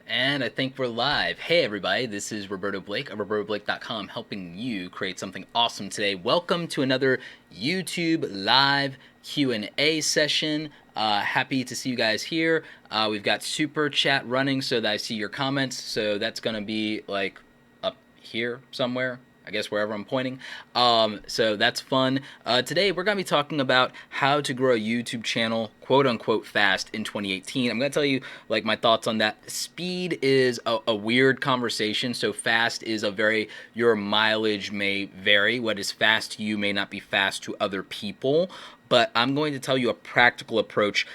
And I think we're live. Hey everybody, this is Roberto Blake of RobertoBlake.com, helping you create something awesome today. Welcome to another YouTube live Q&A session. Happy to see you guys here. We've got Super Chat running so that I see your comments. So that's going to be like up here somewhere, I guess wherever I'm pointing. So that's fun. Today we're going to be talking about how to grow a YouTube channel quote unquote fast in 2018. I'm going to tell you like my thoughts on that. Speed is a weird conversation. So fast is your mileage may vary. What is fast to you may not be fast to other people. But I'm going to tell you a practical approach.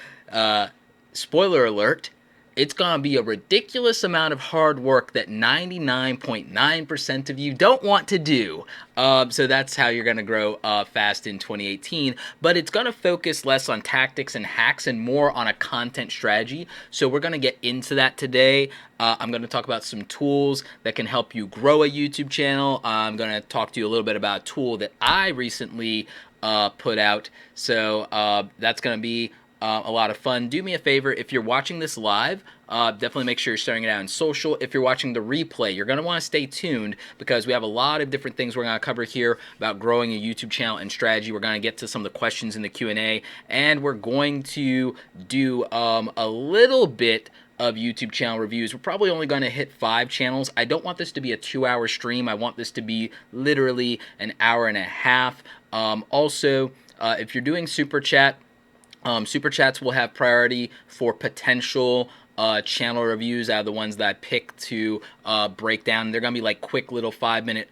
Spoiler alert. It's going to be a ridiculous amount of hard work that 99.9% of you don't want to do. So that's how you're going to grow fast in 2018. But it's going to focus less on tactics and hacks and more on a content strategy. So we're going to get into that today. I'm going to talk about some tools that can help you grow a YouTube channel. I'm going to talk to you a little bit about a tool that I recently put out. So that's going to be a lot of fun. Do me a favor, if you're watching this live, definitely make sure you're sharing it out on social. If you're watching the replay, you're going to want to stay tuned because we have a lot of different things we're going to cover here about growing a YouTube channel and strategy. We're going to get to some of the questions in the Q&A, and we're going to do a little bit of YouTube channel reviews. We're probably only going to hit 5 channels. I don't want this to be a 2-hour stream. I want this to be literally an hour and a half. Also, if you're doing Super Chat, Super Chats will have priority for potential channel reviews out of the ones that I pick to break down. They're going to be like quick little 5-minute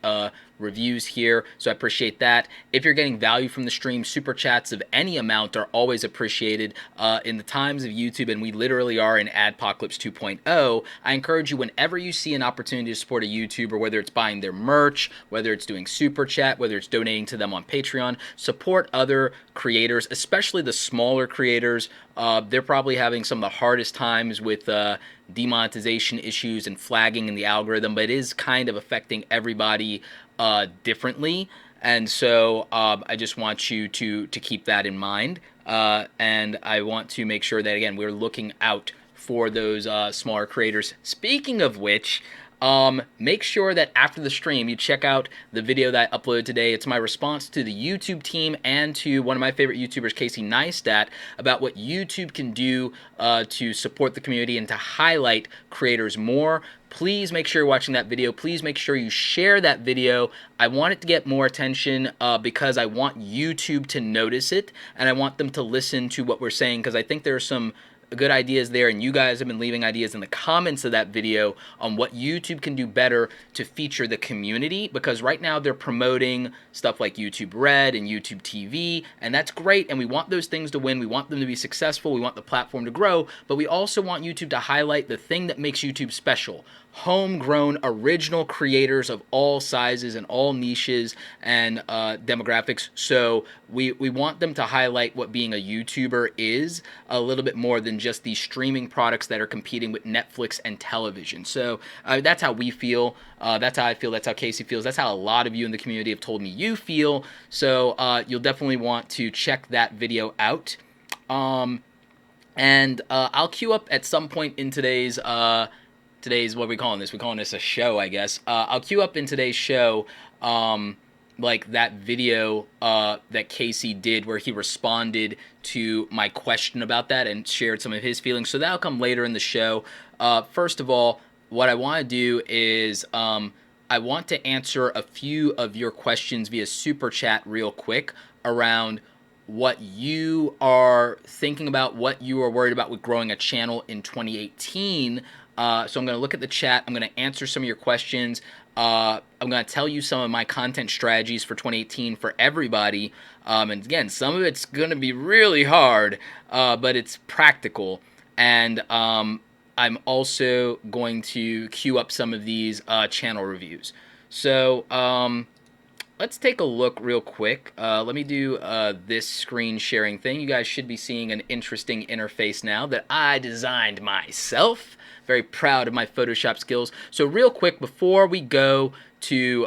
reviews here, so I appreciate that. If you're getting value from the stream, Super Chats of any amount are always appreciated. In the times of YouTube, and we literally are in Adpocalypse 2.0, I encourage you, whenever you see an opportunity to support a YouTuber, whether it's buying their merch, whether it's doing Super Chat, whether it's donating to them on Patreon, support other creators, especially the smaller creators. They're probably having some of the hardest times with demonetization issues and flagging in the algorithm, but it is kind of affecting everybody differently. And so I just want you to keep that in mind. And I want to make sure that, again, we're looking out for those smaller creators. Speaking of which, make sure that after the stream you check out the video that I uploaded today. It's my response to the YouTube team and to one of my favorite YouTubers, Casey Neistat, about what YouTube can do to support the community and to highlight creators more. Please make sure you're watching that video. Please make sure you share that video. I want it to get more attention because I want YouTube to notice it, and I want them to listen to what we're saying, because I think there are some good ideas there, and you guys have been leaving ideas in the comments of that video on what YouTube can do better to feature the community, because right now they're promoting stuff like YouTube Red and YouTube TV, and that's great, and we want those things to win. We want them to be successful. We want the platform to grow, but we also want YouTube to highlight the thing that makes YouTube special: homegrown, original creators of all sizes and all niches and demographics. So we want them to highlight what being a YouTuber is a little bit more than just these streaming products that are competing with Netflix and television. So that's how we feel. That's how I feel. That's how Casey feels. That's how a lot of you in the community have told me you feel. So you'll definitely want to check that video out. And I'll queue up at some point in today's, what are we calling this? We're calling this a show, I guess. I'll queue up in today's show like that video that Casey did where he responded to my question about that and shared some of his feelings. So that'll come later in the show. First of all, what I want to do is I want to answer a few of your questions via Super Chat real quick around what you are thinking about, what you are worried about with growing a channel in 2018. So I'm going to look at the chat. I'm going to answer some of your questions. I'm going to tell you some of my content strategies for 2018 for everybody. And again, some of it's going to be really hard, but it's practical. And I'm also going to queue up some of these channel reviews. So let's take a look real quick. Let me do this screen sharing thing. You guys should be seeing an interesting interface now that I designed myself. Very proud of my Photoshop skills. So real quick, before we go to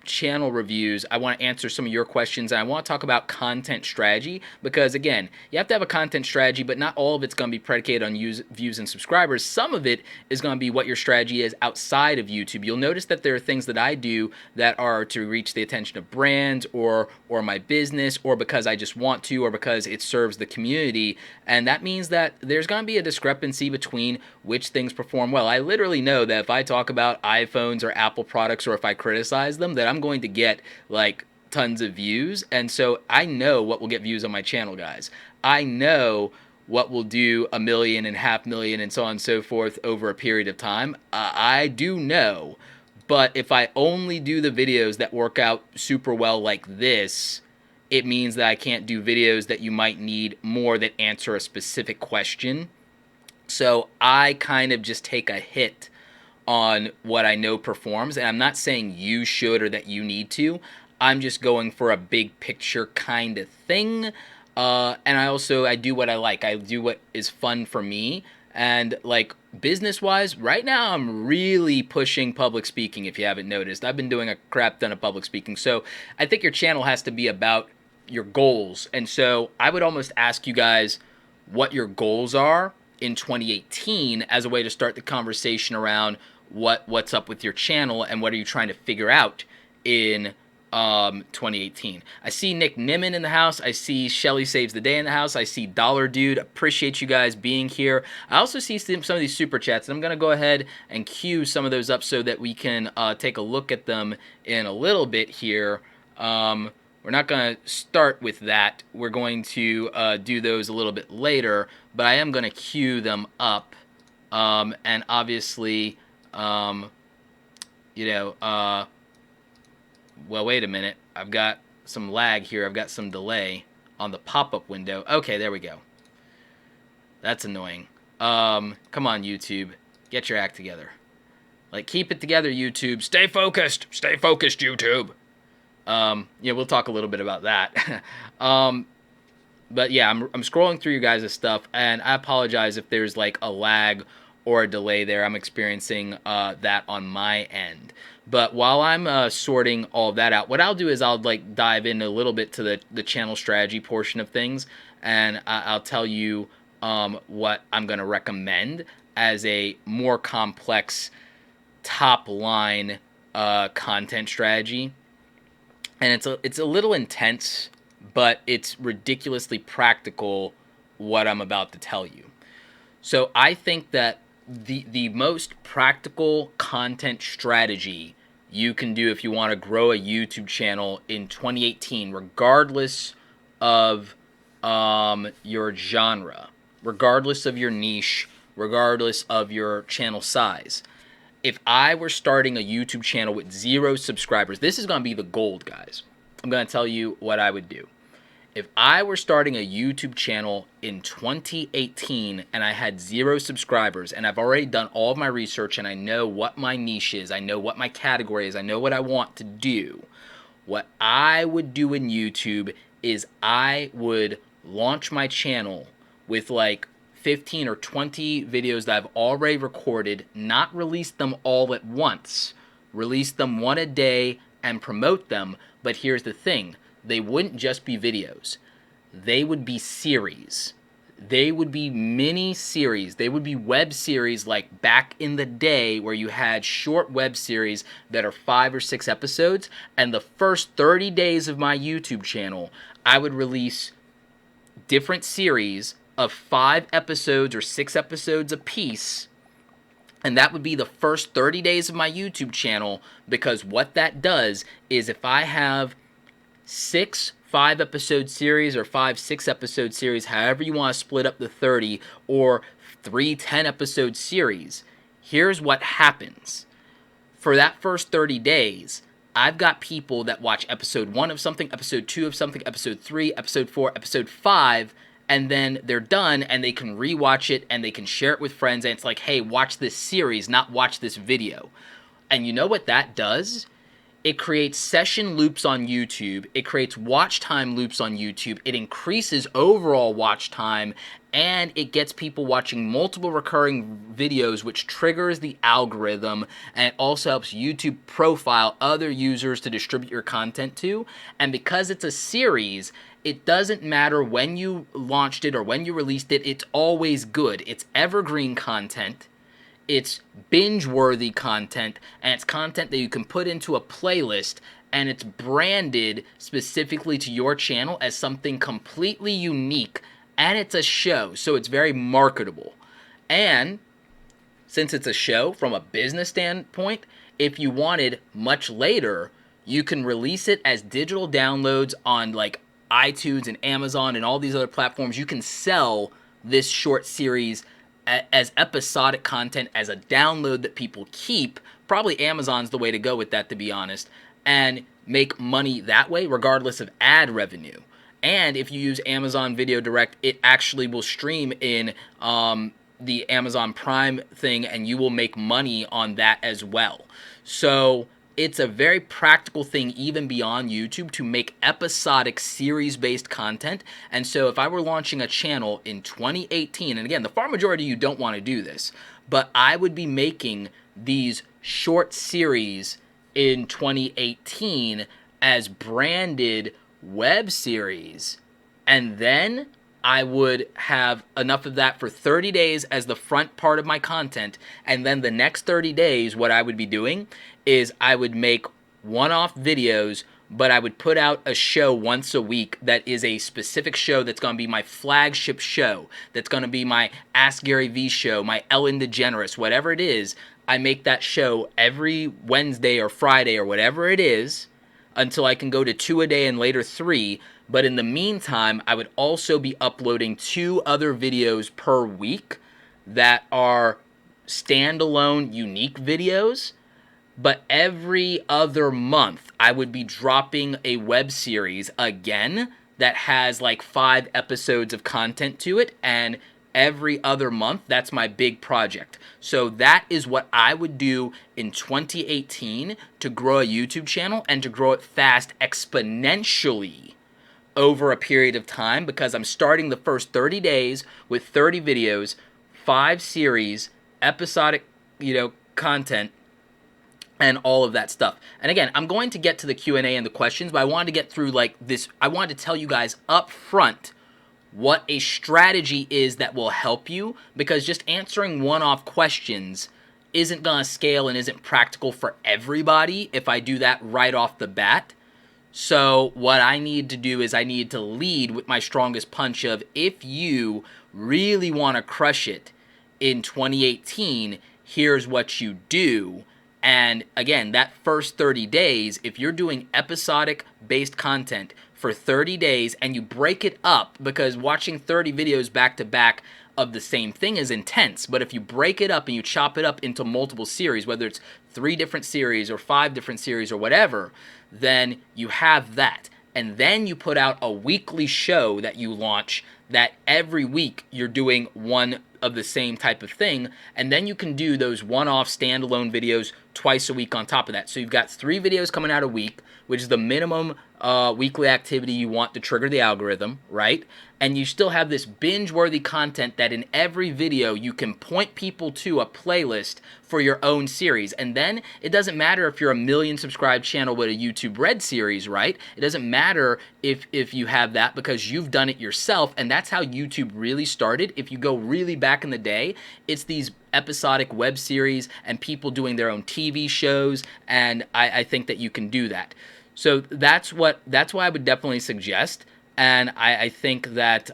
channel reviews, I want to answer some of your questions, and I want to talk about content strategy, because again, you have to have a content strategy, but not all of it's going to be predicated on views and subscribers. Some of it is going to be what your strategy is outside of YouTube. You'll notice that there are things that I do that are to reach the attention of brands or my business, or because I just want to, or because it serves the community, and that means that there's going to be a discrepancy between which things perform well. I literally know that if I talk about iPhones or Apple products, or if I criticize them, that I'm going to get like tons of views. And so I know what will get views on my channel, guys. I know what will do 1 million and 500,000 and so on and so forth over a period of time. I do know. But if I only do the videos that work out super well like this, it means that I can't do videos that you might need more that answer a specific question. So I kind of just take a hit on what I know performs, and I'm not saying you should or that you need to. I'm just going for a big picture kind of thing. And I do what I like. I do what is fun for me. And like business-wise, right now I'm really pushing public speaking, if you haven't noticed. I've been doing a crap ton of public speaking. So I think your channel has to be about your goals. And so I would almost ask you guys what your goals are in 2018 as a way to start the conversation around what's up with your channel and what are you trying to figure out in 2018. I see Nick Nimmin in the house. I see Shelly Saves the Day in the house. I see Dollar Dude. Appreciate you guys being here. I also see some of these super chats, and I'm going to go ahead and queue some of those up so that we can take a look at them in a little bit here. We're not going to start with that. We're going to do those a little bit later, but I am going to queue them up. And obviously, well, wait a minute. I've got some lag here. I've got some delay on the pop-up window. Okay, there we go. That's annoying. Come on, YouTube. Get your act together. Like, keep it together, YouTube. Stay focused. Stay focused, YouTube. Yeah, we'll talk a little bit about that. But yeah, I'm scrolling through you guys' stuff, and I apologize if there's like a lag or a delay there. I'm experiencing that on my end. But while I'm sorting all of that out, what I'll do is I'll like dive in a little bit to the channel strategy portion of things, and I'll tell you what I'm going to recommend as a more complex top line content strategy. And it's a little intense, but it's ridiculously practical what I'm about to tell you. So I think that the most practical content strategy you can do if you want to grow a YouTube channel in 2018, regardless of your genre, regardless of your niche, regardless of your channel size. If I were starting a YouTube channel with 0 subscribers, this is going to be the gold, guys. I'm going to tell you what I would do. If I were starting a YouTube channel in 2018 and I had 0 subscribers, and I've already done all of my research and I know what my niche is, I know what my category is, I know what I want to do, what I would do in YouTube is I would launch my channel with like 15 or 20 videos that I've already recorded, not release them all at once, release them one a day and promote them. But here's the thing. They wouldn't just be videos. They would be series. They would be mini series. They would be web series like back in the day where you had short web series that are 5 or 6 episodes. And the first 30 days of my YouTube channel, I would release different series of 5 episodes or 6 episodes a piece. And that would be the first 30 days of my YouTube channel, because what that does is if I have 6 5-episode series or 5 6-episode series, however you want to split up the 30, or 3 10-episode series, here's what happens. For that first 30 days, I've got people that watch episode 1 of something, episode 2 of something, episode 3, episode 4, episode 5, and then they're done and they can rewatch it and they can share it with friends, and it's like, hey, watch this series, not watch this video. And you know what that does? It creates session loops on YouTube. It creates watch time loops on YouTube. It increases overall watch time, and it gets people watching multiple recurring videos, which triggers the algorithm, and it also helps YouTube profile other users to distribute your content to. And because it's a series, it doesn't matter when you launched it or when you released it, it's always good. It's evergreen content. It's binge-worthy content, and it's content that you can put into a playlist, and it's branded specifically to your channel as something completely unique, and it's a show, so it's very marketable. And since it's a show from a business standpoint, if you wanted much later, you can release it as digital downloads on like iTunes and Amazon and all these other platforms. You can sell this short series as episodic content, as a download that people keep. Probably Amazon's the way to go with that, to be honest, and make money that way regardless of ad revenue. And if you use Amazon Video Direct, it actually will stream in the Amazon Prime thing, and you will make money on that as well. So it's a very practical thing even beyond YouTube to make episodic series-based content. And so if I were launching a channel in 2018, and again, the far majority of you don't want to do this, but I would be making these short series in 2018 as branded web series, and then I would have enough of that for 30 days as the front part of my content, and then the next 30 days, what I would be doing is I would make one-off videos, but I would put out a show once a week that is a specific show that's going to be my flagship show, that's going to be my Ask Gary Vee show, my Ellen DeGeneres, whatever it is. I make that show every Wednesday or Friday or whatever it is until I can go to 2 a day and later 3. But in the meantime, I would also be uploading 2 other videos per week that are standalone, unique videos. But every other month, I would be dropping a web series again that has like 5 episodes of content to it. And every other month, that's my big project. So that is what I would do in 2018 to grow a YouTube channel and to grow it fast exponentially over a period of time, because I'm starting the first 30 days with 30 videos, 5 series, episodic, content, and all of that stuff. And again, I'm going to get to the Q&A and the questions, but I wanted to get through like this. I wanted to tell you guys up front what a strategy is that will help you, because just answering one-off questions isn't going to scale and isn't practical for everybody if I do that right off the bat. So what I need to do is I need to lead with my strongest punch of, if you really want to crush it in 2018, here's what you do. And again, that first 30 days, if you're doing episodic-based content for 30 days and you break it up, because watching 30 videos back-to-back of the same thing is intense, but if you break it up and you chop it up into multiple series, whether it's 3 different series or 5 different series or whatever, then you have that. And then you put out a weekly show that you launch, that every week you're doing one of the same type of thing, and then you can do those one-off standalone videos twice a week on top of that. So you've got 3 videos coming out a week, which is the minimum weekly activity you want to trigger the algorithm, right? And you still have this binge-worthy content that in every video you can point people to a playlist for your own series. And then it doesn't matter if you're a 1 million subscribed channel with a YouTube Red series, right? It doesn't matter if you have that, because you've done it yourself, and that's how YouTube really started. If you go really back in the day, it's these episodic web series and people doing their own TV shows, and I think that you can do that. So that's why I would definitely suggest, and I think that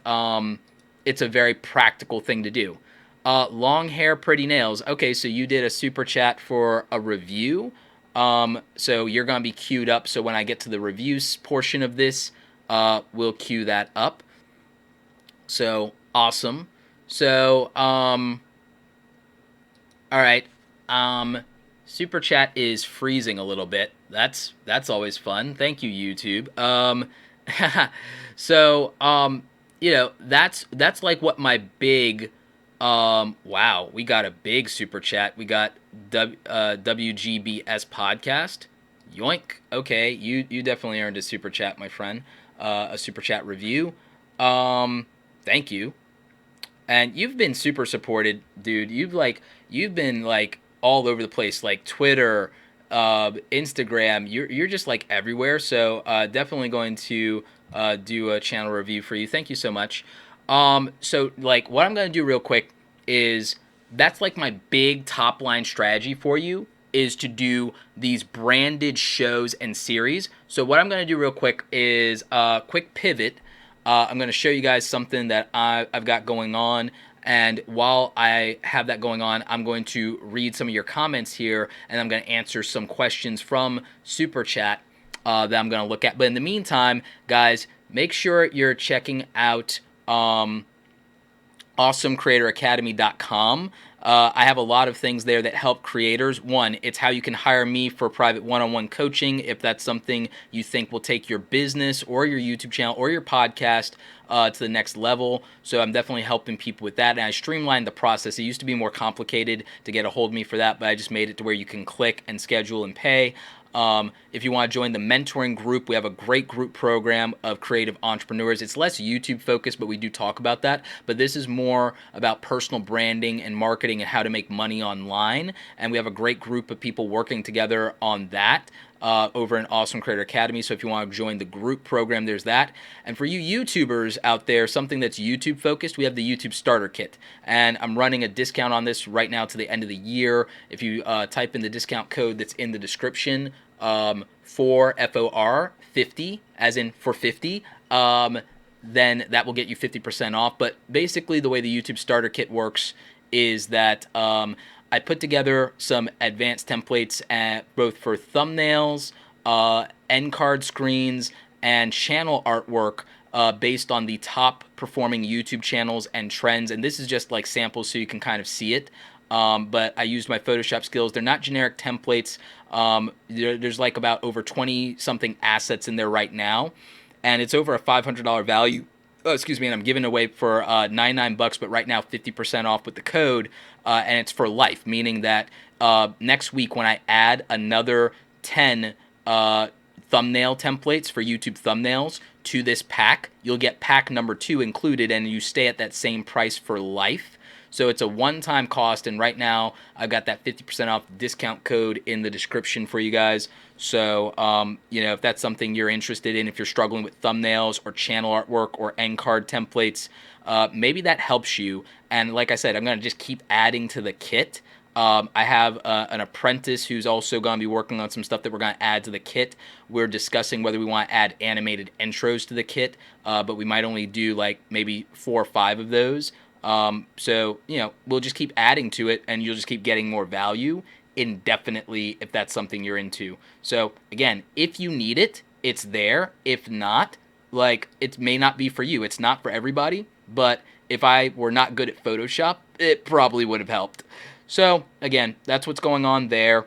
it's a very practical thing to do. Long hair, pretty nails. Okay, so you did a super chat for a review. So you're going to be queued up, so when I get to the reviews portion of this, we'll queue that up. So, awesome. So, all right. Super chat is freezing a little bit. That's always fun. Thank you, YouTube. So, that's like what my big, wow, we got a big super chat. We got WGBS podcast. Yoink. Okay, you definitely earned a super chat, my friend. A super chat review. Thank you. And you've been super supported, dude. You've been like all over the place, like Twitter, Instagram. You're just like everywhere. So definitely going to do a channel review for you. Thank you so much. So like what I'm gonna do real quick is that's like my big top line strategy for you is to do these branded shows and series. So what I'm gonna do real quick is a quick pivot. I'm going to show you guys something that I've got going on. And while I have that going on, I'm going to read some of your comments here, and I'm going to answer some questions from Super Chat that I'm going to look at. But in the meantime, guys, make sure you're checking out awesomecreatoracademy.com. I have a lot of things there that help creators. One, it's how you can hire me for private one-on-one coaching if that's something you think will take your business or your YouTube channel or your podcast to the next level. So I'm definitely helping people with that. And I streamlined the process. It used to be more complicated to get a hold of me for that, but I just made it to where you can click and schedule and pay. If you want to join the mentoring group, we have a great group program of creative entrepreneurs. It's less YouTube focused, but we do talk about that. But this is more about personal branding and marketing and how to make money online. And we have a great group of people working together on that. Over in Awesome Creator Academy. So if you want to join the group program, there's that. And for you YouTubers out there, something that's YouTube focused, we have the YouTube Starter Kit. And I'm running a discount on this right now to the end of the year. If you type in the discount code that's in the description for FOR 50, as in for 50, then that will get you 50% off. But basically the way the YouTube Starter Kit works is that I put together some advanced templates both for thumbnails, end card screens, and channel artwork based on the top performing YouTube channels and trends. And this is just like samples so you can kind of see it. But I used my Photoshop skills. They're not generic templates. There's like about over 20 something assets in there right now. And it's over a $500 value. Oh, excuse me, and I'm giving away for $99, but right now 50% off with the code, and it's for life, meaning that next week when I add another 10 thumbnail templates for YouTube thumbnails to this pack, you'll get pack number 2 included, and you stay at that same price for life. So it's a one-time cost, and right now I've got that 50% off discount code in the description for you guys. So, if that's something you're interested in, if you're struggling with thumbnails or channel artwork or end card templates, maybe that helps you. And like I said, I'm going to just keep adding to the kit. I have an apprentice who's also going to be working on some stuff that we're going to add to the kit. We're discussing whether we want to add animated intros to the kit, but we might only do like maybe 4 or 5 of those. So, we'll just keep adding to it and you'll just keep getting more value indefinitely if that's something you're into. So, again, if you need it, it's there. If not, like, it may not be for you. It's not for everybody, but if I were not good at Photoshop, it probably would have helped. So, again, that's what's going on there.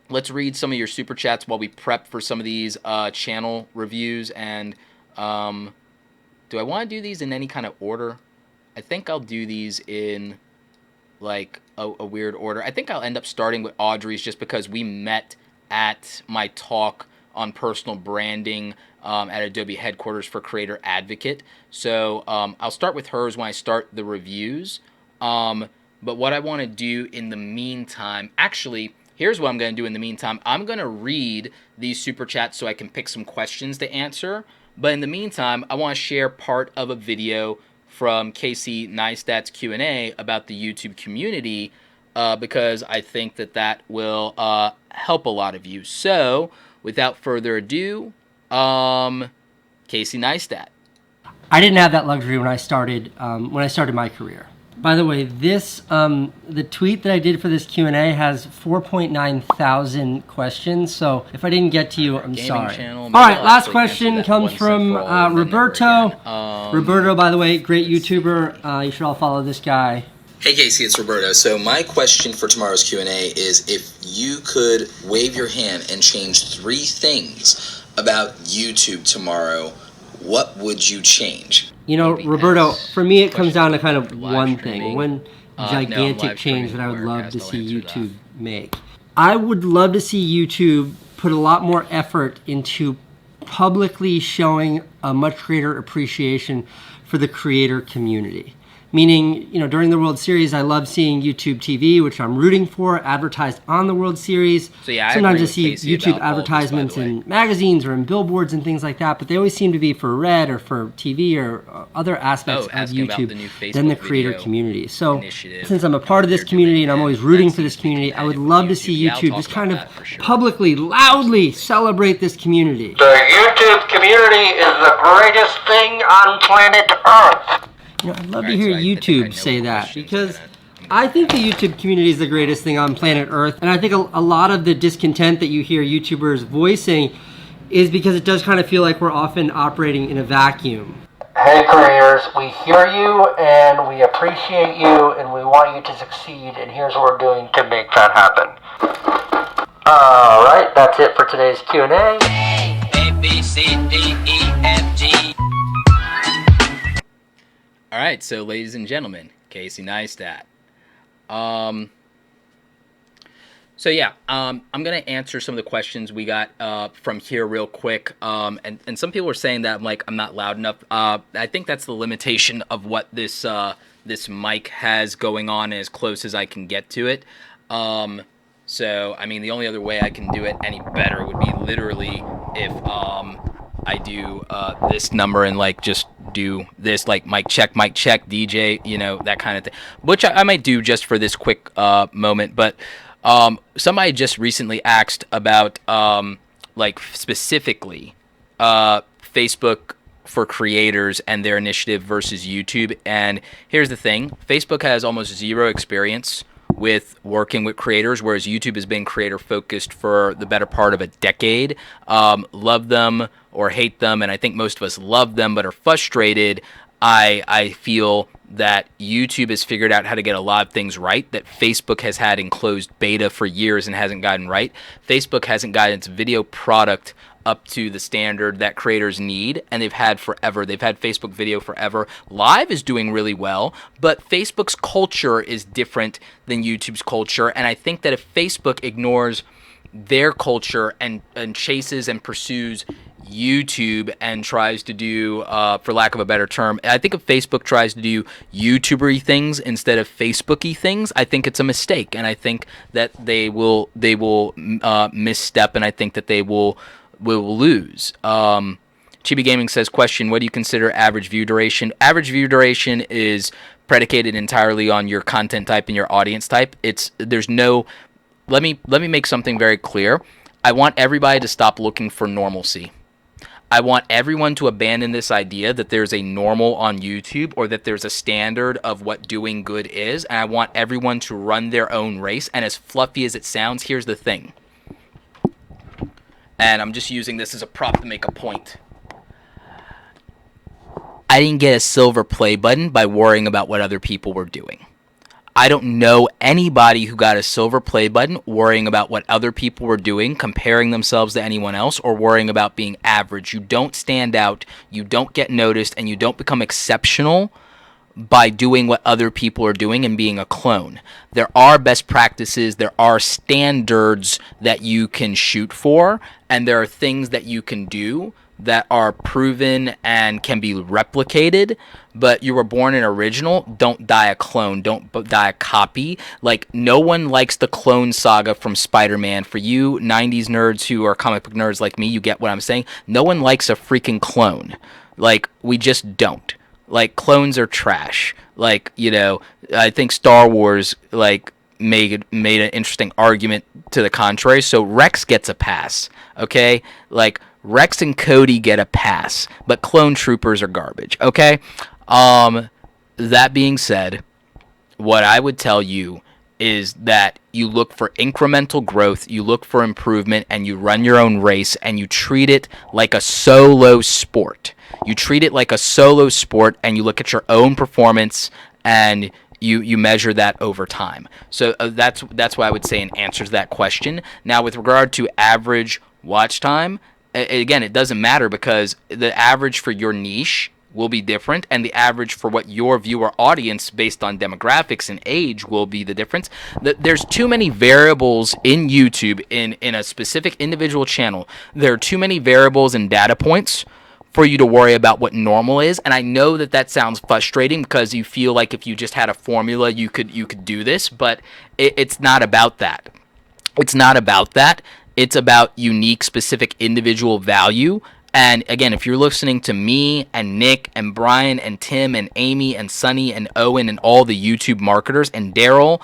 Let's read some of your super chats while we prep for some of these channel reviews. And do I want to do these in any kind of order? I think I'll do these in like a weird order. I think I'll end up starting with Audrey's just because we met at my talk on personal branding at Adobe headquarters for Creator Advocate. So I'll start with hers when I start the reviews. But what I want to do in the meantime, actually, here's what I'm going to do in the meantime. I'm going to read these super chats so I can pick some questions to answer. But in the meantime, I want to share part of a video from Casey Neistat's Q&A about the YouTube community because I think that will help a lot of you. So, without further ado, Casey Neistat. I didn't have that luxury when I started my career. By the way, this the tweet that I did for this Q&A has 4.9 thousand questions. So if I didn't get to you, I'm sorry. All right, last question comes from Roberto. Roberto, by the way, great YouTuber. You should all follow this guy. Hey Casey, it's Roberto. So my question for tomorrow's Q&A is if you could wave your hand and change 3 things about YouTube tomorrow, what would you change? Roberto, for me it comes down to kind of one thing, one gigantic change that I would love to see YouTube make. I would love to see YouTube put a lot more effort into publicly showing a much greater appreciation for the creator community. Meaning, during the World Series, I love seeing YouTube TV, which I'm rooting for, advertised on the World Series. So yeah, sometimes I see YouTube advertisements in magazines or in billboards and things like that, but they always seem to be for Red or for TV or other aspects of YouTube than the creator community. So since I'm a part of this community and I'm always rooting for this community, I would love to see YouTube just kind of publicly, loudly celebrate this community. The YouTube community is the greatest thing on planet Earth. I'd love to hear YouTube say that, because I think the YouTube community is the greatest thing on planet Earth, and I think a lot of the discontent that you hear YouTubers voicing is because it does kind of feel like we're often operating in a vacuum. Hey creators, we hear you and we appreciate you and we want you to succeed, and here's what we're doing to make that happen. Alright, that's it for today's Q&A. A, B, C, D, E, F, G. All right, so ladies and gentlemen, Casey Neistat. So yeah, I'm gonna answer some of the questions we got from here real quick. And some people are saying that I'm not loud enough. I think that's the limitation of what this this mic has going on, as close as I can get to it. So I mean, the only other way I can do it any better would be literally if I do this number and just do this, mic check, DJ, that kind of thing, which I might do just for this quick moment. But somebody just recently asked about specifically Facebook for creators and their initiative versus YouTube. And here's the thing: Facebook has almost zero experience with working with creators, whereas YouTube has been creator focused for the better part of a decade. Love them or hate them, and I think most of us love them but are frustrated. I feel that YouTube has figured out how to get a lot of things right that Facebook has had in closed beta for years and hasn't gotten right. Facebook hasn't gotten its video product up to the standard that creators need, and they've had forever. They've had Facebook video forever. Live is doing really well, but Facebook's culture is different than YouTube's culture, and I think that if Facebook ignores their culture and chases and pursues YouTube and tries to do, for lack of a better term, I think if Facebook tries to do YouTuber-y things instead of Facebook-y things, I think it's a mistake, and I think that they will misstep, and I think that they will lose. Chibi Gaming says, question, what do you consider average view duration? Average view duration is predicated entirely on your content type and your audience type. Let me make something very clear. I want everybody to stop looking for normalcy. I want everyone to abandon this idea that there's a normal on YouTube or that there's a standard of what doing good is, and I want everyone to run their own race. And as fluffy as it sounds, here's the thing. And I'm just using this as a prop to make a point. I didn't get a silver play button by worrying about what other people were doing. I don't know anybody who got a silver play button worrying about what other people were doing, comparing themselves to anyone else, or worrying about being average. You don't stand out, you don't get noticed, and you don't become exceptional by doing what other people are doing and being a clone. There are best practices, there are standards that you can shoot for, and there are things that you can do that are proven and can be replicated, but you were born an original. Don't die a clone, don't die a copy. No one likes the clone saga from Spider-Man. For you 90s nerds who are comic book nerds like me, you get what I'm saying. No one likes a freaking clone. We just don't. Clones are trash. I think Star Wars made an interesting argument to the contrary. So Rex gets a pass, okay? Rex and Cody get a pass, but clone troopers are garbage, okay? That being said, what I would tell you is that you look for incremental growth, you look for improvement, and you run your own race, and you treat it like a solo sport. You treat it like a solo sport, and you look at your own performance, and you measure that over time. So that's what I would say in answer to that question. Now, with regard to average watch time, again, it doesn't matter because the average for your niche will be different, and the average for what your viewer audience based on demographics and age will be the difference. There's too many variables in YouTube in a specific individual channel. There are too many variables and data points for you to worry about what normal is. And I know that sounds frustrating because you feel like if you just had a formula you could do this, but it's not about that. It's not about that. It's about unique, specific, individual value. And again, if you're listening to me and Nick and Brian and Tim and Amy and Sunny and Owen and all the YouTube marketers and Daryl,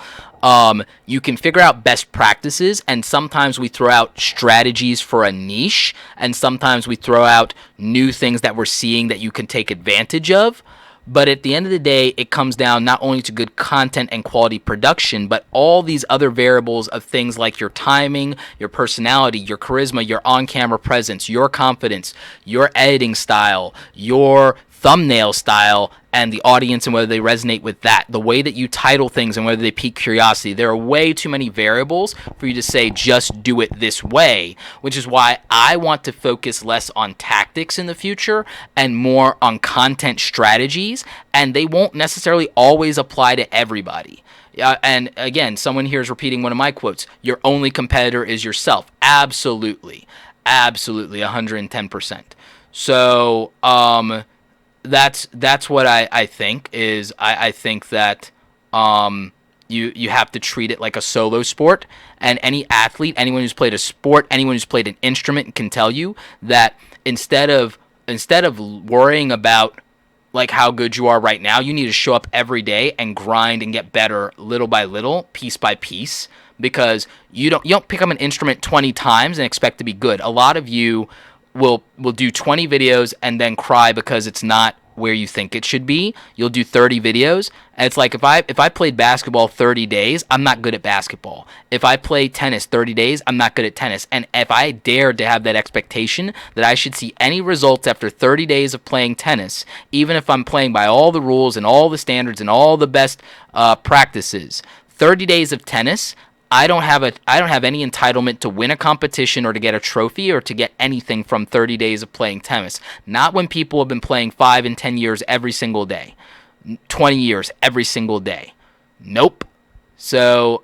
you can figure out best practices, and sometimes we throw out strategies for a niche, and sometimes we throw out new things that we're seeing that you can take advantage of. But at the end of the day, it comes down not only to good content and quality production, but all these other variables of things like your timing, your personality, your charisma, your on-camera presence, your confidence, your editing style, your thumbnail style, and the audience and whether they resonate with that, the way that you title things and whether they pique curiosity. There are way too many variables for you to say just do it this way, which is why I want to focus less on tactics in the future and more on content strategies, and they won't necessarily always apply to everybody. And again, someone here is repeating one of my quotes: your only competitor is yourself. Absolutely. Absolutely, 110%. So, that's what I think is I think that you have to treat it like a solo sport, and any athlete, anyone who's played a sport, anyone who's played an instrument can tell you that instead of worrying about like how good you are right now, you need to show up every day and grind and get better little by little, piece by piece, because you don't pick up an instrument 20 times and expect to be good. A lot of you will do 20 videos and then cry because it's not where you think it should be. You'll do 30 videos, and it's like if I played basketball 30 days, I'm not good at basketball. If I play tennis 30 days, I'm not good at tennis. And if I dared to have that expectation that I should see any results after 30 days of playing tennis, even if I'm playing by all the rules and all the standards and all the best practices, 30 days of tennis, I don't have any entitlement to win a competition or to get a trophy or to get anything from 30 days of playing tennis. Not when people have been playing 5 and 10 years every single day, 20 years every single day. Nope. So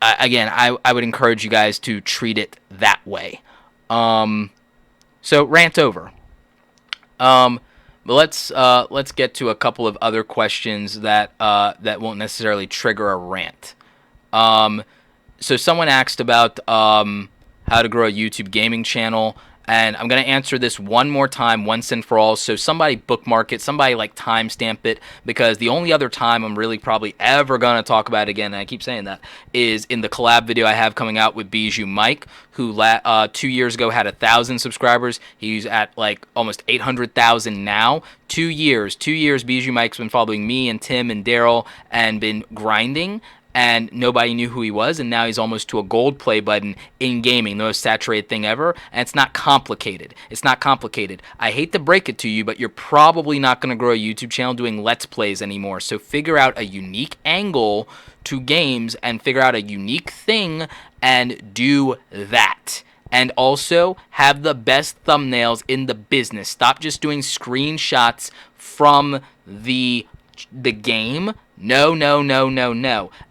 again, I would encourage you guys to treat it that way. So rant over. But let's get to a couple of other questions that won't necessarily trigger a rant. So someone asked about how to grow a YouTube gaming channel, and I'm going to answer this one more time, once and for all. So somebody bookmark it, somebody like timestamp it, because the only other time I'm really probably ever going to talk about it again, and I keep saying that, is in the collab video I have coming out with Bijou Mike, who 2 years ago had 1,000 subscribers. He's at like almost 800,000 now. 2 years, Bijou Mike's been following me and Tim and Daryl and been grinding, and nobody knew who he was, and now he's almost to a gold play button in gaming, the most saturated thing ever, and it's not complicated. It's not complicated. I hate to break it to you, but you're probably not going to grow a YouTube channel doing Let's Plays anymore, so figure out a unique angle to games and figure out a unique thing and do that. And also, have the best thumbnails in the business. Stop just doing screenshots from the game. No.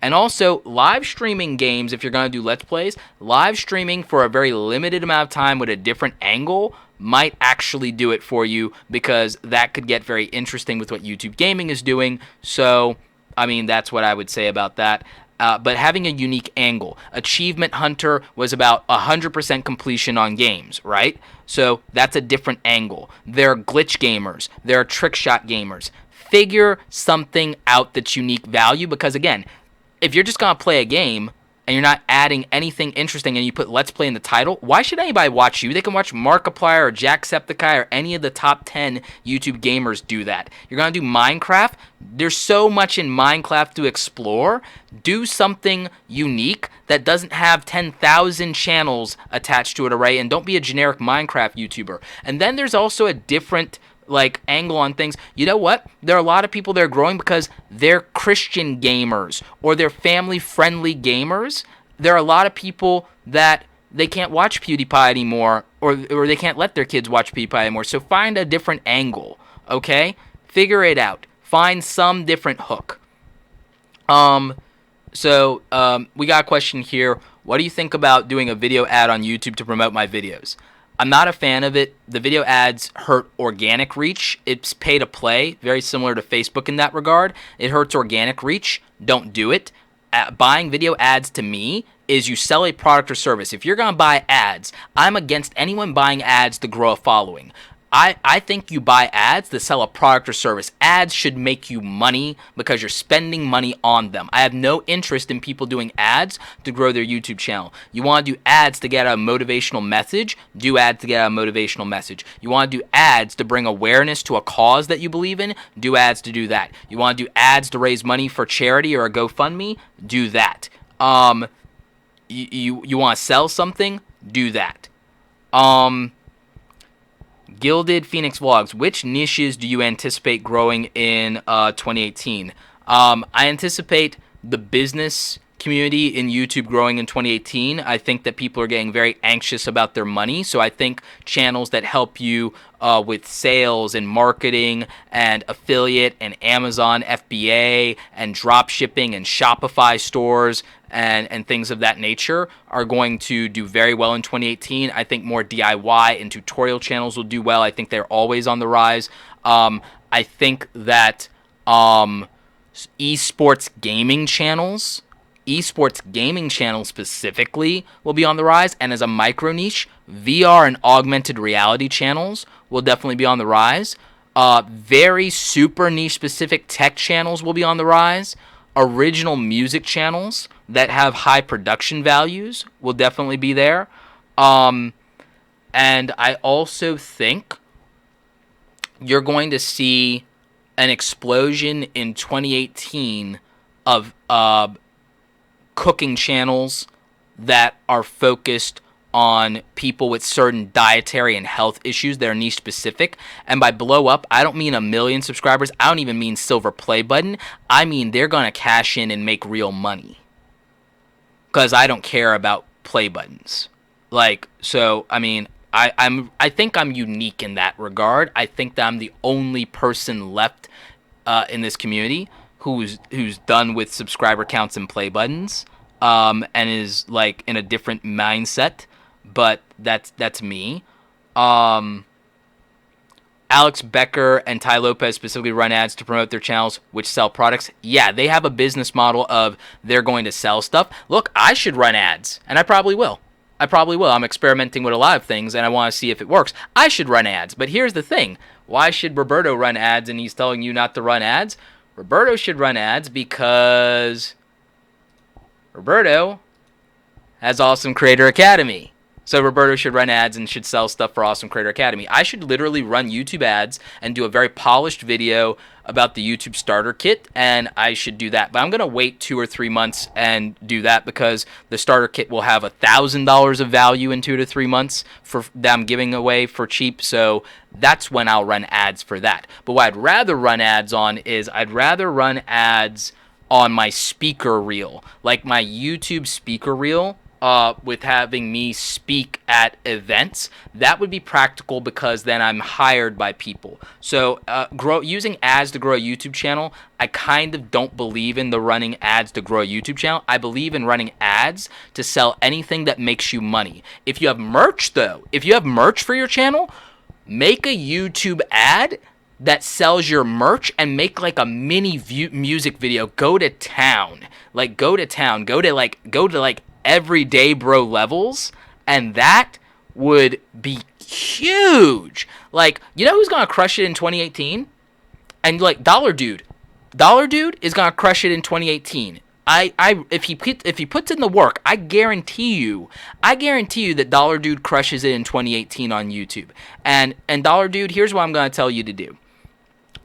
And also, live streaming games, if you're going to do Let's Plays, live streaming for a very limited amount of time with a different angle might actually do it for you, because that could get very interesting with what YouTube Gaming is doing. So, I mean, that's what I would say about that. But having a unique angle. Achievement Hunter was about 100% completion on games, right? So that's a different angle. There are glitch gamers. There are trick shot gamers. Figure something out that's unique value, because again, if you're just going to play a game and you're not adding anything interesting and you put Let's Play in the title, why should anybody watch you? They can watch Markiplier or Jacksepticeye or any of the top 10 YouTube gamers do that. You're going to do Minecraft? There's so much in Minecraft to explore. Do something unique that doesn't have 10,000 channels attached to it already, and don't be a generic Minecraft YouTuber. And then there's also a different angle on things. You know what? There are a lot of people that are growing because they're Christian gamers or they're family-friendly gamers. There are a lot of people that they can't watch PewDiePie anymore, or they can't let their kids watch PewDiePie anymore. So find a different angle. okay? Figure it out. Find some different hook. So we got a question here. What do you think about doing a video ad on YouTube to promote my videos? I'm not a fan of it. The video ads hurt organic reach. It's pay to play, very similar to Facebook in that regard. It hurts organic reach. Don't do it. Buying video ads to me is you sell a product or service. If you're going to buy ads, I'm against anyone buying ads to grow a following. I think you buy ads to sell a product or service. Ads should make you money because you're spending money on them. I have no interest in people doing ads to grow their YouTube channel. You want to do ads to get a motivational message? Do ads to get a motivational message. You want to do ads to bring awareness to a cause that you believe in? Do ads to do that. You want to do ads to raise money for charity or a GoFundMe? Do that. You want to sell something? Do that. Gilded Phoenix Vlogs, which niches do you anticipate growing in 2018? I anticipate the business community in YouTube growing in 2018. I think that people are getting very anxious about their money, so I think channels that help you with sales and marketing and affiliate and Amazon FBA and drop shipping and Shopify stores and things of that nature are going to do very well in 2018. I think more DIY and tutorial channels will do well. I think they're always on the rise. I think that esports gaming channels specifically will be on the rise, and as a micro niche, VR and augmented reality channels will definitely be on the rise. Very super niche specific tech channels will be on the rise. Original music channels that have high production values will definitely be there. And I also think you're going to see an explosion in 2018 of cooking channels that are focused on people with certain dietary and health issues that are niche specific. And by blow up, I don't mean 1 million subscribers. I don't even mean silver play button. I mean they're going to cash in and make real money. Because I don't care about play buttons. I think I'm unique in that regard. I think that I'm the only person left in this community who's done with subscriber counts and play buttons, and is like in a different mindset. But that's me. Alex Becker and Ty Lopez specifically run ads to promote their channels which sell products. Yeah, they have a business model of they're going to sell stuff. Look, I should run ads, and I probably will. I'm experimenting with a lot of things, and I want to see if it works. I should run ads, but here's the thing. Why should Roberto run ads and he's telling you not to run ads? Roberto should run ads because Roberto has Awesome Creator Academy. So Roberto should run ads and should sell stuff for Awesome Creator Academy. I should literally run YouTube ads and do a very polished video about the YouTube starter kit, and I should do that. But I'm going to wait 2 or 3 months and do that because the starter kit will have $1,000 of value in 2 to 3 months that I'm giving away for cheap. So that's when I'll run ads for that. But what I'd rather run ads on is I'd rather run ads on my speaker reel, like my YouTube speaker reel. With having me speak at events, that would be practical because then I'm hired by people. So using ads to grow a YouTube channel, I kind of don't believe in the running ads to grow a YouTube channel. I believe in running ads to sell anything that makes you money. If you have merch though, if you have merch for your channel, make a YouTube ad that sells your merch and make like a mini music video. Go to town. Go to everyday bro levels, and that would be huge. You know who's gonna crush it in 2018? And Dollar Dude is gonna crush it in 2018. If he puts in the work, I guarantee you that Dollar Dude crushes it in 2018 on YouTube. And Dollar Dude, here's what I'm gonna tell you to do.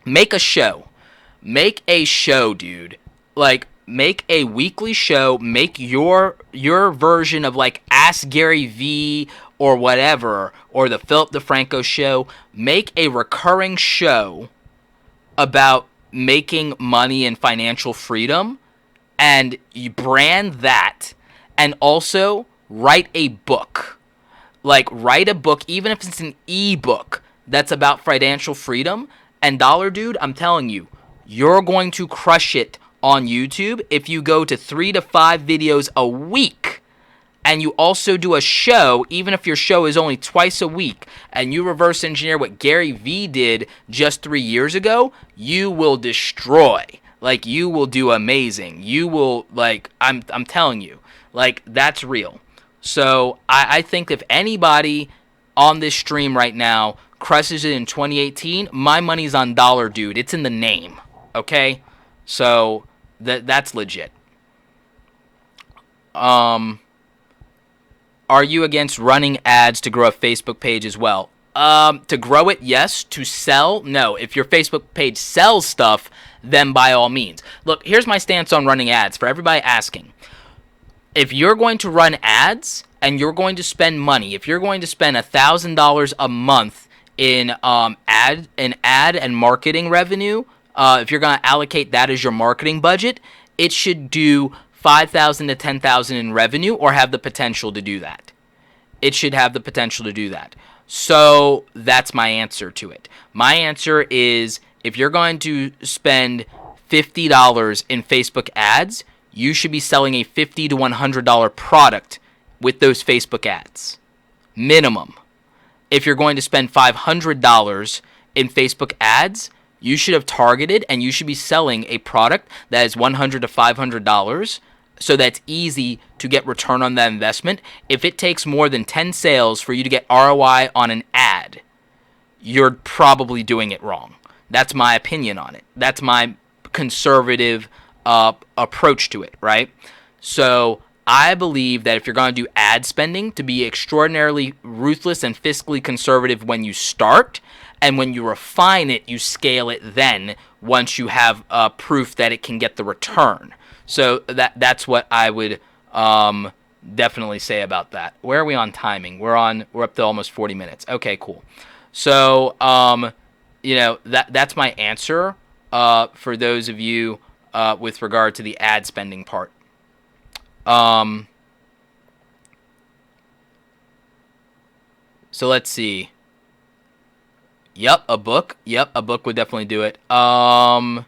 Make a show, dude. Make a weekly show. Make your version of Ask Gary V or whatever, or the Philip DeFranco show. Make a recurring show about making money and financial freedom, and you brand that, and also write a book. Write a book, even if it's an ebook that's about financial freedom, And Dollar Dude, I'm telling you, you're going to crush it on YouTube if you go to 3 to 5 videos a week. And you also do a show, even if your show is only twice a week, and you reverse engineer what Gary Vee did just 3 years ago, you will destroy. Like, you will do amazing. You will, like, I'm telling you, like, that's real. So I think if anybody on this stream right now crushes it in 2018, my money's on Dollar Dude. It's in the name, okay? So that's legit. Are you against running ads to grow a Facebook page as well? To grow it, yes. To sell, no. If your Facebook page sells stuff, then by all means. Look, here's my stance on running ads for everybody asking. If you're going to run ads and you're going to spend money, if you're going to spend $1,000 a month in ad and marketing revenue, if you're going to allocate that as your marketing budget, it should do $5,000 to $10,000 in revenue, or have the potential to do that. It should have the potential to do that. So that's my answer to it. My answer is, if you're going to spend $50 in Facebook ads, you should be selling a $50 to $100 product with those Facebook ads. Minimum. If you're going to spend $500 in Facebook ads, you should have targeted and you should be selling a product that is $100 to $500, so that's easy to get return on that investment. If it takes more than 10 sales for you to get ROI on an ad, you're probably doing it wrong. That's my opinion on it. That's my conservative approach to it, right? So I believe that if you're going to do ad spending, to be extraordinarily ruthless and fiscally conservative when you start, and when you refine it, you scale it then once you have proof that it can get the return. So that's what I would definitely say about that. Where are we on timing? We're up to almost 40 minutes. Okay, cool. So that's my answer for those of you with regard to the ad spending part. So let's see. Yep, a book. Yep, a book would definitely do it. Yeah,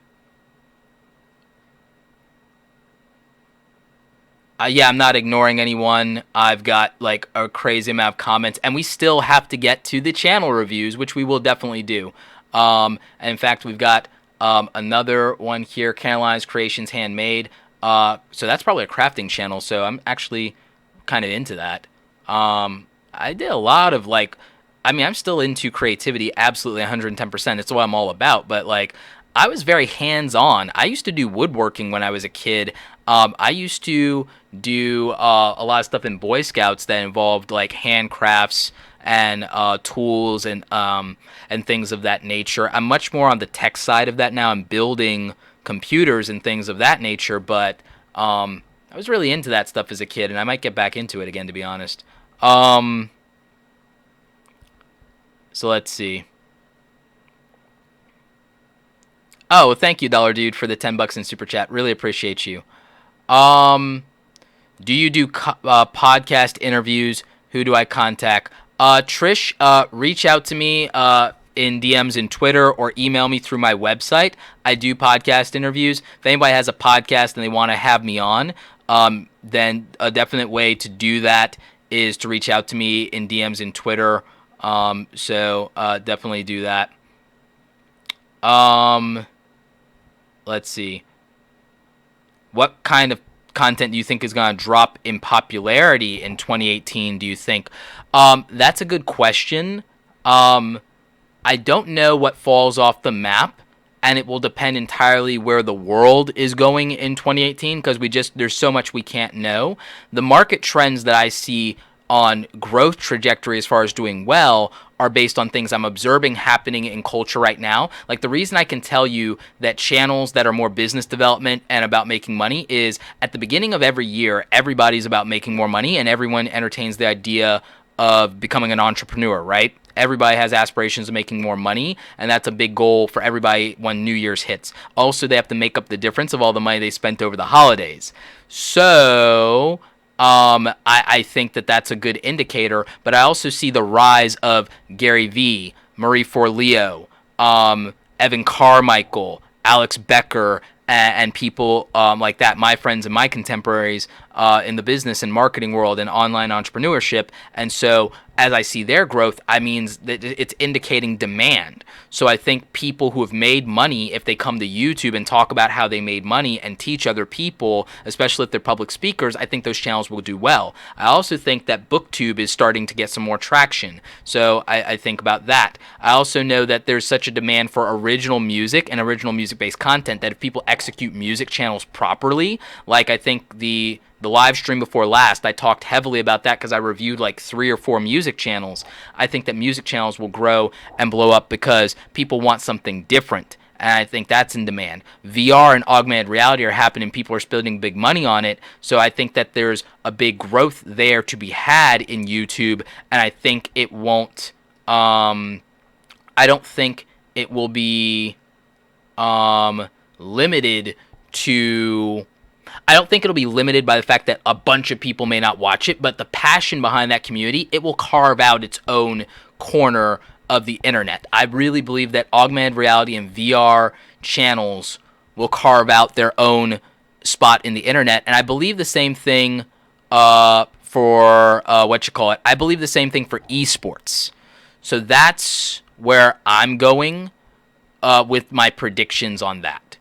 I'm not ignoring anyone. I've got like a crazy amount of comments, and we still have to get to the channel reviews, which we will definitely do. And in fact, we've got another one here, Caroline's Creations Handmade. So that's probably a crafting channel, so I'm actually kind of into that. I did a lot of I'm still into creativity, absolutely 110%. It's what I'm all about, but I was very hands-on. I used to do woodworking when I was a kid. I used to do a lot of stuff in Boy Scouts that involved handcrafts and tools and things of that nature. I'm much more on the tech side of that now. I'm building computers and things of that nature, but I was really into that stuff as a kid, and I might get back into it again, to be honest. So let's see. Oh, thank you, Dollar Dude, for the $10 in Super Chat. Really appreciate you. Do you do podcast interviews? Who do I contact? Trish, reach out to me in DMs in Twitter or email me through my website. I do podcast interviews. If anybody has a podcast and they want to have me on, then a definite way to do that is to reach out to me in DMs in Twitter. So definitely do that. Let's see. What kind of content do you think is going to drop in popularity in 2018, do you think? That's a good question. I don't know what falls off the map, and it will depend entirely where the world is going in 2018, because there's so much we can't know. The market trends that I see on growth trajectory as far as doing well are based on things I'm observing happening in culture right now. The reason I can tell you that channels that are more business development and about making money is at the beginning of every year, everybody's about making more money, and everyone entertains the idea of becoming an entrepreneur, right? Everybody has aspirations of making more money, and that's a big goal for everybody when New Year's hits. Also, they have to make up the difference of all the money they spent over the holidays. So I think that that's a good indicator, but I also see the rise of Gary Vee, Marie Forleo, Evan Carmichael, Alex Becker, and people like that, my friends and my contemporaries in the business and marketing world and online entrepreneurship. And so as I see their growth, I mean that it's indicating demand. So I think people who have made money, if they come to YouTube and talk about how they made money and teach other people, especially if they're public speakers, I think those channels will do well. I also think that BookTube is starting to get some more traction. So I think about that. I also know that there's such a demand for original music and original music-based content that if people execute music channels properly, like I think the live stream before last, I talked heavily about that because I reviewed like 3 or 4 music channels. I think that music channels will grow and blow up because people want something different. And I think that's in demand. VR and augmented reality are happening. People are spending big money on it. So I think that there's a big growth there to be had in YouTube. And I think it won't, I don't think it will be limited to... I don't think it'll be limited by the fact that a bunch of people may not watch it, but the passion behind that community, it will carve out its own corner of the internet. I really believe that augmented reality and VR channels will carve out their own spot in the internet, and I believe the same thing for I believe the same thing for esports. So that's where I'm going with my predictions on that.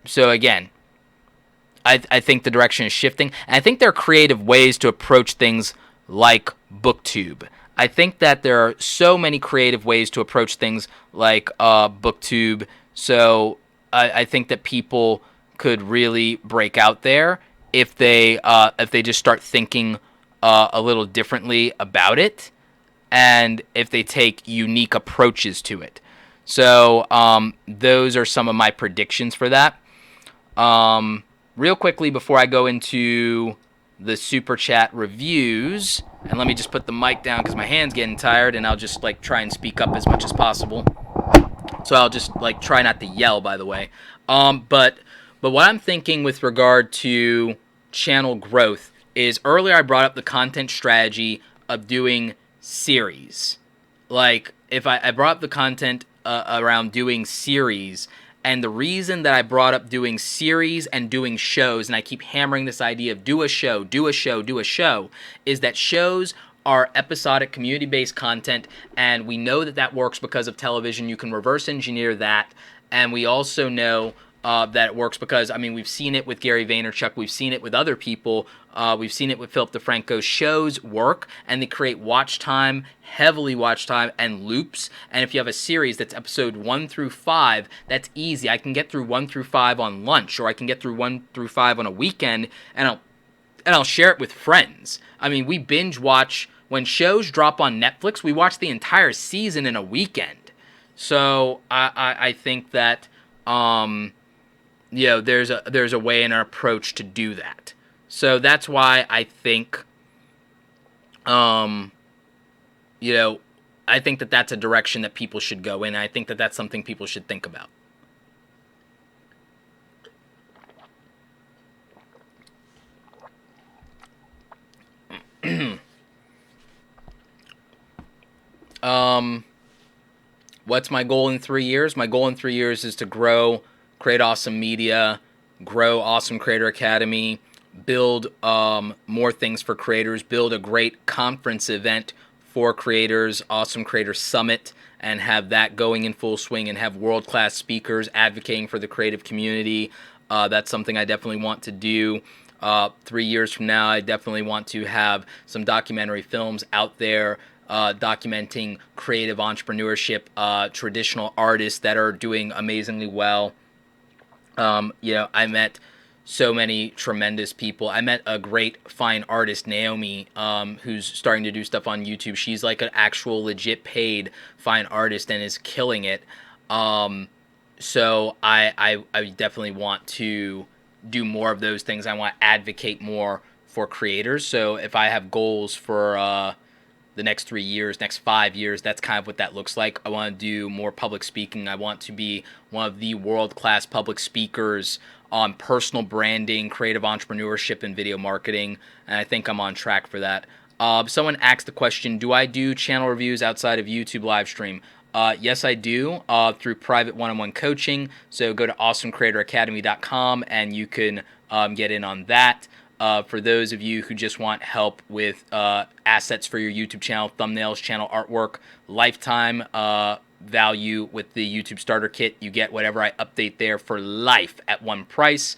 So again, I think the direction is shifting. And I think there are creative ways to approach things like BookTube. I think that there are so many creative ways to approach things like BookTube. So I think that people could really break out there if they just start thinking a little differently about it, and if they take unique approaches to it. So those are some of my predictions for that. Real quickly before I go into the Super Chat reviews, and let me just put the mic down because my hand's getting tired, and I'll just like try and speak up as much as possible. So I'll just like try not to yell, by the way. But what I'm thinking with regard to channel growth is, earlier I brought up the content strategy of doing series. Like if I brought up the content around doing series. And the reason that I brought up doing series and doing shows, and I keep hammering this idea of do a show, do a show, do a show, is that shows are episodic community-based content, and we know that that works because of television. You can reverse engineer that, and we also know that it works because, I mean, we've seen it with Gary Vaynerchuk, we've seen it with other people, we've seen it with Philip DeFranco. Shows work, and they create watch time, heavily watch time, and loops. And if you have a series that's episode 1 through 5, that's easy. I can get through 1 through 5 on lunch, or I can get through 1 through 5 on a weekend, and I'll share it with friends. I mean, we binge watch. When shows drop on Netflix, we watch the entire season in a weekend. So I think that there's a way and an approach to do that. So that's why I think I think that that's a direction that people should go in. I think that that's something people should think about. What's my goal in 3 years? My goal in 3 years is to grow, create awesome media, grow Awesome Creator Academy, build more things for creators, build a great conference event for creators, Awesome Creator Summit, and have that going in full swing, and have world-class speakers advocating for the creative community. That's something I definitely want to do. 3 years from now, I definitely want to have some documentary films out there documenting creative entrepreneurship, traditional artists that are doing amazingly well. I met so many tremendous people. I met a great fine artist, Naomi, who's starting to do stuff on YouTube. She's like an actual legit paid fine artist and is killing it. So I definitely want to do more of those things. I want to advocate more for creators. So if I have goals for the next 3 years, next 5 years, that's kind of what that looks like. I want to do more public speaking. I want to be one of the world-class public speakers on personal branding, creative entrepreneurship, and video marketing, and I think I'm on track for that. Someone asked the question, do I do channel reviews outside of YouTube live stream? Yes, I do, through private one-on-one coaching. So go to awesomecreatoracademy.com and you can get in on that. For those of you who just want help with assets for your YouTube channel, thumbnails, channel artwork, lifetime value with the YouTube Starter Kit, you get whatever I update there for life at one price.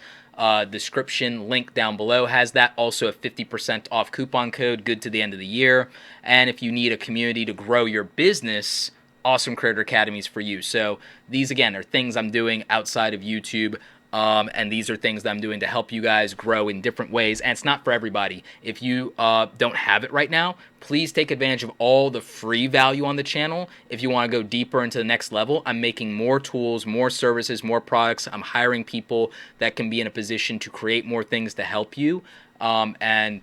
Description link down below has that. Also a 50% off coupon code, good to the end of the year. And if you need a community to grow your business, Awesome Creator Academy is for you. So these, again, are things I'm doing outside of YouTube. And these are things that I'm doing to help you guys grow in different ways. And it's not for everybody. If you don't have it right now, please take advantage of all the free value on the channel. If you want to go deeper into the next level, I'm making more tools, more services, more products. I'm hiring people that can be in a position to create more things to help you. And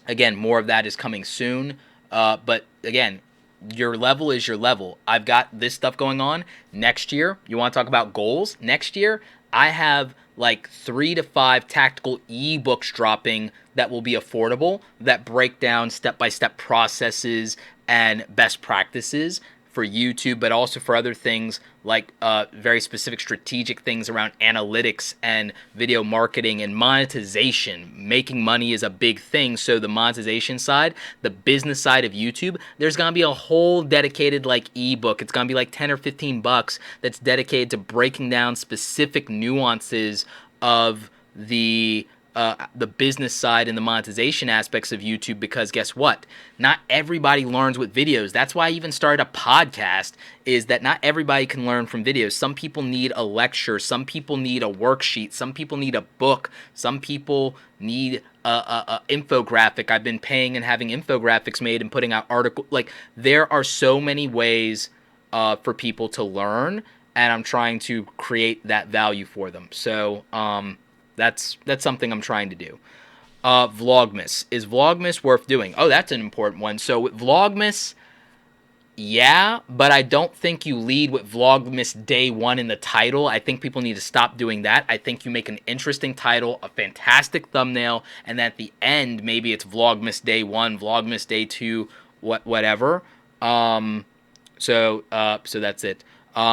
again, more of that is coming soon. But again, your level is your level. I've got this stuff going on. Next year, you want to talk about goals? Next year, I have like 3 to 5 tactical ebooks dropping that will be affordable, that break down step-by-step processes and best practices for YouTube, but also for other things like very specific strategic things around analytics and video marketing and monetization. Making money is a big thing, so the monetization side, the business side of YouTube, there's gonna be a whole dedicated like ebook. It's gonna be like 10 or 15 bucks that's dedicated to breaking down specific nuances of the business side and the monetization aspects of YouTube, because guess what? Not everybody learns with videos. That's why I even started a podcast, is that not everybody can learn from videos. Some people need a lecture. Some people need a worksheet. Some people need a book. Some people need a infographic. I've been paying and having infographics made and putting out articles. Like, there are so many ways for people to learn, and I'm trying to create that value for them. So, that's something I'm trying to do. Vlogmas. Is Vlogmas worth doing? Oh, that's an important one. So with Vlogmas, yeah, but I don't think you lead with Vlogmas Day 1 in the title. I think people need to stop doing that. I think you make an interesting title, a fantastic thumbnail, and at the end, maybe it's Vlogmas Day 1, Vlogmas Day 2, whatever. So that's it.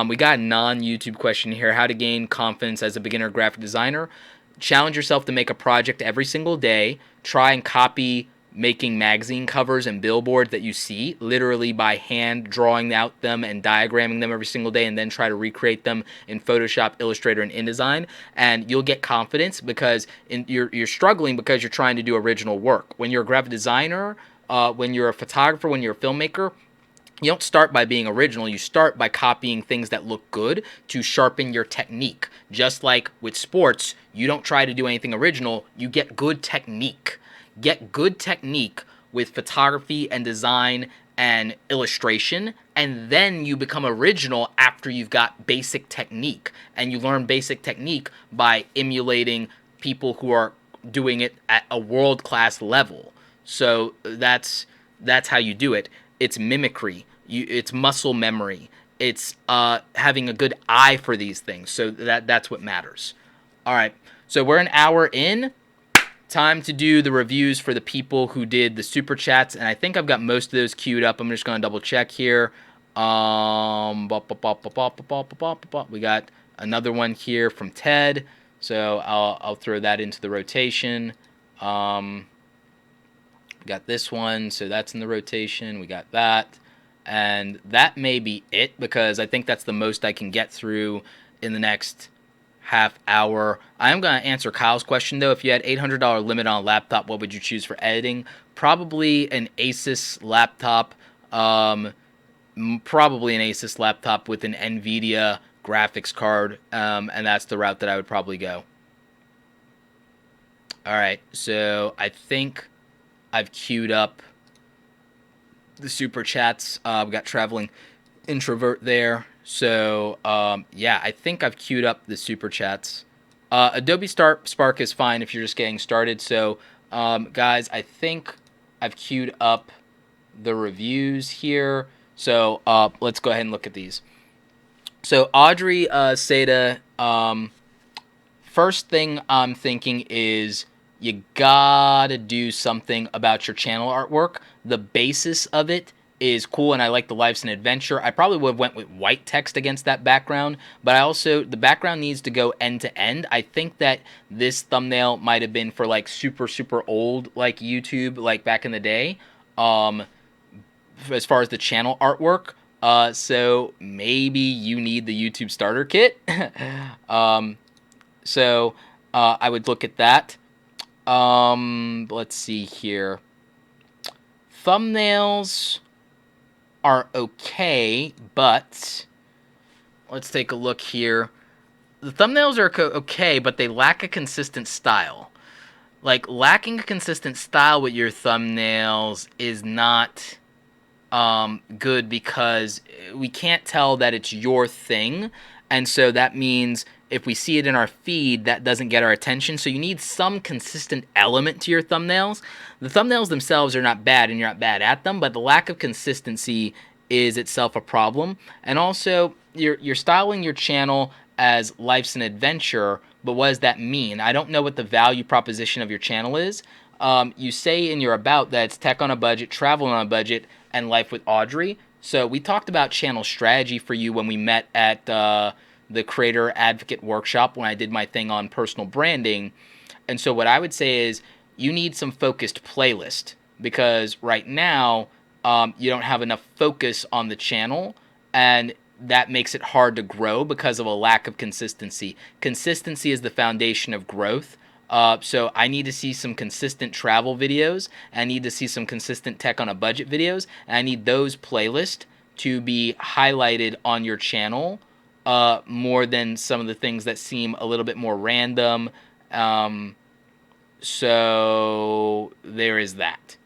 We got a non-YouTube question here. How to gain confidence as a beginner graphic designer. Challenge yourself to make a project every single day. Try and copy making magazine covers and billboards that you see, literally by hand drawing out them and diagramming them every single day, and then try to recreate them in Photoshop, Illustrator, and InDesign. And you'll get confidence, because you're struggling because you're trying to do original work. When you're a graphic designer, when you're a photographer, when you're a filmmaker, you don't start by being original. You start by copying things that look good to sharpen your technique. Just like with sports, you don't try to do anything original. You get good technique. Get good technique with photography and design and illustration, and then you become original after you've got basic technique. And you learn basic technique by emulating people who are doing it at a world-class level. So that's how you do it. It's mimicry. It's muscle memory. It's having a good eye for these things. So that's what matters. All right. So we're an hour in. Time to do the reviews for the people who did the super chats, and I think I've got most of those queued up. I'm just going to double check here. We got another one here from Ted, so I'll throw that into the rotation. We got this one, so that's in the rotation. We got that. And that may be it, because I think that's the most I can get through in the next half hour. I am going to answer Kyle's question, though. If you had $800 limit on a laptop, what would you choose for editing? Probably an Asus laptop. Probably an Asus laptop with an NVIDIA graphics card. And that's the route that I would probably go. All right, so I think I've queued up the super chats. We got Traveling Introvert there. So, yeah, I think I've queued up the super chats. Adobe Spark is fine if you're just getting started. So, guys, I think I've queued up the reviews here. So, let's go ahead and look at these. So, Audrey Seda, first thing I'm thinking is you gotta do something about your channel artwork. The basis of it is cool, and I like the life's an adventure. I probably would have went with white text against that background, but I also, the background needs to go end to end. I think that this thumbnail might have been for like super old like YouTube, like back in the day, as far as the channel artwork. So maybe you need the YouTube starter kit. So I would look at that. Let's see here. Thumbnails are okay, but let's take a look here. The thumbnails are okay, but they lack a consistent style. Like, lacking a consistent style with your thumbnails is not good, because we can't tell that it's your thing, and so that means if we see it in our feed, that doesn't get our attention. So you need some consistent element to your thumbnails. The thumbnails themselves are not bad, and you're not bad at them, but the lack of consistency is itself a problem. And also, you're styling your channel as life's an adventure, but what does that mean? I don't know what the value proposition of your channel is. You say in your about that it's tech on a budget, travel on a budget, and life with Audrey. So we talked about channel strategy for you when we met at the Creator Advocate Workshop, when I did my thing on personal branding. And so what I would say is you need some focused playlist, because right now you don't have enough focus on the channel, and that makes it hard to grow because of a lack of consistency. Consistency is the foundation of growth. So I need to see some consistent travel videos. I need to see some consistent tech on a budget videos. And I need those playlists to be highlighted on your channel more than some of the things that seem a little bit more random. So there is that.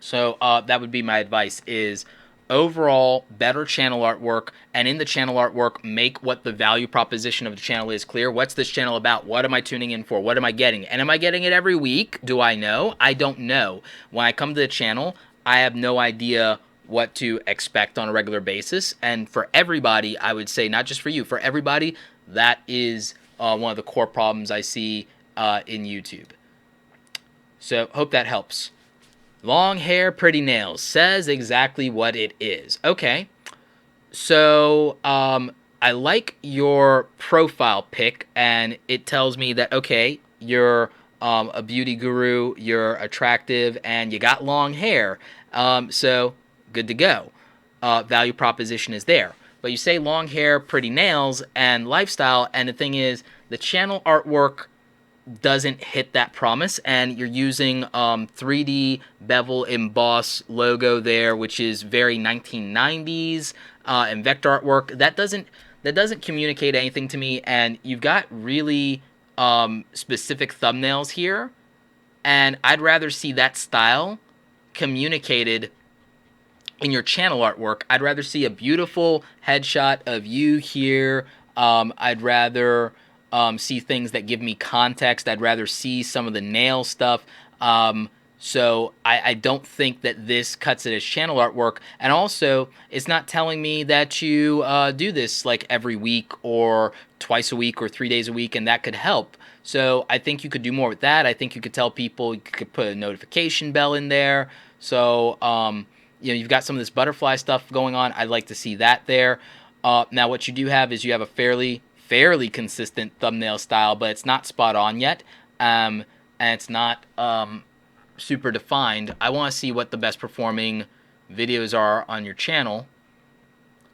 So that would be my advice, is overall better channel artwork, and in the channel artwork, make what the value proposition of the channel is clear. What's this channel about? What am I tuning in for? What am I getting? And am I getting it every week? Do I know? I don't know. When I come to the channel, I have no idea what to expect on a regular basis. And for everybody, I would say, not just for you, for everybody, that is one of the core problems I see in YouTube. So hope that helps. Long hair, pretty nails, says exactly what it is. Okay, so I like your profile pic, and it tells me that, okay, you're a beauty guru, you're attractive, and you got long hair. So good to go. Value proposition is there. But you say long hair, pretty nails, and lifestyle, and the thing is, the channel artwork doesn't hit that promise, and you're using 3D bevel emboss logo there, which is very 1990s, and vector artwork. That doesn't communicate anything to me, and you've got really specific thumbnails here, and I'd rather see that style communicated in your channel artwork. I'd rather see a beautiful headshot of you here. I'd rather see things that give me context. I'd rather see some of the nail stuff. So I don't think that this cuts it as channel artwork. And also, it's not telling me that you do this like every week or twice a week or 3 days a week, and that could help. So I think you could do more with that. I think you could tell people, you could put a notification bell in there. So, you've got some of this butterfly stuff going on. I'd like to see that there. Now, what you do have is you have a fairly consistent thumbnail style, but it's not spot on yet, and it's not super defined. I want to see what the best performing videos are on your channel.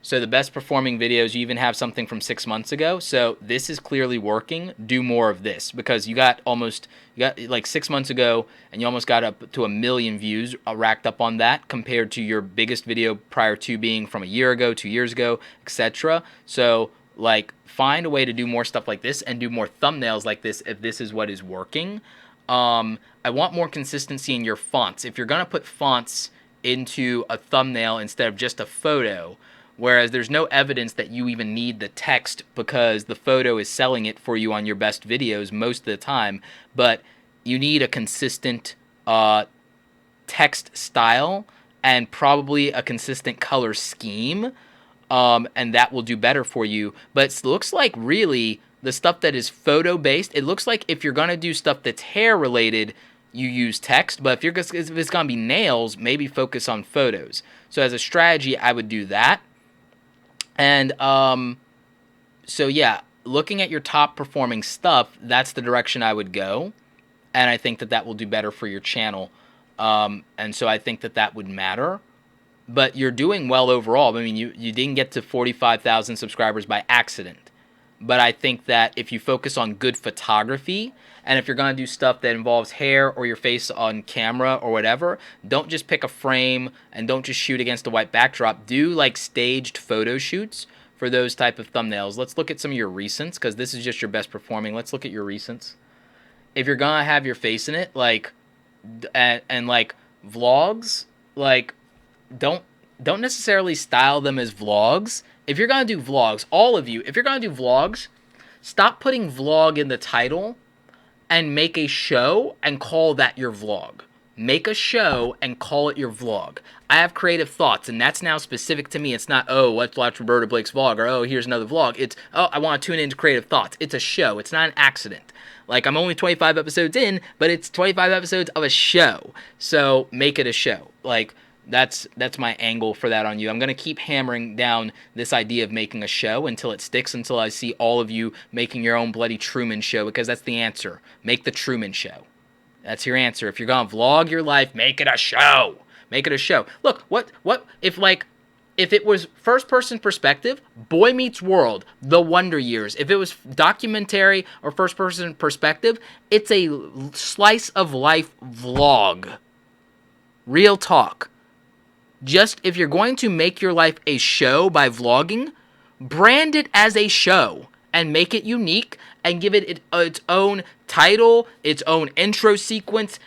So the best performing videos, you even have something from 6 months ago. So this is clearly working. Do more of this, because you got like 6 months ago, and you almost got up to 1 million views racked up on that, compared to your biggest video prior to being from a year ago, 2 years ago, etc. So like, find a way to do more stuff like this and do more thumbnails like this if this is what is working. I want more consistency in your fonts. If you're going to put fonts into a thumbnail instead of just a photo, whereas there's no evidence that you even need the text, because the photo is selling it for you on your best videos most of the time, but you need a consistent text style and probably a consistent color scheme. And that will do better for you. But it looks like really the stuff that is photo based, it looks like if you're going to do stuff that's hair related, you use text. But if it's going to be nails, maybe focus on photos. So as a strategy, I would do that. And so yeah, looking at your top performing stuff, that's the direction I would go. And I think that will do better for your channel. And so I think that would matter. But you're doing well overall. I mean, you didn't get to 45,000 subscribers by accident. But I think that if you focus on good photography, and if you're going to do stuff that involves hair or your face on camera or whatever, don't just pick a frame and don't just shoot against a white backdrop. Do like staged photo shoots for those type of thumbnails. Let's look at some of your recents, because this is just your best performing. Let's look at your recents. If you're going to have your face in it, like, and like vlogs, like, don't necessarily style them as vlogs. If you're going to do vlogs, all of you, if you're going to do vlogs, stop putting vlog in the title and make a show and call that your vlog. Make a show and call it your vlog. I have creative thoughts, and that's now specific to me. It's not, oh, let's watch Roberto Blake's vlog, or oh, here's another vlog. It's, oh, I want to tune into creative thoughts. It's a show. It's not an accident. Like, I'm only 25 episodes in, but it's 25 episodes of a show. So make it a show. Like, that's my angle for that on you. I'm going to keep hammering down this idea of making a show until it sticks, until I see all of you making your own bloody Truman Show, because that's the answer. Make the Truman Show. That's your answer. If you're going to vlog your life, make it a show. Make it a show. Look, what if it was first-person perspective, Boy Meets World, The Wonder Years. If it was documentary or first-person perspective, it's a slice of life vlog. Real talk. Just, if you're going to make your life a show by vlogging, brand it as a show and make it unique and give it its own title, its own intro sequence.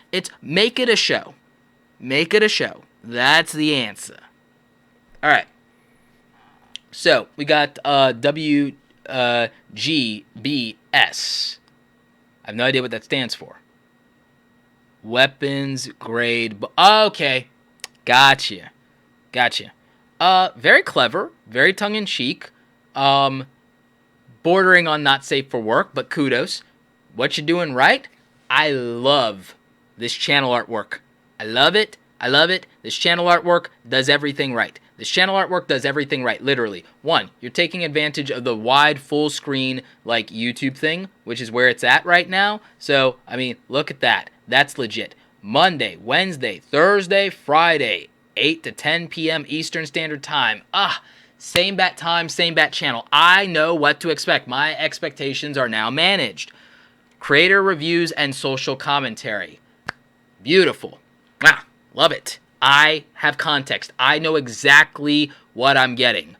Make it a show. Make it a show. That's the answer. All right. So we got WGBS. I have no idea what that stands for. Weapons grade. Okay. Gotcha. Very clever. Very tongue-in-cheek. Bordering on not safe for work, but kudos. What you doing right? I love this channel artwork. I love it. This channel artwork does everything right. Literally. One, you're taking advantage of the wide full screen like YouTube thing, which is where it's at right now. So, I mean, look at that. That's legit. Monday, Wednesday, Thursday, Friday, 8 to 10 p.m. Eastern Standard Time. Same bat time, same bat channel. I know what to expect. My expectations are now managed. Creator reviews and social commentary. Beautiful. Love it. I have context. I know exactly what I'm getting.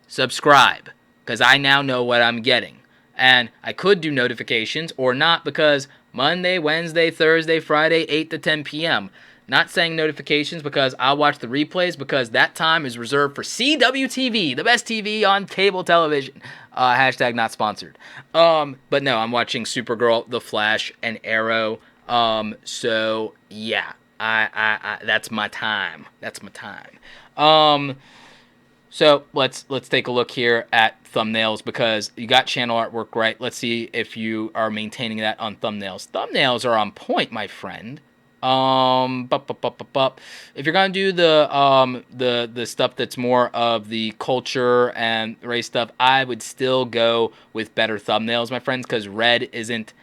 Subscribe, because I now know what I'm getting. And I could do notifications or not, because Monday, Wednesday, Thursday, Friday, 8 to 10 p.m. Not saying notifications because I'll watch the replays, because that time is reserved for CWTV, the best TV on cable television. Hashtag not sponsored. But no, I'm watching Supergirl, The Flash, and Arrow. So yeah, I that's my time. So let's take a look here at thumbnails, because you got channel artwork right. Let's see if you are maintaining that on thumbnails. Thumbnails are on point, my friend. If you're gonna do the stuff that's more of the culture and race stuff, I would still go with better thumbnails, my friends, because red isn't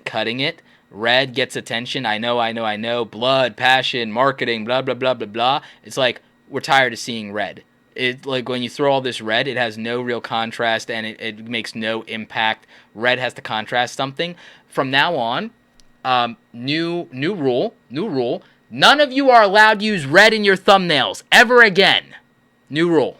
cutting it. Red gets attention. I know. Blood, passion, marketing, blah blah blah blah blah. It's like we're tired of seeing red. It, like, when you throw all this red, it has no real contrast and it makes no impact. Red has to contrast something. From now on, new rule. None of you are allowed to use red in your thumbnails ever again. New rule.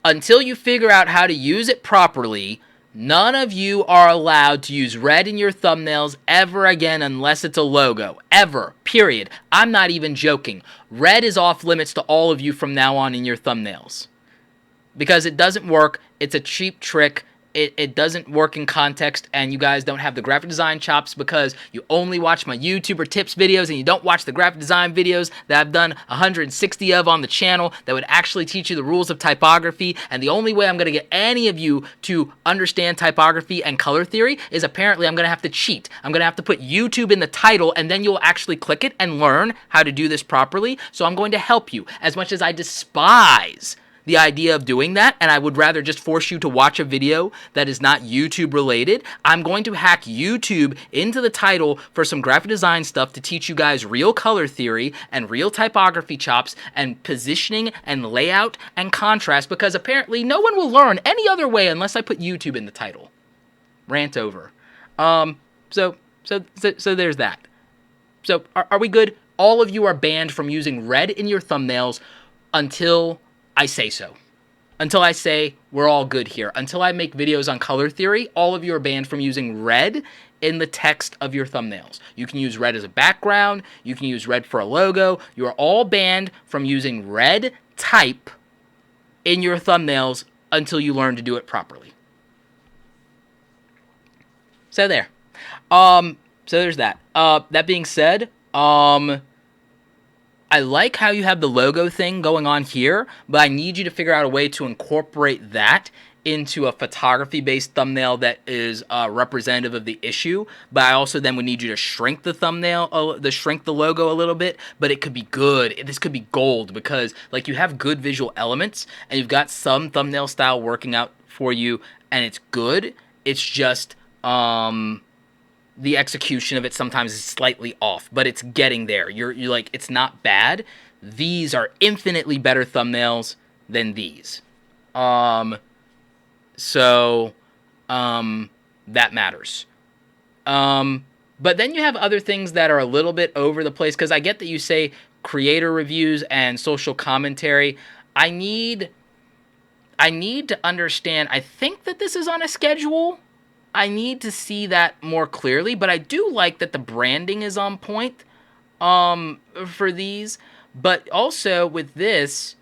Until you figure out how to use it properly, none of you are allowed to use red in your thumbnails ever again unless it's a logo. Ever. Period. I'm not even joking. Red is off limits to all of you from now on in your thumbnails. Because it doesn't work. It's a cheap trick. it doesn't work in context, and you guys don't have the graphic design chops because you only watch my YouTuber tips videos and you don't watch the graphic design videos that I've done 160 of on the channel that would actually teach you the rules of typography. And the only way I'm going to get any of you to understand typography and color theory is apparently I'm going to have to cheat. I'm going to have to put YouTube in the title, and then you'll actually click it and learn how to do this properly. So I'm going to help you. As much as I despise the idea of doing that, and I would rather just force you to watch a video that is not YouTube related, I'm going to hack YouTube into the title for some graphic design stuff to teach you guys real color theory and real typography chops and positioning and layout and contrast, because apparently no one will learn any other way unless I put YouTube in the title. Rant over. So there's that. So are we good? All of you are banned from using red in your thumbnails until I say so. Until I say we're all good here. Until I make videos on color theory, all of you are banned from using red in the text of your thumbnails. You can use red as a background. You can use red for a logo. You are all banned from using red type in your thumbnails until you learn to do it properly. So there. So there's that. That being said, I like how you have the logo thing going on here, but I need you to figure out a way to incorporate that into a photography-based thumbnail that is representative of the issue. But I also then would need you to shrink the thumbnail, shrink the logo a little bit. But it could be good. This could be gold because like you have good visual elements and you've got some thumbnail style working out for you, and it's good. It's just the execution of it sometimes is slightly off, but it's getting there. You're like, it's not bad. These are infinitely better thumbnails than these. That matters. But then you have other things that are a little bit over the place, because I get that you say creator reviews and social commentary. I need to understand, I think that this is on a schedule. I need to see that more clearly, but I do like that the branding is on point for these. But also with this,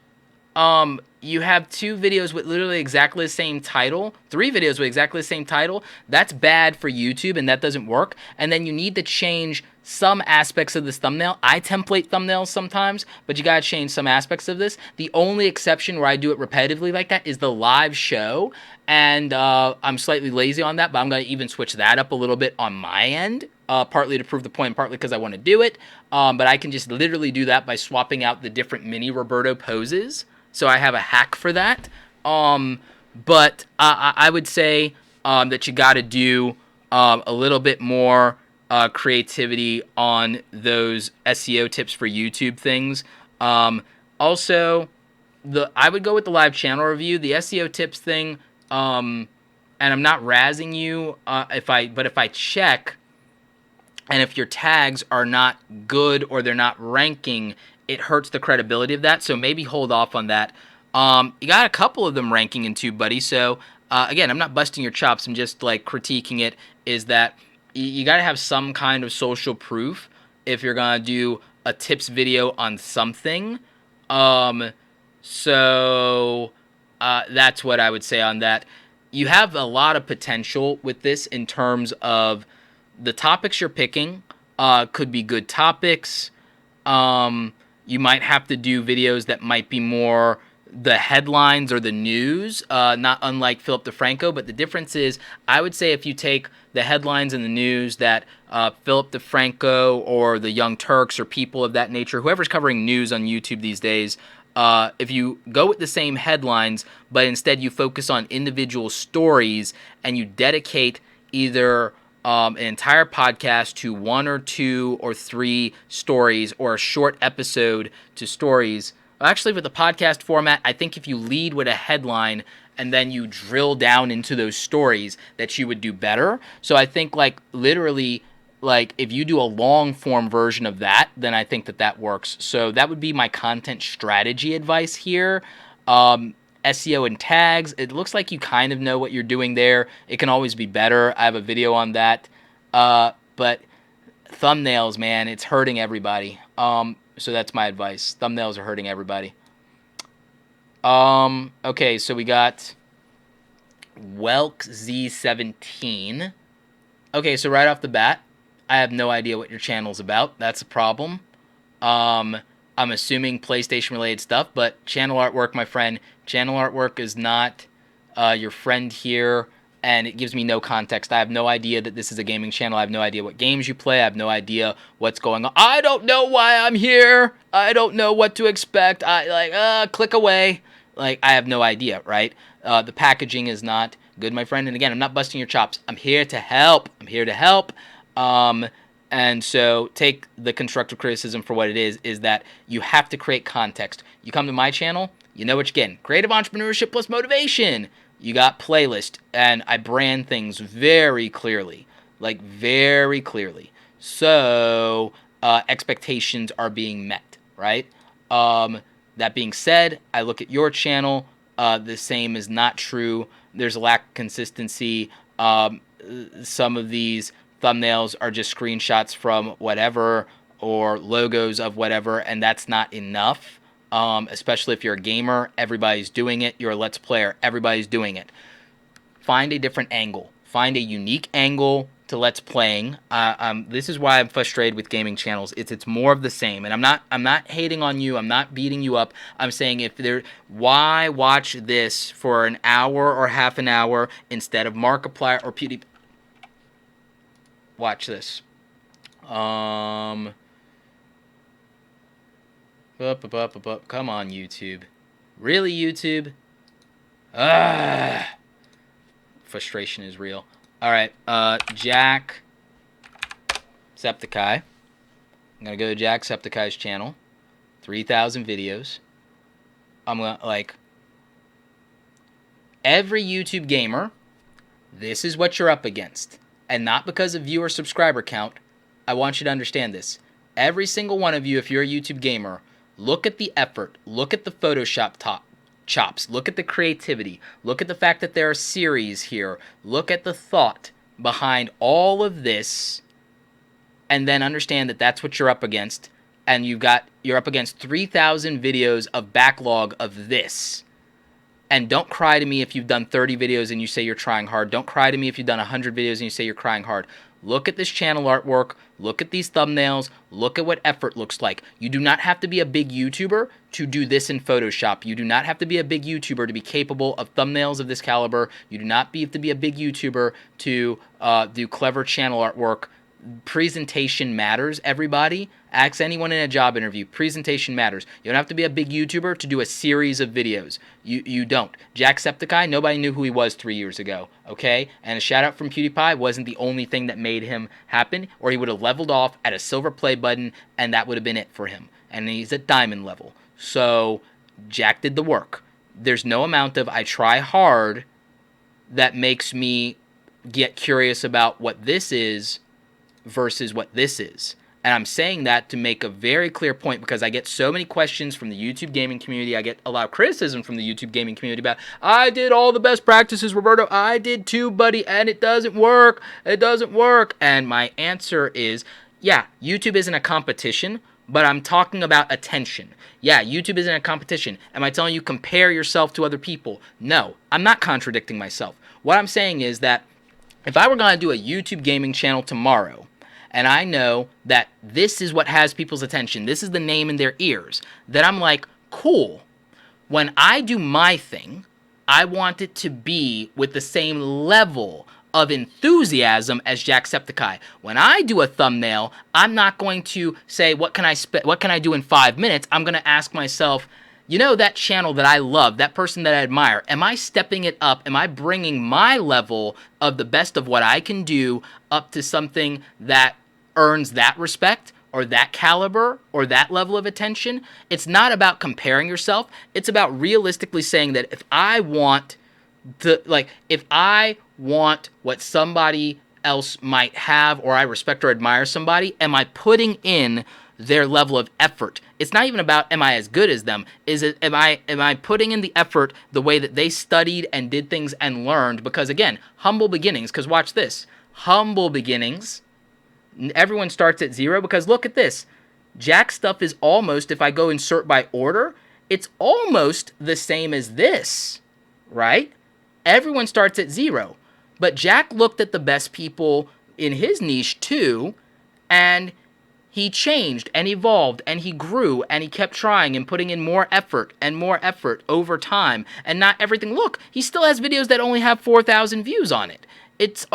you have 2 videos with literally exactly the same title, 3 videos with exactly the same title. That's bad for YouTube, and that doesn't work. And then you need to change some aspects of this thumbnail. I template thumbnails sometimes, but you gotta change some aspects of this. The only exception where I do it repetitively like that is the live show, and I'm slightly lazy on that, but I'm gonna even switch that up a little bit on my end, partly to prove the point, partly because I want to do it. But I can just literally do that by swapping out the different mini Roberto poses. So I have a hack for that. But I would say that you got to do a little bit more creativity on those SEO tips for YouTube things. Also, I would go with the live channel review. The SEO tips thing, and I'm not razzing you if I check, and if your tags are not good or they're not ranking, it hurts the credibility of that, so maybe hold off on that. You got a couple of them ranking in TubeBuddy, so again, I'm not busting your chops, I'm just like critiquing it, is that you got to have some kind of social proof if you're going to do a tips video on something. So that's what I would say on that. You have a lot of potential with this in terms of the topics you're picking could be good topics. You might have to do videos that might be more the headlines or the news, not unlike Philip DeFranco, but the difference is, I would say if you take the headlines and the news that Philip DeFranco or the Young Turks or people of that nature, whoever's covering news on YouTube these days, if you go with the same headlines, but instead you focus on individual stories and you dedicate either an entire podcast to 1 or 2 or 3 stories, or a short episode to stories. Actually, with the podcast format, I think if you lead with a headline and then you drill down into those stories, that you would do better. So I think literally if you do a long form version of that, then I think that works. So that would be my content strategy advice here. SEO and tags, it looks like you kind of know what you're doing there. It can always be better. I have a video on that. But thumbnails, man, it's hurting everybody. So that's my advice. Thumbnails are hurting everybody. Okay, so we got WelkZ17. Okay, so right off the bat, I have no idea what your channel's about. That's a problem. I'm assuming PlayStation-related stuff, but channel artwork, my friend, channel artwork is not your friend here, and it gives me no context. I have no idea that this is a gaming channel. I have no idea what games you play. I have no idea what's going on. I don't know why I'm here. I don't know what to expect. Click away. Like, I have no idea, right? The packaging is not good, my friend. And again, I'm not busting your chops. I'm here to help. I'm here to help. And so take the constructive criticism for what it is that you have to create context. You come to my channel, you know what you're getting. Creative entrepreneurship plus motivation. You got playlist, and I brand things very clearly. Like, very clearly. So, expectations are being met, right? That being said, I look at your channel. The same is not true. There's a lack of consistency. Some of these thumbnails are just screenshots from whatever or logos of whatever, and that's not enough. Especially if you're a gamer, everybody's doing it. You're a Let's Player, everybody's doing it. Find a different angle. Find a unique angle to Let's Playing. This is why I'm frustrated with gaming channels. It's more of the same, and I'm not hating on you. I'm not beating you up. I'm saying why watch this for an hour or half an hour instead of Markiplier or PewDiePie? Watch this. Come on, YouTube. Really, YouTube? Frustration is real. Alright, Jacksepticeye. I'm gonna go to Jacksepticeye's channel. 3,000 videos. I'm gonna, every YouTube gamer, this is what you're up against. And not because of viewer subscriber count. I want you to understand this. Every single one of you, if you're a YouTube gamer, look at the effort. Look at the Photoshop chops. Look at the creativity. Look at the fact that there are series here. Look at the thought behind all of this. And then understand that that's what you're up against. And you're up against 3,000 videos of backlog of this. And don't cry to me if you've done 30 videos and you say you're trying hard. Don't cry to me if you've done 100 videos and you say you're trying hard. Look at this channel artwork. Look at these thumbnails. Look at what effort looks like. You do not have to be a big YouTuber to do this in Photoshop. You do not have to be a big YouTuber to be capable of thumbnails of this caliber. You do not have to be a big YouTuber to do clever channel artwork. Presentation matters, everybody. Ask anyone in a job interview. Presentation matters. You don't have to be a big YouTuber to do a series of videos. You don't. Jacksepticeye, nobody knew who he was 3 years ago, okay? And a shout out from PewDiePie wasn't the only thing that made him happen, or he would have leveled off at a silver play button, and that would have been it for him. And he's at diamond level. So, Jack did the work. There's no amount of I try hard that makes me get curious about what this is versus what this is. And I'm saying that to make a very clear point because I get so many questions from the YouTube gaming community. I get a lot of criticism from the YouTube gaming community about, I did all the best practices, Roberto. I did too, buddy, and it doesn't work. It doesn't work. And my answer is, yeah, YouTube isn't a competition, but I'm talking about attention. Yeah, YouTube isn't a competition. Am I telling you compare yourself to other people? No, I'm not contradicting myself. What I'm saying is that if I were going to do a YouTube gaming channel tomorrow, and I know that this is what has people's attention, this is the name in their ears, then I'm like, cool. When I do my thing, I want it to be with the same level of enthusiasm as Jacksepticeye. When I do a thumbnail, I'm not going to say, what can I do in 5 minutes? I'm going to ask myself, you know, that channel that I love, that person that I admire, am I stepping it up? Am I bringing my level of the best of what I can do up to something that earns that respect or that caliber or that level of attention? It's not about comparing yourself. It's about realistically saying that if I want what somebody else might have, or I respect or admire somebody, am I putting in their level of effort? It's not even about am I as good as them. Am I putting in the effort the way that they studied and did things and learned? Because again, humble beginnings, because watch this. Humble beginnings. Everyone starts at zero, because look at this. Jack's stuff is almost, if I go insert by order, it's almost the same as this, right? Everyone starts at 0. But Jack looked at the best people in his niche too, and he changed and evolved and he grew and he kept trying and putting in more effort over time. And not everything. Look, he still has videos that only have 4,000 views on it. It's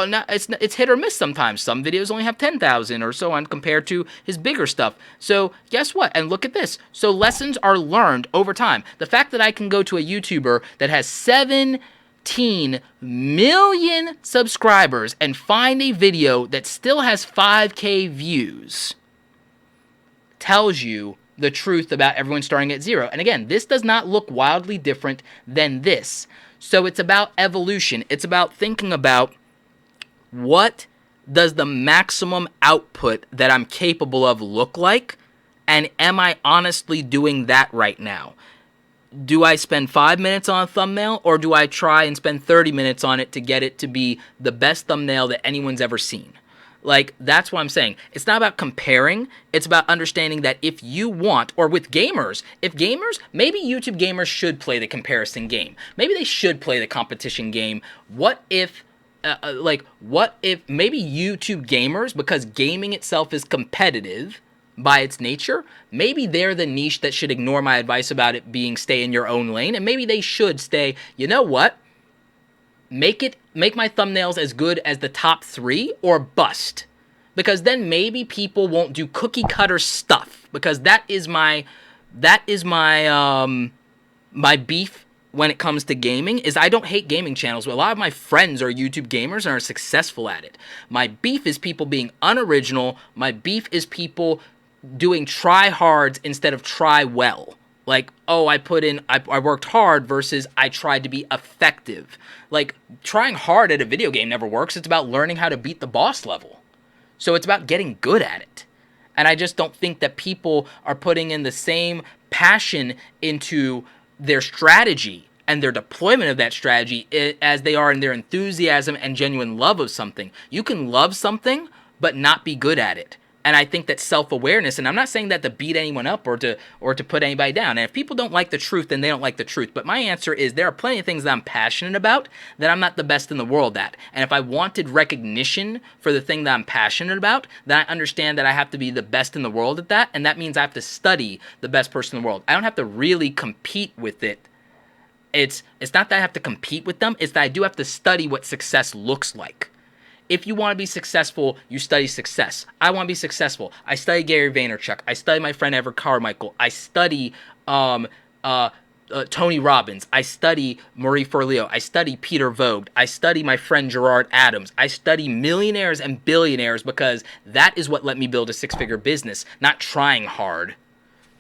hit or miss sometimes. Some videos only have 10,000 or so on compared to his bigger stuff. So guess what? And look at this. So lessons are learned over time. The fact that I can go to a YouTuber that has 17 million subscribers and find a video that still has 5K views tells you the truth about everyone starting at 0. And again, this does not look wildly different than this. So it's about evolution. It's about thinking about what does the maximum output that I'm capable of look like, and am I honestly doing that right now? Do I spend 5 minutes on a thumbnail, or do I try and spend 30 minutes on it to get it to be the best thumbnail that anyone's ever seen? Like, that's what I'm saying. It's not about comparing. It's about understanding that if you want, or with gamers, maybe YouTube gamers should play the comparison game. Maybe they should play the competition game. What if maybe YouTube gamers, because gaming itself is competitive by its nature, maybe they're the niche that should ignore my advice about it being stay in your own lane, and maybe they should stay, you know what? Make my thumbnails as good as the top 3 or bust. Because then maybe people won't do cookie cutter stuff. Because that is my beef when it comes to gaming, is I don't hate gaming channels. But a lot of my friends are YouTube gamers and are successful at it. My beef is people being unoriginal. My beef is people doing try hards instead of try well. Like, oh, I worked hard versus I tried to be effective. Like, trying hard at a video game never works. It's about learning how to beat the boss level. So it's about getting good at it. And I just don't think that people are putting in the same passion into their strategy and their deployment of that strategy as they are in their enthusiasm and genuine love of something. You can love something, but not be good at it. And I think that self-awareness, and I'm not saying that to beat anyone up or to put anybody down. And if people don't like the truth, then they don't like the truth. But my answer is there are plenty of things that I'm passionate about that I'm not the best in the world at. And if I wanted recognition for the thing that I'm passionate about, then I understand that I have to be the best in the world at that. And that means I have to study the best person in the world. I don't have to really compete with it. It's not that I have to compete with them. It's that I do have to study what success looks like. If you want to be successful, you study success. I want to be successful. I study Gary Vaynerchuk. I study my friend Everett Carmichael. I study Tony Robbins. I study Marie Forleo. I study Peter Vogt. I study my friend Gerard Adams. I study millionaires and billionaires because that is what let me build a 6-figure business, not trying hard.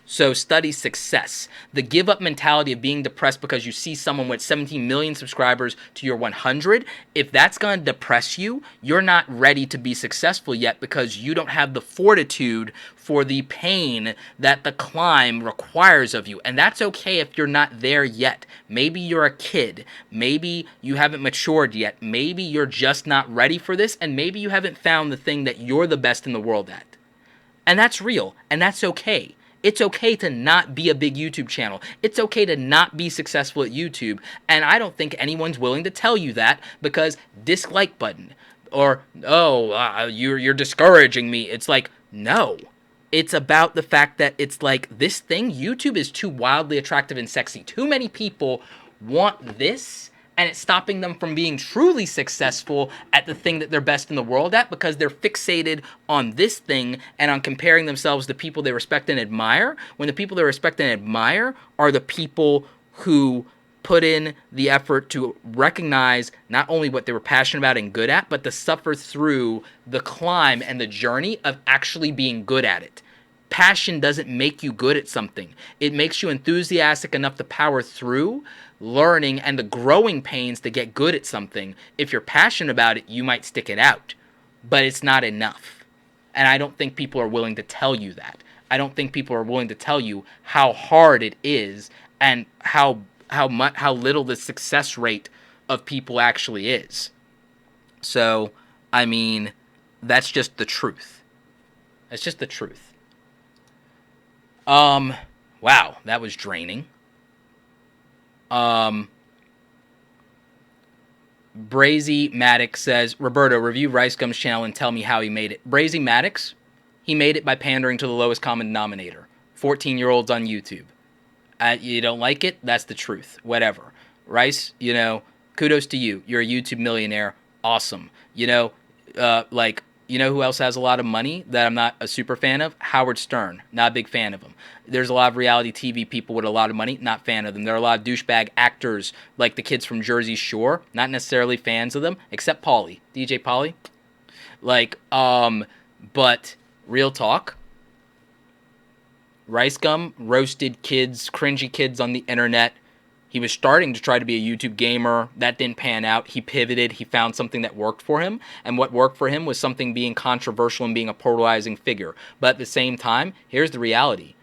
So study success. The give up mentality of being depressed because you see someone with 17 million subscribers to your 100, if that's going to depress you, you're not ready to be successful yet because you don't have the fortitude for the pain that the climb requires of you. And that's okay if you're not there yet. Maybe you're a kid. Maybe you haven't matured yet. Maybe you're just not ready for this. And maybe you haven't found the thing that you're the best in the world at. And that's real. And that's okay. It's okay to not be a big YouTube channel. It's okay to not be successful at YouTube. And I don't think anyone's willing to tell you that because dislike button or, you're discouraging me. It's like, no. It's about the fact that it's like this thing, YouTube is too wildly attractive and sexy. Too many people want this, and it's stopping them from being truly successful at the thing that they're best in the world at because they're fixated on this thing and on comparing themselves to people they respect and admire, when the people they respect and admire are the people who put in the effort to recognize not only what they were passionate about and good at, but to suffer through the climb and the journey of actually being good at it. Passion doesn't make you good at something. It makes you enthusiastic enough to power through learning and the growing pains to get good at something. If you're passionate about it, you might stick it out, but it's not enough. And I don't think people are willing to tell you that. I don't think people are willing to tell you how hard it is and how little the success rate of people actually is. So, I mean, that's just the truth. That's just the truth. Wow, that was draining. Brazy Maddox says, Roberto, review Rice Gum's channel and tell me how he made it. Brazy Maddox, he made it by pandering to the lowest common denominator. 14-year-olds on YouTube. You don't like it? That's the truth. Whatever. Rice, kudos to you. You're a YouTube millionaire. Awesome. You know who else has a lot of money that I'm not a super fan of? Howard Stern. Not a big fan of him. There's a lot of reality TV people with a lot of money. Not fan of them. There are a lot of douchebag actors like the kids from Jersey Shore. Not necessarily fans of them, except Pauly. DJ Pauly. But real talk. Rice Gum roasted kids, cringy kids on the internet. He was starting to try to be a YouTube gamer. That didn't pan out. He pivoted. He found something that worked for him. And what worked for him was something being controversial and being a polarizing figure. But at the same time, here's the reality.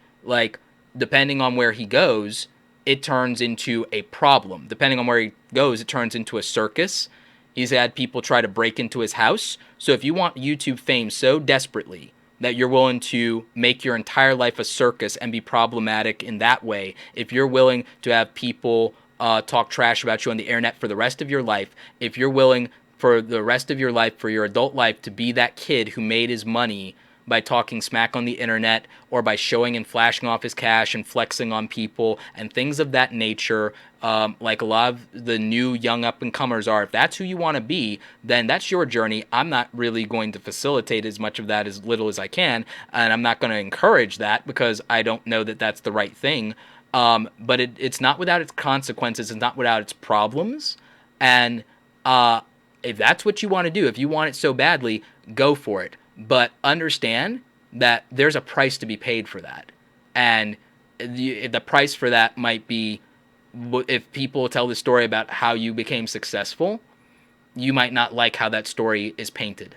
Depending on where he goes, it turns into a problem. Depending on where he goes, it turns into a circus. He's had people try to break into his house. So if you want YouTube fame so desperately that you're willing to make your entire life a circus and be problematic in that way, if you're willing to have people talk trash about you on the internet for the rest of your life, if you're willing for the rest of your life, for your adult life, to be that kid who made his money by talking smack on the internet or by showing and flashing off his cash and flexing on people and things of that nature, like a lot of the new young up-and-comers are, if that's who you want to be, then that's your journey. I'm not really going to facilitate as much of that as little as I can, and I'm not going to encourage that because I don't know that that's the right thing. But it's not without its consequences. It's not without its problems. And if that's what you want to do, if you want it so badly, go for it. But understand that there's a price to be paid for that. And the price for that might be, if people tell the story about how you became successful, you might not like how that story is painted.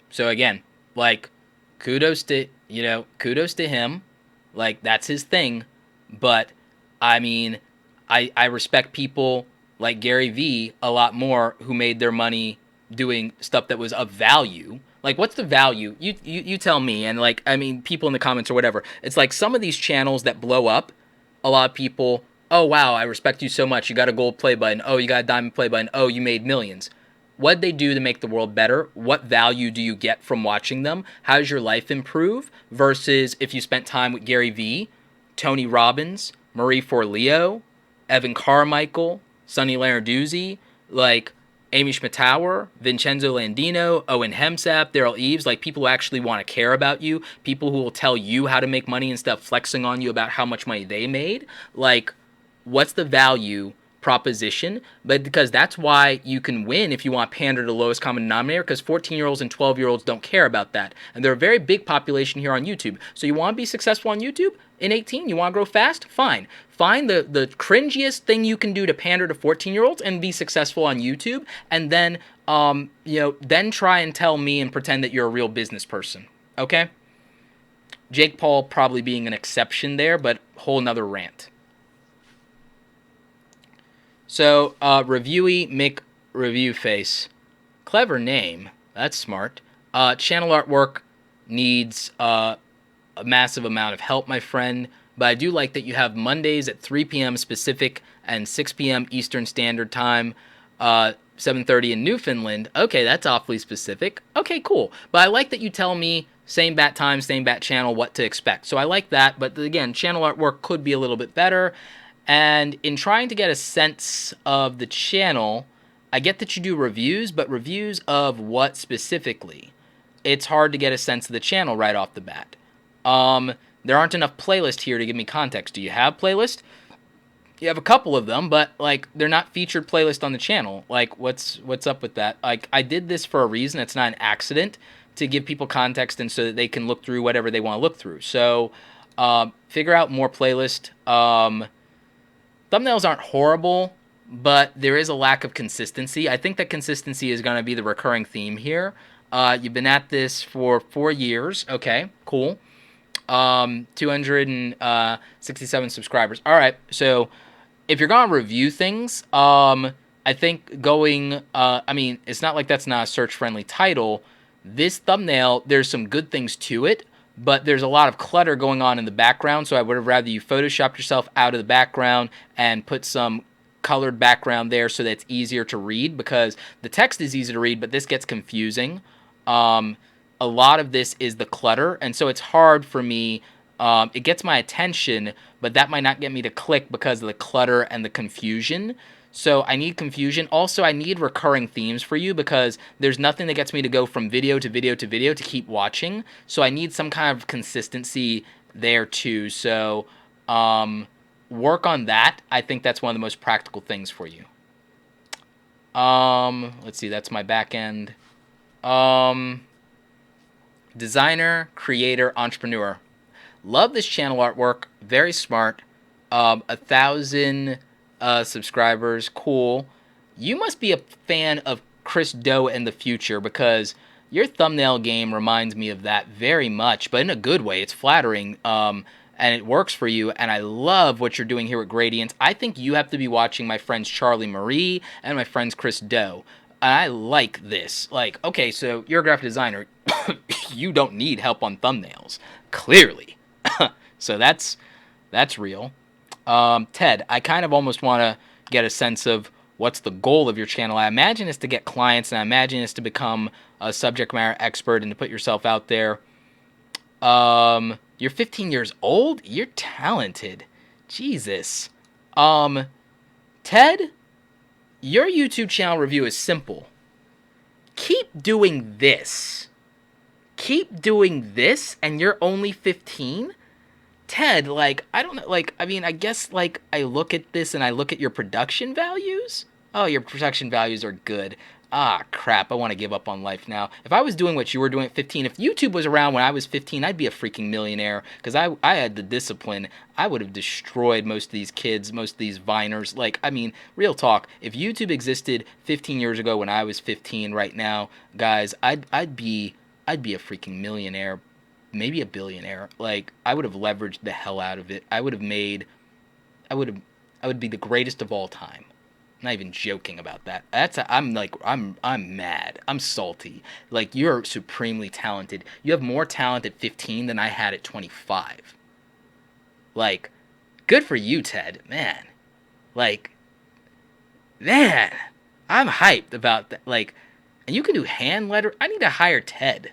So again, kudos to him. That's his thing. But I mean, I respect people like Gary Vee a lot more who made their money doing stuff that was of value. What's the value? You tell me. And people in the comments or whatever. It's some of these channels that blow up, a lot of people, oh wow, I respect you so much. You got a gold play button. Oh, you got a diamond play button. Oh, you made millions. What'd they do to make the world better? What value do you get from watching them? How does your life improve? Versus if you spent time with Gary Vee, Tony Robbins, Marie Forleo, Evan Carmichael, Sonny Lenarduzzi, Amy Schmittauer, Vincenzo Landino, Owen Hemsap, Daryl Eves, people who actually want to care about you, people who will tell you how to make money instead of flexing on you about how much money they made. What's the value proposition? But because that's why you can win if you want to pander to the lowest common denominator, because 14-year-olds and 12-year-olds don't care about that. And they're a very big population here on YouTube. So you want to be successful on YouTube in 18? You want to grow fast? Fine. Find the cringiest thing you can do to pander to 14-year-olds and be successful on YouTube. And then, then try and tell me and pretend that you're a real business person. Okay? Jake Paul probably being an exception there, but whole nother rant. So, Reviewee Mick Review Face. Clever name. That's smart. Channel artwork needs a massive amount of help, my friend. But I do like that you have Mondays at 3 p.m. Pacific and 6 p.m. Eastern Standard Time, 7:30 in Newfoundland. Okay, that's awfully specific. Okay, cool. But I like that you tell me same bat time, same bat channel, what to expect. So I like that. But again, channel artwork could be a little bit better. And in trying to get a sense of the channel, I get that you do reviews, but reviews of what specifically? It's hard to get a sense of the channel right off the bat. There aren't enough playlists here to give me context. Do you have playlists? You have a couple of them, but they're not featured playlist on the channel. What's up with that? I did this for a reason. It's not an accident, to give people context and so that they can look through whatever they want to look through. So figure out more playlist. Thumbnails aren't horrible, but there is a lack of consistency. I think that consistency is going to be the recurring theme here. You've been at this for 4 years. Okay, cool. 267 subscribers. All right, so if you're going to review things, I think going, it's not like that's not a search-friendly title. This thumbnail, there's some good things to it, but there's a lot of clutter going on in the background, so I would have rather you Photoshopped yourself out of the background and put some colored background there so that it's easier to read, because the text is easy to read, but this gets confusing. A lot of this is the clutter, and so it's hard for me. It gets my attention, but that might not get me to click because of the clutter and the confusion. So I need confusion. Also, I need recurring themes for you, because there's nothing that gets me to go from video to video to video to keep watching. So I need some kind of consistency there too. So work on that. I think that's one of the most practical things for you. Let's see. That's my back end. Designer, creator, entrepreneur. Love this channel artwork. Very smart. 1,000 subscribers. Cool. You must be a fan of Chris Do in the future, because your thumbnail game reminds me of that very much, but in a good way. It's flattering, and it works for you, and I love what you're doing here with Gradients. I think you have to be watching my friends Charlie Marie and my friends Chris Do. I like this. Like, okay, so you're a graphic designer. You don't need help on thumbnails, clearly. So that's real. Ted, I kind of almost want to get a sense of what's the goal of your channel. I imagine it's to get clients, and I imagine it's to become a subject matter expert and to put yourself out there. You're 15 years old? You're talented. Jesus. Ted, your YouTube channel review is simple. Keep doing this. Keep doing this, and you're only 15? Ted, like, I don't know, like, I mean, I guess, like, I look at this and I look at your production values. Oh, your production values are good. Ah, crap, I want to give up on life now. If I was doing what you were doing at 15, if YouTube was around when I was 15, I'd be a freaking millionaire, because I had the discipline. I would have destroyed most of these kids, most of these Viners. Like, I mean, real talk, if YouTube existed 15 years ago when I was 15 right now, guys, I'd be a freaking millionaire, maybe a billionaire. Like, I would have leveraged the hell out of it. I would be the greatest of all time. I'm not even joking about that. I'm mad. I'm salty. Like, you're supremely talented. You have more talent at 15 than I had at 25. Like, good for you, Ted. Man. Like, man. I'm hyped about that. Like, and you can do hand letter. I need to hire Ted.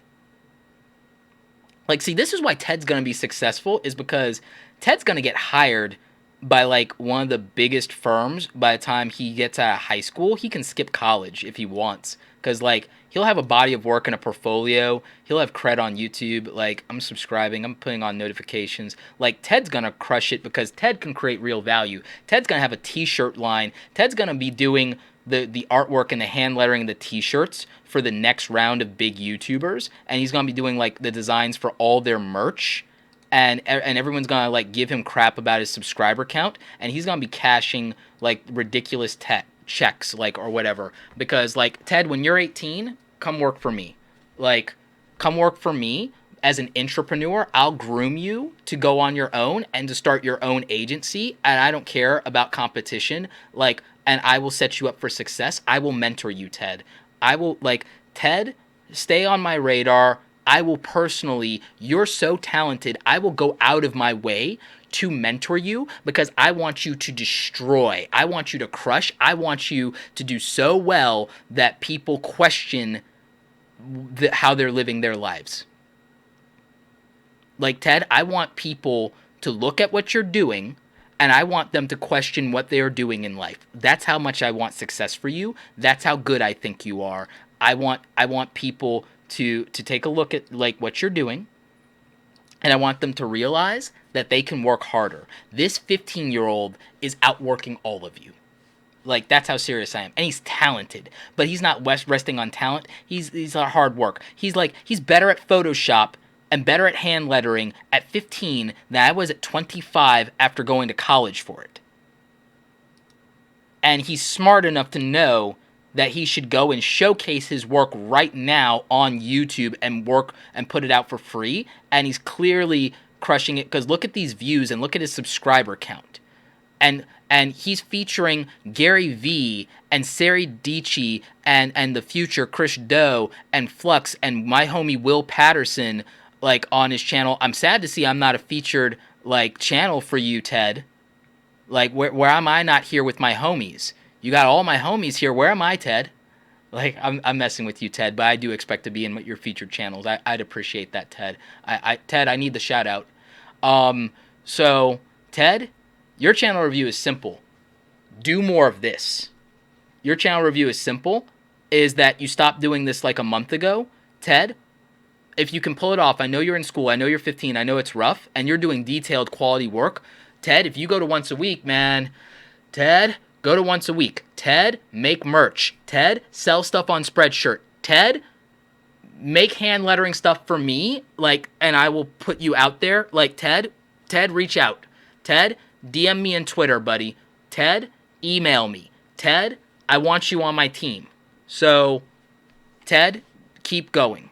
Like, see, this is why Ted's going to be successful, is because Ted's going to get hired by, like, one of the biggest firms by the time he gets out of high school. He can skip college if he wants, because, like, he'll have a body of work and a portfolio. He'll have cred on YouTube. Like, I'm subscribing. I'm putting on notifications. Like, Ted's going to crush it, because Ted can create real value. Ted's going to have a t-shirt line. Ted's going to be doing the artwork and the hand lettering and the t-shirts for the next round of big YouTubers, and he's gonna be doing, like, the designs for all their merch, and everyone's gonna, like, give him crap about his subscriber count, and he's gonna be cashing, like, ridiculous checks, like, or whatever, because, like, Ted, when you're 18, come work for me. Like, come work for me as an entrepreneur. I'll groom you to go on your own and to start your own agency, and I don't care about competition. Like, and I will set you up for success. I will mentor you, Ted. I will, like, Ted, stay on my radar. I will personally, you're so talented, I will go out of my way to mentor you, because I want you to destroy. I want you to crush. I want you to do so well that people question how they're living their lives. Like, Ted, I want people to look at what you're doing, and I want them to question what they are doing in life. That's how much I want success for you. That's how good I think you are. I want people to take a look at, like, what you're doing, and I want them to realize that they can work harder. This 15-year-old is outworking all of you. Like, that's how serious I am. And he's talented, but he's not resting on talent. He's hard work. He's better at Photoshop and better at hand lettering at 15 than I was at 25 after going to college for it. And he's smart enough to know that he should go and showcase his work right now on YouTube and work and put it out for free. And he's clearly crushing it, because look at these views and look at his subscriber count. And he's featuring Gary V and Sari Dici and the future Chris Do and Flux and my homie Will Patterson. like on his channel. I'm sad to see I'm not a featured like channel for you, Ted. Like where am I not here with my homies? You got all my homies here. Where am I, Ted? Like I'm messing with you, Ted, but I do expect to be in your featured channels. I'd appreciate that, Ted. Ted, I need the shout out. So Ted, your channel review is simple. Do more of this. Your channel review is simple. Is that you stopped doing this like a month ago, Ted? If you can pull it off, I know you're in school. I know you're 15. I know it's rough, and you're doing detailed quality work. Ted, if you go to once a week, man, Ted, go to once a week. Ted, make merch. Ted, sell stuff on Spreadshirt. Ted, make hand lettering stuff for me, like, and I will put you out there. Like, Ted, reach out. Ted, DM me on Twitter, buddy. Ted, email me. Ted, I want you on my team. So, Ted, keep going.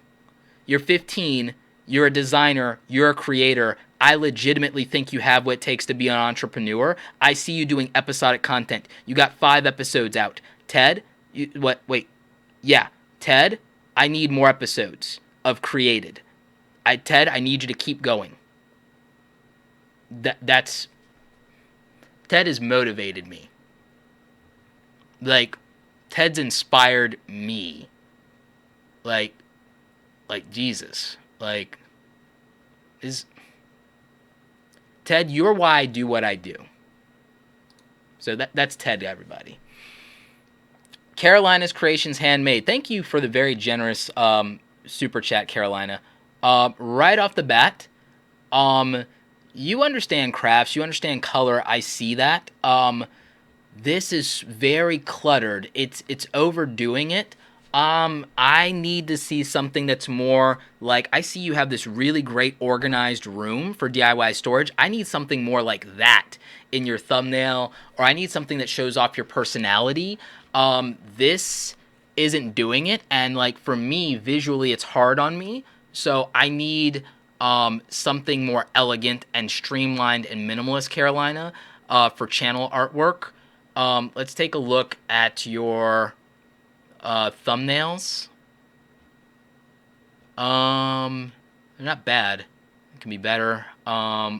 You're 15, you're a designer, you're a creator. I legitimately think you have what it takes to be an entrepreneur. I see you doing episodic content. You got 5 episodes out. Ted, Ted, I need more episodes of created. Ted, I need you to keep going. That's Ted has motivated me. Like, Ted's inspired me. Like Jesus. Like, Ted, you're why I do what I do. So that's Ted, everybody. Carolina's Creations Handmade. Thank you for the very generous super chat, Carolina. Right off the bat, you understand crafts, you understand color. I see that. This is very cluttered. It's overdoing it. I need to see something that's more like, I see you have this really great organized room for DIY storage. I need something more like that in your thumbnail, or I need something that shows off your personality. This isn't doing it, and like for me, visually, it's hard on me. So I need something more elegant and streamlined and minimalist, Carolina, for channel artwork. Let's take a look at your thumbnails. They're not bad. It can be better.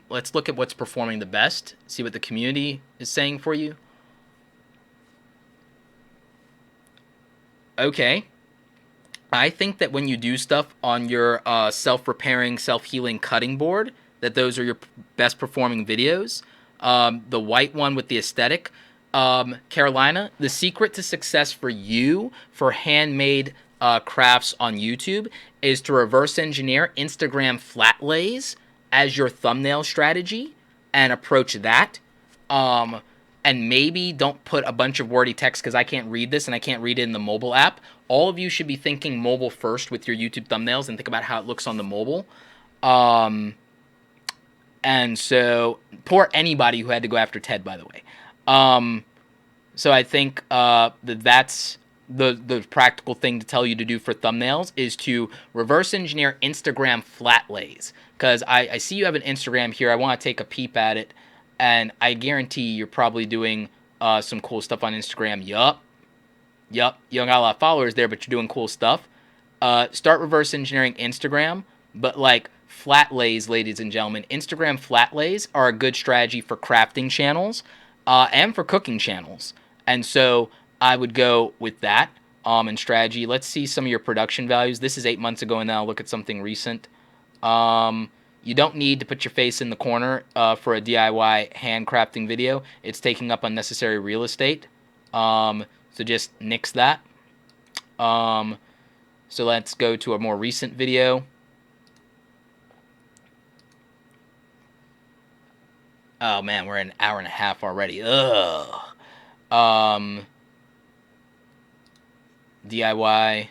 Let's look at what's performing the best. See what the community is saying for you. Okay. I think that when you do stuff on your self-repairing, self-healing cutting board, that those are your best performing videos. The white one with the aesthetic. Carolina, the secret to success for you for handmade crafts on YouTube is to reverse engineer Instagram flat lays as your thumbnail strategy and approach that. And maybe don't put a bunch of wordy text because I can't read this and I can't read it in the mobile app. All of you should be thinking mobile first with your YouTube thumbnails and think about how it looks on the mobile. And so, poor anybody who had to go after Ted, by the way. So I think that's the practical thing to tell you to do for thumbnails is to reverse engineer Instagram flat lays. Because I see you have an Instagram here. I want to take a peep at it. And I guarantee you're probably doing some cool stuff on Instagram. Yup. You don't got a lot of followers there, but you're doing cool stuff. Start reverse engineering Instagram. But like flat lays, ladies and gentlemen, Instagram flat lays are a good strategy for crafting channels and for cooking channels. And so I would go with that and strategy. Let's see some of your production values. This is 8 months ago, and now I'll look at something recent. You don't need to put your face in the corner for a DIY handcrafting video. It's taking up unnecessary real estate. So just nix that. So let's go to a more recent video. Oh man, we're an hour and a half already. Ugh. DIY.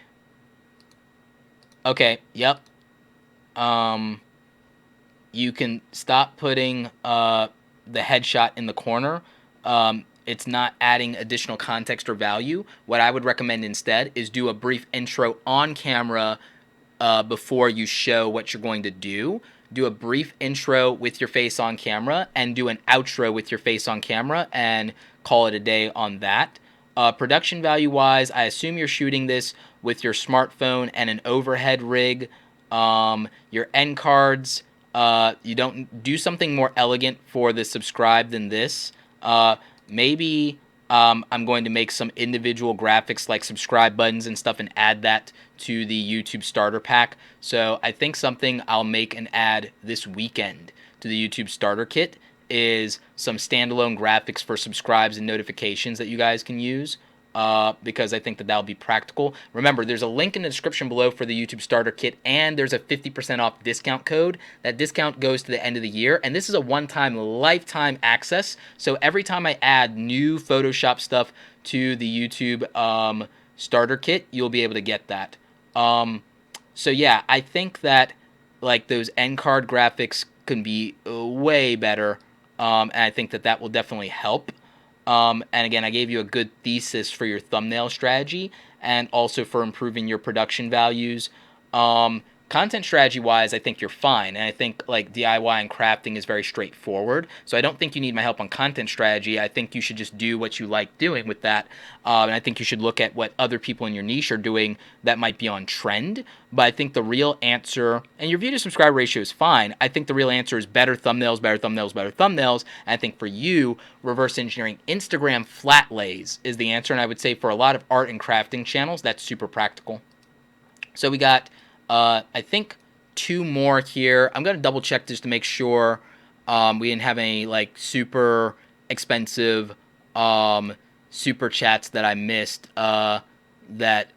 Okay, yep. You can stop putting the headshot in the corner. It's not adding additional context or value. What I would recommend instead is do a brief intro on camera before you show what you're going to do. Do a brief intro with your face on camera and do an outro with your face on camera and call it a day on that. Production value wise, I assume you're shooting this with your smartphone and an overhead rig. Your end cards, you don't do something more elegant for the subscribe than this. Maybe I'm going to make some individual graphics like subscribe buttons and stuff and add that to the YouTube starter pack. So I think something I'll make and add this weekend to the YouTube starter kit is some standalone graphics for subscribes and notifications that you guys can use. Because I think that that'll be practical. Remember, there's a link in the description below for the YouTube Starter Kit, and there's a 50% off discount code. That discount goes to the end of the year, and this is a one-time, lifetime access. So every time I add new Photoshop stuff to the YouTube Starter Kit, you'll be able to get that. So yeah, I think that like those end card graphics can be way better, and I think that that will definitely help. And again, I gave you a good thesis for your thumbnail strategy and also for improving your production values. Content strategy wise, I think you're fine. And I think like DIY and crafting is very straightforward. So I don't think you need my help on content strategy. I think you should just do what you like doing with that. And I think you should look at what other people in your niche are doing that might be on trend. But I think the real answer, and your view to subscriber ratio is fine. I think the real answer is better thumbnails, better thumbnails, better thumbnails. And I think for you, reverse engineering Instagram flat lays is the answer. And I would say for a lot of art and crafting channels, that's super practical. So we got, I think, 2 more here. I'm going to double check just to make sure we didn't have any like super expensive super chats that I missed that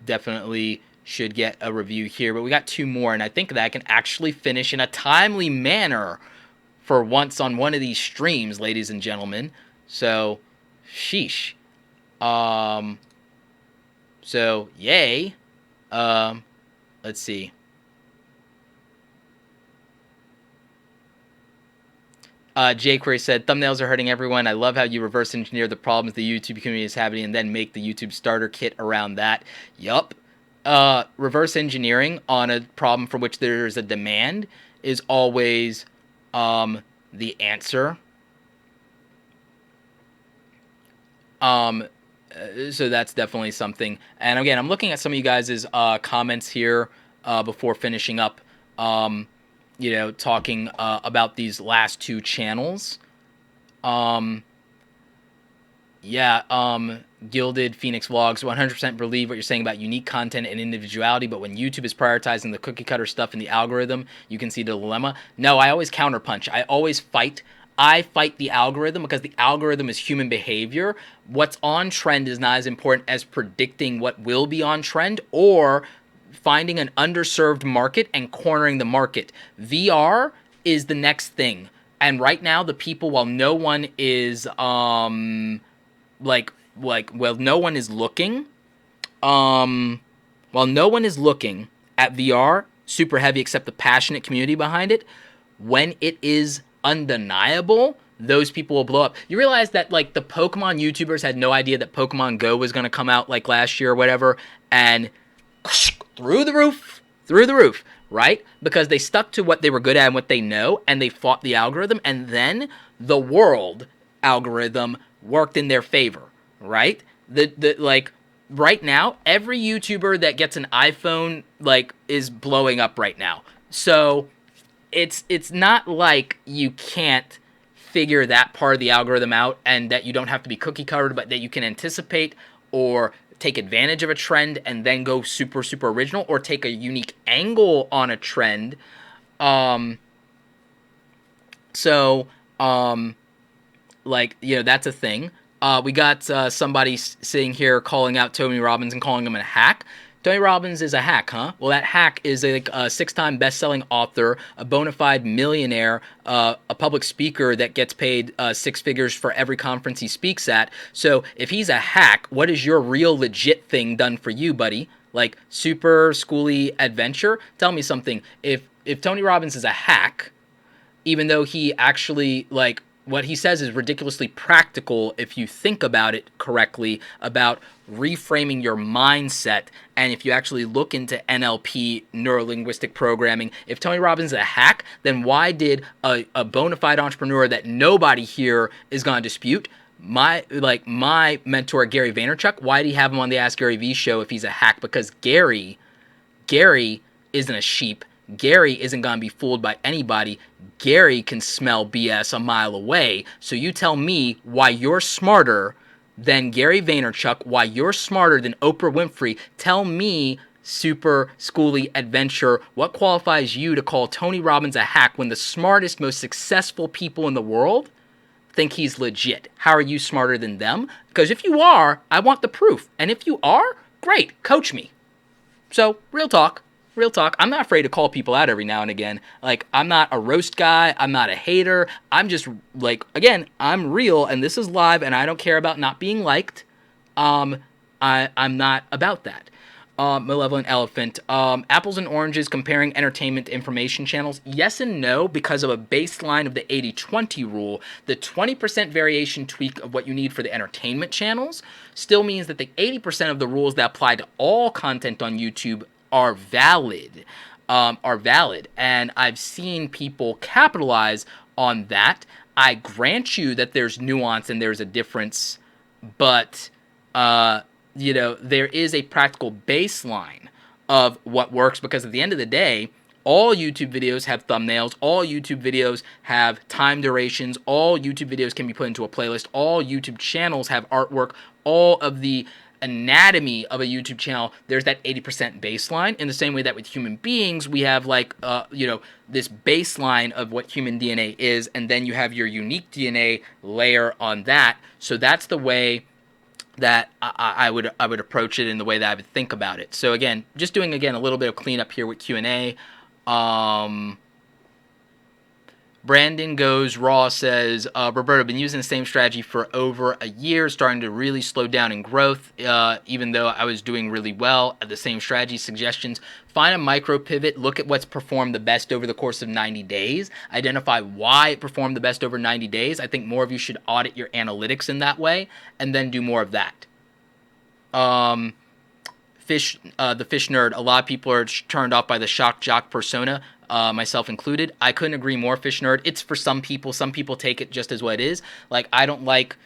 definitely should get a review here. But we got 2 more, and I think that I can actually finish in a timely manner for once on one of these streams, ladies and gentlemen. So, sheesh. So, yay. Let's see. jQuery said, thumbnails are hurting everyone. I love how you reverse engineer the problems the YouTube community is having and then make the YouTube starter kit around that. Yup. Reverse engineering on a problem for which there is a demand is always the answer. So that's definitely something. And again, I'm looking at some of you guys' comments here before finishing up, you know, talking about these last 2 channels. Gilded Phoenix Vlogs, 100% believe what you're saying about unique content and individuality, but when YouTube is prioritizing the cookie cutter stuff in the algorithm, you can see the dilemma. No, I always counterpunch. I always fight. I fight the algorithm because the algorithm is human behavior. What's on trend is not as important as predicting what will be on trend or finding an underserved market and cornering the market. VR is the next thing. And right now, the people, while no one is, well, no one is looking, while no one is looking at VR super heavy except the passionate community behind it, when it is undeniable, those people will blow up. You realize that like the Pokemon YouTubers had no idea that Pokemon Go was going to come out like last year or whatever, and through the roof, right? Because they stuck to what they were good at and what they know, and they fought the algorithm, and then the world algorithm worked in their favor, right? Like right now, every YouTuber that gets an iPhone like is blowing up right now. So it's not like you can't figure that part of the algorithm out and that you don't have to be cookie covered, but that you can anticipate or take advantage of a trend and then go super original or take a unique angle on a trend. Like, you know, that's a thing. We got somebody sitting here calling out Tony Robbins and calling him a hack. Tony Robbins is a hack, huh? Well, that hack is a 6-time best-selling author, a bona fide millionaire, a public speaker that gets paid 6 figures for every conference he speaks at. So if he's a hack, what is your real legit thing done for you, buddy? Like super schooly adventure? Tell me something. If Tony Robbins is a hack, even though he actually like what he says is ridiculously practical if you think about it correctly, about reframing your mindset. And if you actually look into NLP, neuro-linguistic programming, if Tony Robbins is a hack, then why did a bona fide entrepreneur that nobody here is going to dispute, my mentor Gary Vaynerchuk, why did he have him on the Ask Gary V show if he's a hack? Because Gary isn't a sheep. Gary isn't going to be fooled by anybody. Gary can smell BS a mile away. So you tell me why you're smarter than Gary Vaynerchuk, why you're smarter than Oprah Winfrey. Tell me, super schooly adventure, what qualifies you to call Tony Robbins a hack when the smartest, most successful people in the world think he's legit? How are you smarter than them? Because if you are, I want the proof. And if you are, great, coach me. So, real talk. Real talk. I'm not afraid to call people out every now and again. Like, I'm not a roast guy. I'm not a hater. I'm just, like, again, I'm real, and this is live, and I don't care about not being liked. I'm not about that. Malevolent Elephant. Apples and oranges comparing entertainment to information channels. Yes and no, because of a baseline of the 80-20 rule. The 20% variation tweak of what you need for the entertainment channels still means that the 80% of the rules that apply to all content on YouTube are valid. And I've seen people capitalize on that. I grant you that there's nuance and there's a difference, but you know, there is a practical baseline of what works, because at the end of the day, all YouTube videos have thumbnails, all YouTube videos have time durations, all YouTube videos can be put into a playlist, all YouTube channels have artwork, all of the anatomy of a YouTube channel, there's that 80% baseline. In the same way that with human beings, we have like, you know, this baseline of what human DNA is, and then you have your unique DNA layer on that. So that's the way that I would approach it, in the way that I would think about it. So again, just doing a little bit of cleanup here with Q&A. Brandon Goes Raw says, Roberto, I've been using the same strategy for over a year, starting to really slow down in growth, even though I was doing really well at the same strategy. Suggestions: find a micro pivot, look at what's performed the best over the course of 90 days, identify why it performed the best over 90 days. I think more of you should audit your analytics in that way, and then do more of that. The fish nerd, a lot of people are turned off by the shock jock persona, myself included. I couldn't agree more, fish nerd. It's for some people. Some people take it just as what it is. Like, I don't like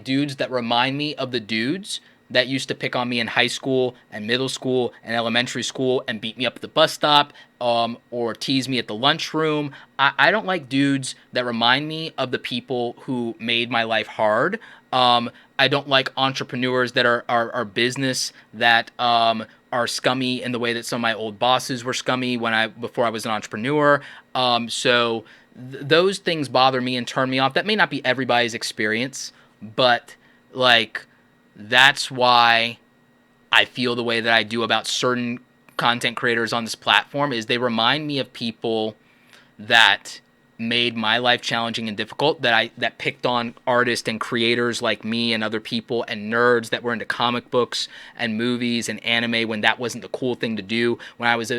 dudes that remind me of the dudes that used to pick on me in high school and middle school and elementary school and beat me up at the bus stop, or tease me at the lunchroom. I don't like dudes that remind me of the people who made my life hard. I don't like entrepreneurs that are business that are scummy in the way that some of my old bosses were scummy before I was an entrepreneur. So those things bother me and turn me off. That may not be everybody's experience, but like, that's why I feel the way that I do about certain content creators on this platform, is they remind me of people that made my life challenging and difficult, that picked on artists and creators like me and other people, and nerds that were into comic books and movies and anime when that wasn't the cool thing to do. When I was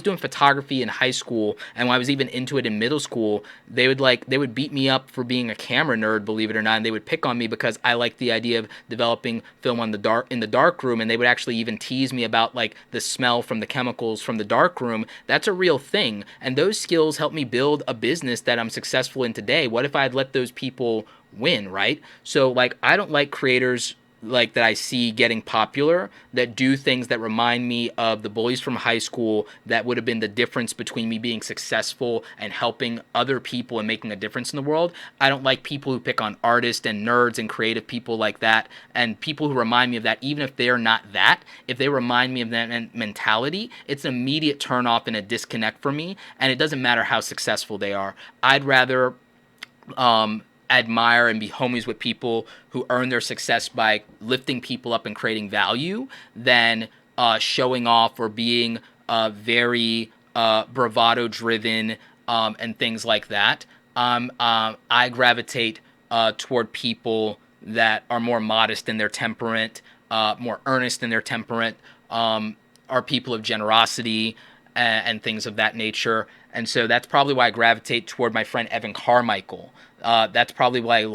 doing photography in high school, and when I was even into it in middle school, they would beat me up for being a camera nerd, believe it or not, and they would pick on me because I liked the idea of developing film in the dark room, and they would actually even tease me about like the smell from the chemicals from the dark room. That's a real thing, and those skills help me build a business that I'm successful in today. What if I had let those people win, right? So like, I don't like creators like that I see getting popular that do things that remind me of the bullies from high school that would have been the difference between me being successful and helping other people and making a difference in the world. I don't like people who pick on artists and nerds and creative people like that, and people who remind me of that, even if they're not that. If they remind me of that mentality, it's an immediate turn off and a disconnect for me, and it doesn't matter how successful they are. I'd rather admire and be homies with people who earn their success by lifting people up and creating value than showing off or being very bravado driven and things like that. I gravitate toward people that are more modest in their temperament, more earnest in their temperament, are people of generosity and things of that nature. And so that's probably why I gravitate toward my friend Evan Carmichael. That's probably why I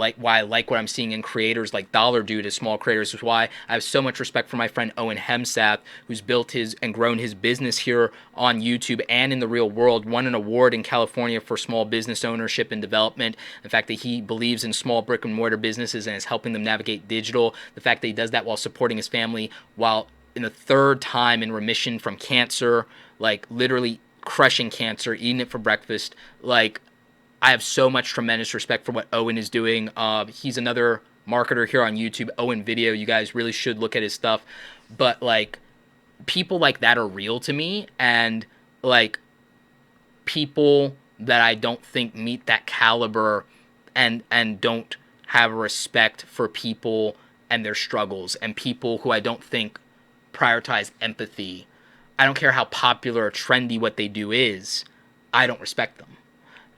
like what I'm seeing in creators like Dollar Dude as small creators. Is why I have so much respect for my friend Owen Hemsath, who's built his and grown his business here on YouTube and in the real world. Won an award in California for small business ownership and development. The fact that he believes in small brick and mortar businesses and is helping them navigate digital. The fact that he does that while supporting his family, while in the third time in remission from cancer, like literally crushing cancer, eating it for breakfast. Like, I have so much tremendous respect for what Owen is doing. He's another marketer here on YouTube, Owen Video. You guys really should look at his stuff. But like, people like that are real to me, and like people that I don't think meet that caliber and don't have a respect for people and their struggles, and people who I don't think prioritize empathy. I don't care how popular or trendy what they do is. I don't respect them.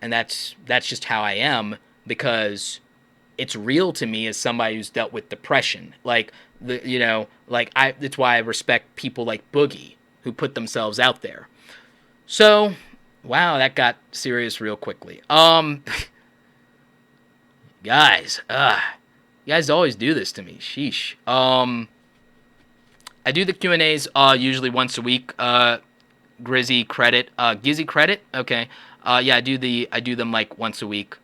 And that's just how I am, because it's real to me as somebody who's dealt with depression. Like, that's why I respect people like Boogie, who put themselves out there. So, wow, that got serious real quickly. Guys, you guys always do this to me. Sheesh. I do the Q&As usually once a week. Gizzy credit. Okay. Yeah, I do them like once a week.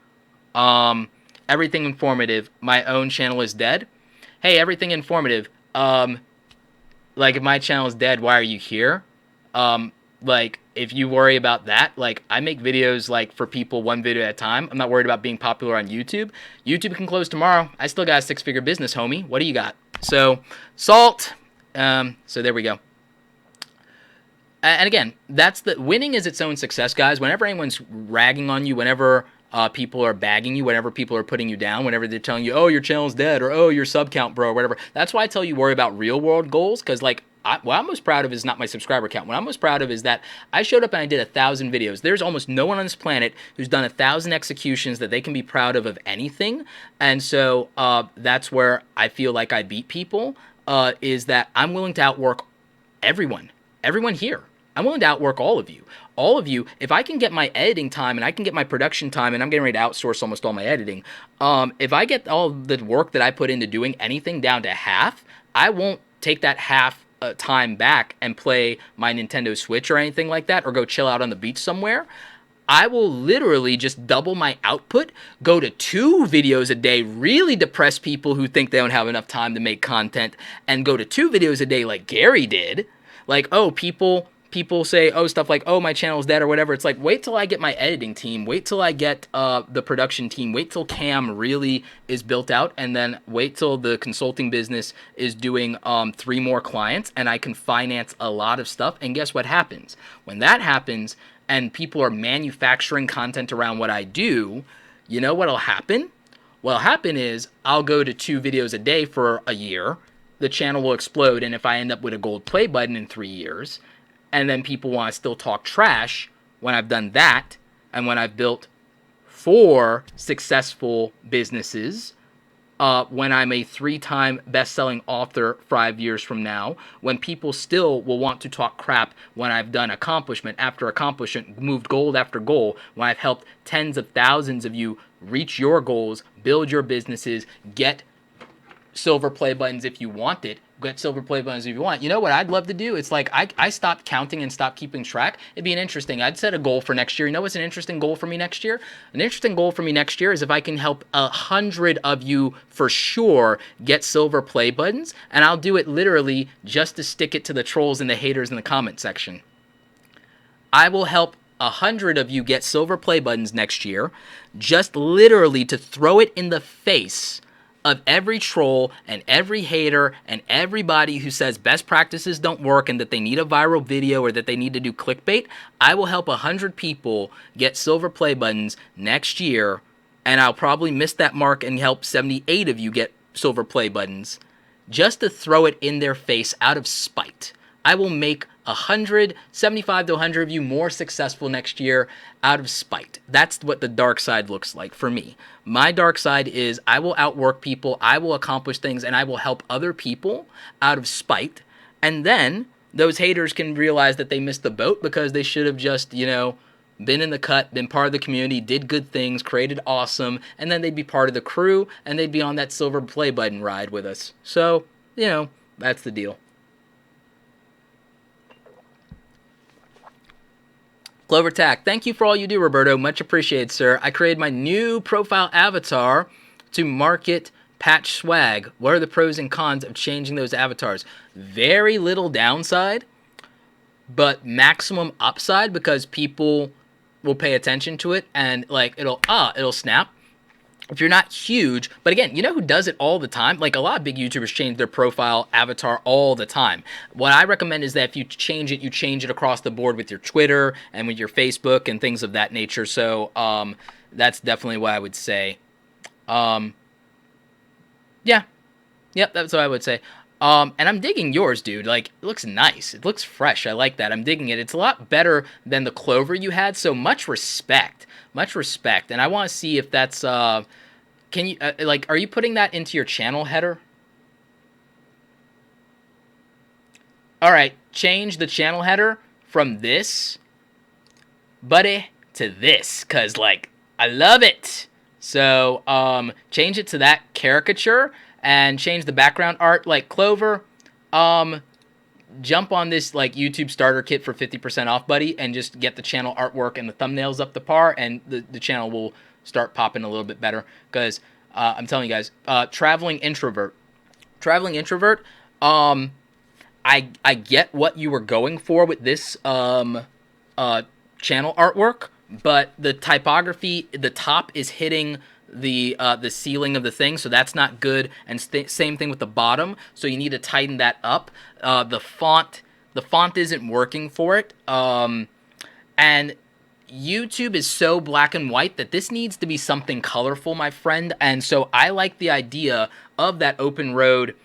Everything informative. My own channel is dead. Hey, everything informative. Like, if my channel is dead, why are you here? Like, if you worry about that, like, I make videos, like, for people one video at a time. I'm not worried about being popular on YouTube. YouTube can close tomorrow. I still got a 6-figure business, homie. What do you got? So, salt. So there we go. And again, winning is its own success, guys. Whenever anyone's ragging on you, whenever people are bagging you, whenever people are putting you down, whenever they're telling you, oh, your channel's dead, or oh, your sub count, bro, or whatever. That's why I tell you worry about real world goals, because like, what I'm most proud of is not my subscriber count. What I'm most proud of is that I showed up and I did 1,000 videos. There's almost no one on this planet who's done 1,000 executions that they can be proud of anything. And so that's where I feel like I beat people, is that I'm willing to outwork everyone here. I'm willing to outwork all of you. All of you, if I can get my editing time and I can get my production time, and I'm getting ready to outsource almost all my editing, if I get all the work that I put into doing anything down to half, I won't take that half time back and play my Nintendo Switch or anything like that, or go chill out on the beach somewhere. I will literally just double my output, go to 2 videos a day, really depress people who think they don't have enough time to make content, and go to 2 videos a day like Gary did. Like, oh, people say, oh, stuff like, oh, my channel's dead or whatever. It's like, wait till I get my editing team, wait till I get the production team, wait till Cam really is built out, and then wait till the consulting business is doing 3 more clients, and I can finance a lot of stuff. And guess what happens? When that happens, and people are manufacturing content around what I do, you know what'll happen? What'll happen is I'll go to 2 videos a day for a year, the channel will explode, and if I end up with a gold play button in 3 years, and then people want to still talk trash when I've done that, and when I've built 4 successful businesses, when I'm a 3-time best-selling author 5 years from now, when people still will want to talk crap when I've done accomplishment after accomplishment, moved goal after goal, when I've helped tens of thousands of you reach your goals, build your businesses, get silver play buttons if you want it, get silver play buttons if you want. You know what I'd love to do? It's like I stopped counting and stopped keeping track. It'd be I'd set a goal for next year. You know what's an interesting goal for me next year? An interesting goal for me next year is if I can help 100 of you for sure get silver play buttons, and I'll do it literally just to stick it to the trolls and the haters in the comment section. I will help 100 of you get silver play buttons next year, just literally to throw it in the face of every troll and every hater and everybody who says best practices don't work and that they need a viral video or that they need to do clickbait. I will help 100 people get silver play buttons next year, and I'll probably miss that mark and help 78 of you get silver play buttons just to throw it in their face out of spite. I will make 75 to 100 of you more successful next year out of spite. That's what the dark side looks like for me. My dark side is I will outwork people, I will accomplish things, and I will help other people out of spite. And then those haters can realize that they missed the boat because they should have just, been in the cut, been part of the community, did good things, created awesome, and then they'd be part of the crew, and they'd be on that silver play button ride with us. So, that's the deal. Clover Tack, thank you for all you do, Roberto. Much appreciated, sir. I created my new profile avatar to market Patch swag. What are the pros and cons of changing those avatars? Very little downside, but maximum upside because people will pay attention to it and like it'll snap. If you're not huge, but again, you know who does it all the time? Like a lot of big YouTubers change their profile avatar all the time. What I recommend is that if you change it across the board with your Twitter and with your Facebook and things of that nature. So that's definitely what I would say. Yeah. Yep, that's what I would say. And I'm digging yours, dude. Like, it looks nice. It looks fresh. I like that. I'm digging it. It's a lot better than the Clover you had, so much respect. Much respect. And I want to see if that's, can you, like, are you putting that into your channel header? All right, change the channel header from this, buddy, to this, because, like, I love it. So, change it to that caricature and change the background art. Like, Clover, jump on this, like, YouTube starter kit for 50% off, buddy, and just get the channel artwork and the thumbnails up to par, and the channel will start popping a little bit better. Because, I'm telling you guys, Traveling Introvert, I get what you were going for with this channel artwork, but the typography, the top is hitting the ceiling of the thing, so that's not good. And same thing with the bottom, so you need to tighten that up. The font isn't working for it, and YouTube is so black and white that this needs to be something colorful, my friend. And so I like the idea of that open road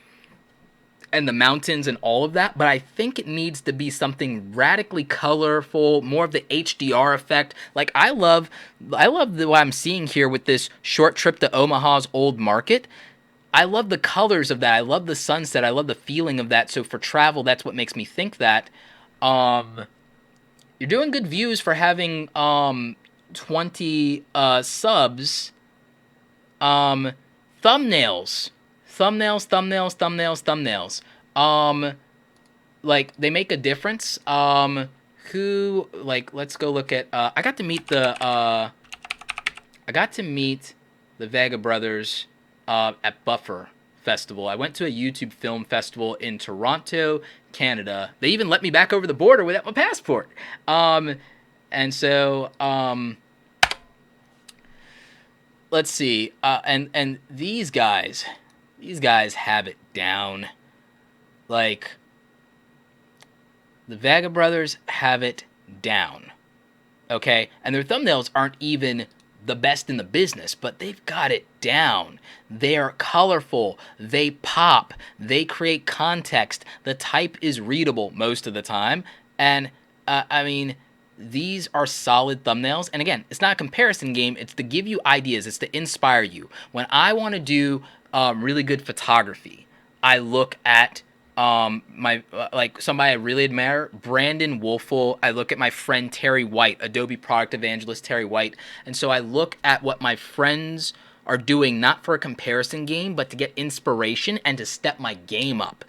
and the mountains and all of that, but I think it needs to be something radically colorful, more of the HDR effect. Like, I love what I'm seeing here with this short trip to Omaha's Old Market. I love the colors of that. I love the sunset. I love the feeling of that. So for travel, that's what makes me think that. You're doing good views for having 20 subs. Thumbnails. Like, they make a difference. Who, like, let's go look at, I got to meet the Vega brothers, at Buffer Festival. I went to a YouTube film festival in Toronto, Canada. They even let me back over the border without my passport. And so, let's see, and these guys have it down. Like, the Vega brothers have it down, okay? And their thumbnails aren't even the best in the business, but they've got it down. They're colorful, they pop, they create context, the type is readable most of the time, and, I mean, these are solid thumbnails. And again, it's not a comparison game, it's to give you ideas, it's to inspire you. When I want to do really good photography, I look at like somebody I really admire, Brandon Wolfel. I look at my friend Terry White, Adobe product evangelist Terry White, and so I look at what my friends are doing, not for a comparison game, but to get inspiration and to step my game up,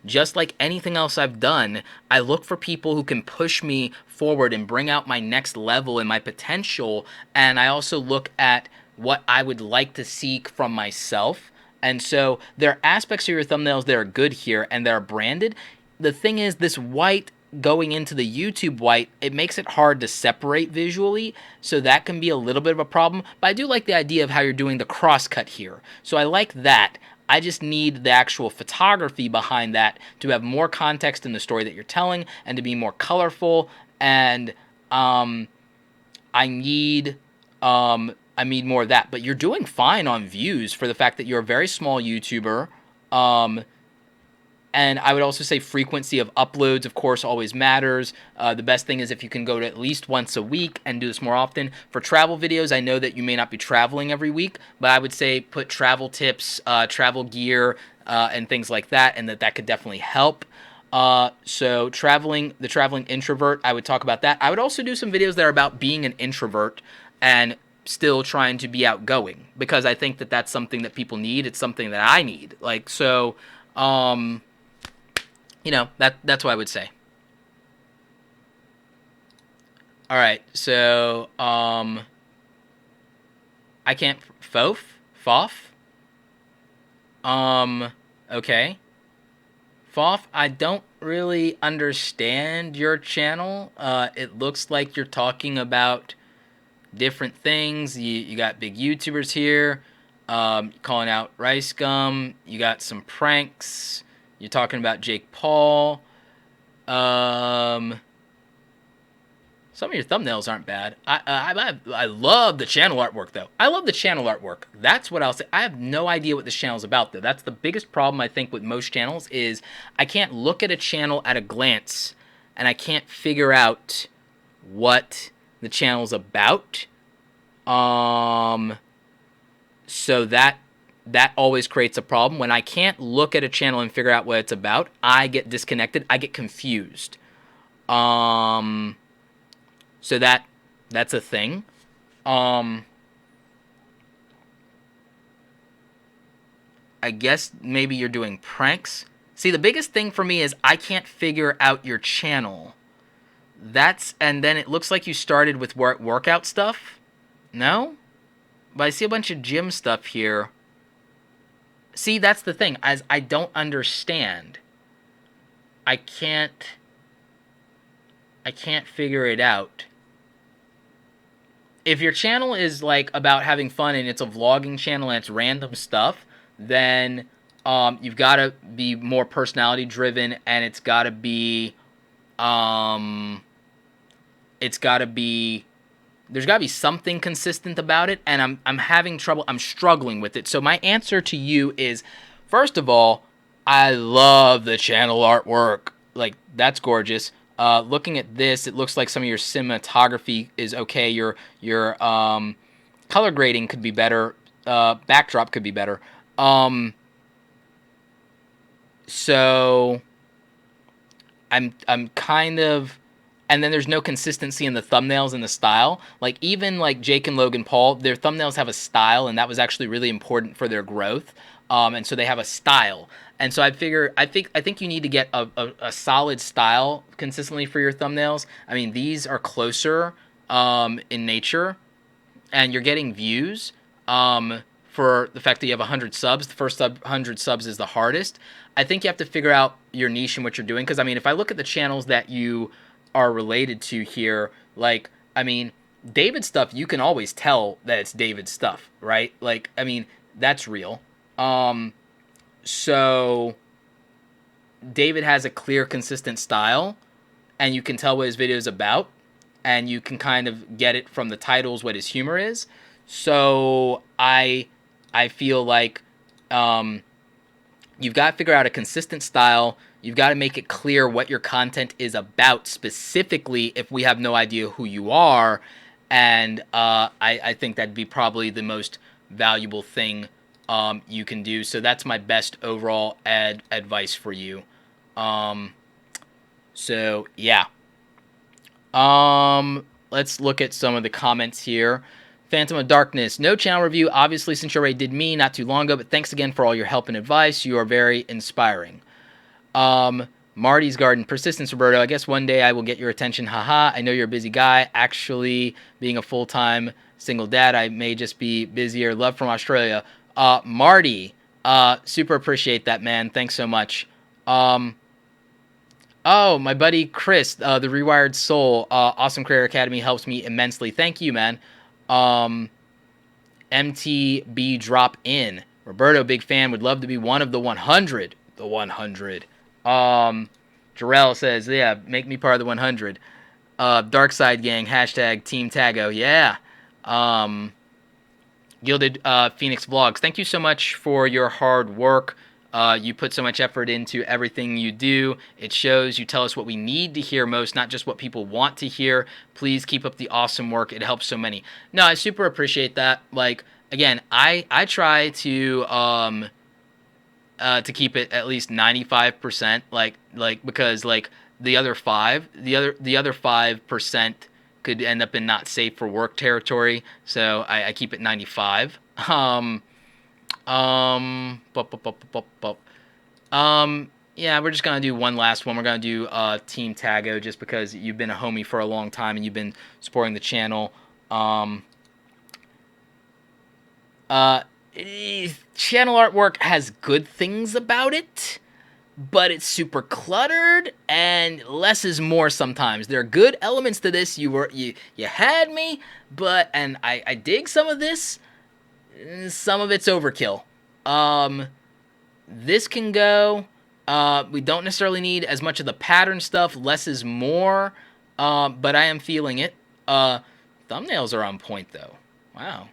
Just like anything else I've done, I look for people who can push me forward and bring out my next level and my potential, and I also look at what I would like to seek from myself. And so there are aspects of your thumbnails that are good here and they're branded. The thing is, this white going into the YouTube white, it makes it hard to separate visually, so that can be a little bit of a problem. But I do like the idea of how you're doing the crosscut here. So I like that. I just need the actual photography behind that to have more context in the story that you're telling and to be more colorful. And I need more of that. But you're doing fine on views for the fact that you're a very small YouTuber. And I would also say frequency of uploads, of course, always matters. The best thing is if you can go to at least once a week and do this more often. For travel videos, I know that you may not be traveling every week, but I would say put travel tips, travel gear, and things like that, and that could definitely help. So the traveling introvert, I would talk about that. I would also do some videos that are about being an introvert and still trying to be outgoing, because I think that that's something that people need. It's something that I need. Like, so, you know, that's what I would say. All right, so, I can't, Fof? Okay. Foff, I don't really understand your channel. It looks like you're talking about different things. You got big YouTubers here, calling out Rice Gum. You got some pranks. You're talking about Jake Paul. Some of your thumbnails aren't bad. I love the channel artwork, though. I love the channel artwork. That's what I'll say. I have no idea what this channel's about, though. That's the biggest problem, I think, with most channels is I can't look at a channel at a glance, and I can't figure out what the channel's about. So that always creates a problem. When I can't look at a channel and figure out what it's about, I get disconnected. I get confused. So that's a thing. I guess maybe you're doing pranks. See, the biggest thing for me is I can't figure out your channel. And then it looks like you started with workout stuff. No? But I see a bunch of gym stuff here. See, that's the thing. As I don't understand. I can't figure it out. If your channel is like about having fun and it's a vlogging channel and it's random stuff, then you've got to be more personality driven, and there's got to be something consistent about it, and I'm having trouble. I'm struggling with it. So my answer to you is, first of all, I love the channel artwork. Like, that's gorgeous. Looking at this, it looks like some of your cinematography is okay. Your color grading could be better. Backdrop could be better. So I'm kind of, and then there's no consistency in the thumbnails and the style. Like, even like Jake and Logan Paul, their thumbnails have a style, and that was actually really important for their growth. And so they have a style. And so I think you need to get a solid style consistently for your thumbnails. I mean, these are closer in nature, and you're getting views for the fact that you have 100 subs. The first 100 subs is the hardest. I think you have to figure out your niche and what you're doing. Because, I mean, if I look at the channels that you are related to here, like, I mean, David's stuff, you can always tell that it's David's stuff, right? Like, I mean, that's real. So David has a clear, consistent style, and you can tell what his video is about, and you can kind of get it from the titles what his humor is. So I feel like you've got to figure out a consistent style. You've got to make it clear what your content is about specifically if we have no idea who you are. And I think that'd be probably the most valuable thing you can do. So that's my best overall advice for you. So yeah. Let's look at some of the comments here. Phantom of Darkness, no channel review, obviously, since you already did me not too long ago, but thanks again for all your help and advice. You are very inspiring. Marty's Garden, persistence, Roberto. I guess one day I will get your attention. Haha, I know you're a busy guy. Actually, being a full-time single dad, I may just be busier. Love from Australia. Marty, super appreciate that, man. Thanks so much. Oh, my buddy Chris, the Rewired Soul, Awesome Career Academy helps me immensely. Thank you, man. MTB Drop In. Roberto, big fan. Would love to be one of the 100. The 100. Jarrell says, yeah, make me part of the 100. Dark Side Gang, hashtag Team Tago. Yeah. Gilded Phoenix Vlogs. Thank you so much for your hard work. You put so much effort into everything you do. It shows. You tell us what we need to hear most, not just what people want to hear. Please keep up the awesome work. It helps so many. No, I super appreciate that. Like, again, I try to keep it at least 95%. Like because like the other 5% could end up in not safe for work territory. So I keep it 95. Yeah, we're just gonna do one last one. We're gonna do Team Tago, just because you've been a homie for a long time and you've been supporting the channel. channel artwork has good things about it, but it's super cluttered, and less is more sometimes. There are good elements to this. You had me, but and I dig some of this. Some of it's overkill. This can go. We don't necessarily need as much of the pattern stuff. Less is more. But I am feeling it. Thumbnails are on point though. Wow,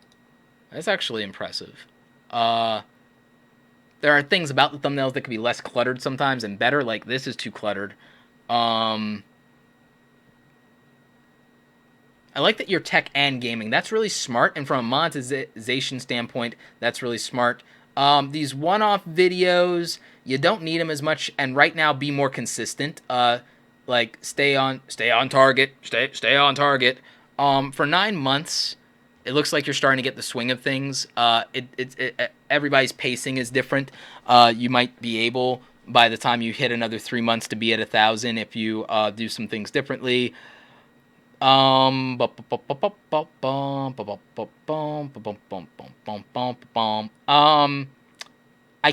that's actually impressive. There are things about the thumbnails that could be less cluttered sometimes and better. Like this is too cluttered. I like that you're tech and gaming. That's really smart. And from a monetization standpoint, that's really smart. These one-off videos, you don't need them as much. And right now, be more consistent. Like stay on target. Stay on target. For 9 months, it looks like you're starting to get the swing of things. Everybody's pacing is different. You might be able, by the time you hit another 3 months, to be at 1,000 if you do some things differently. I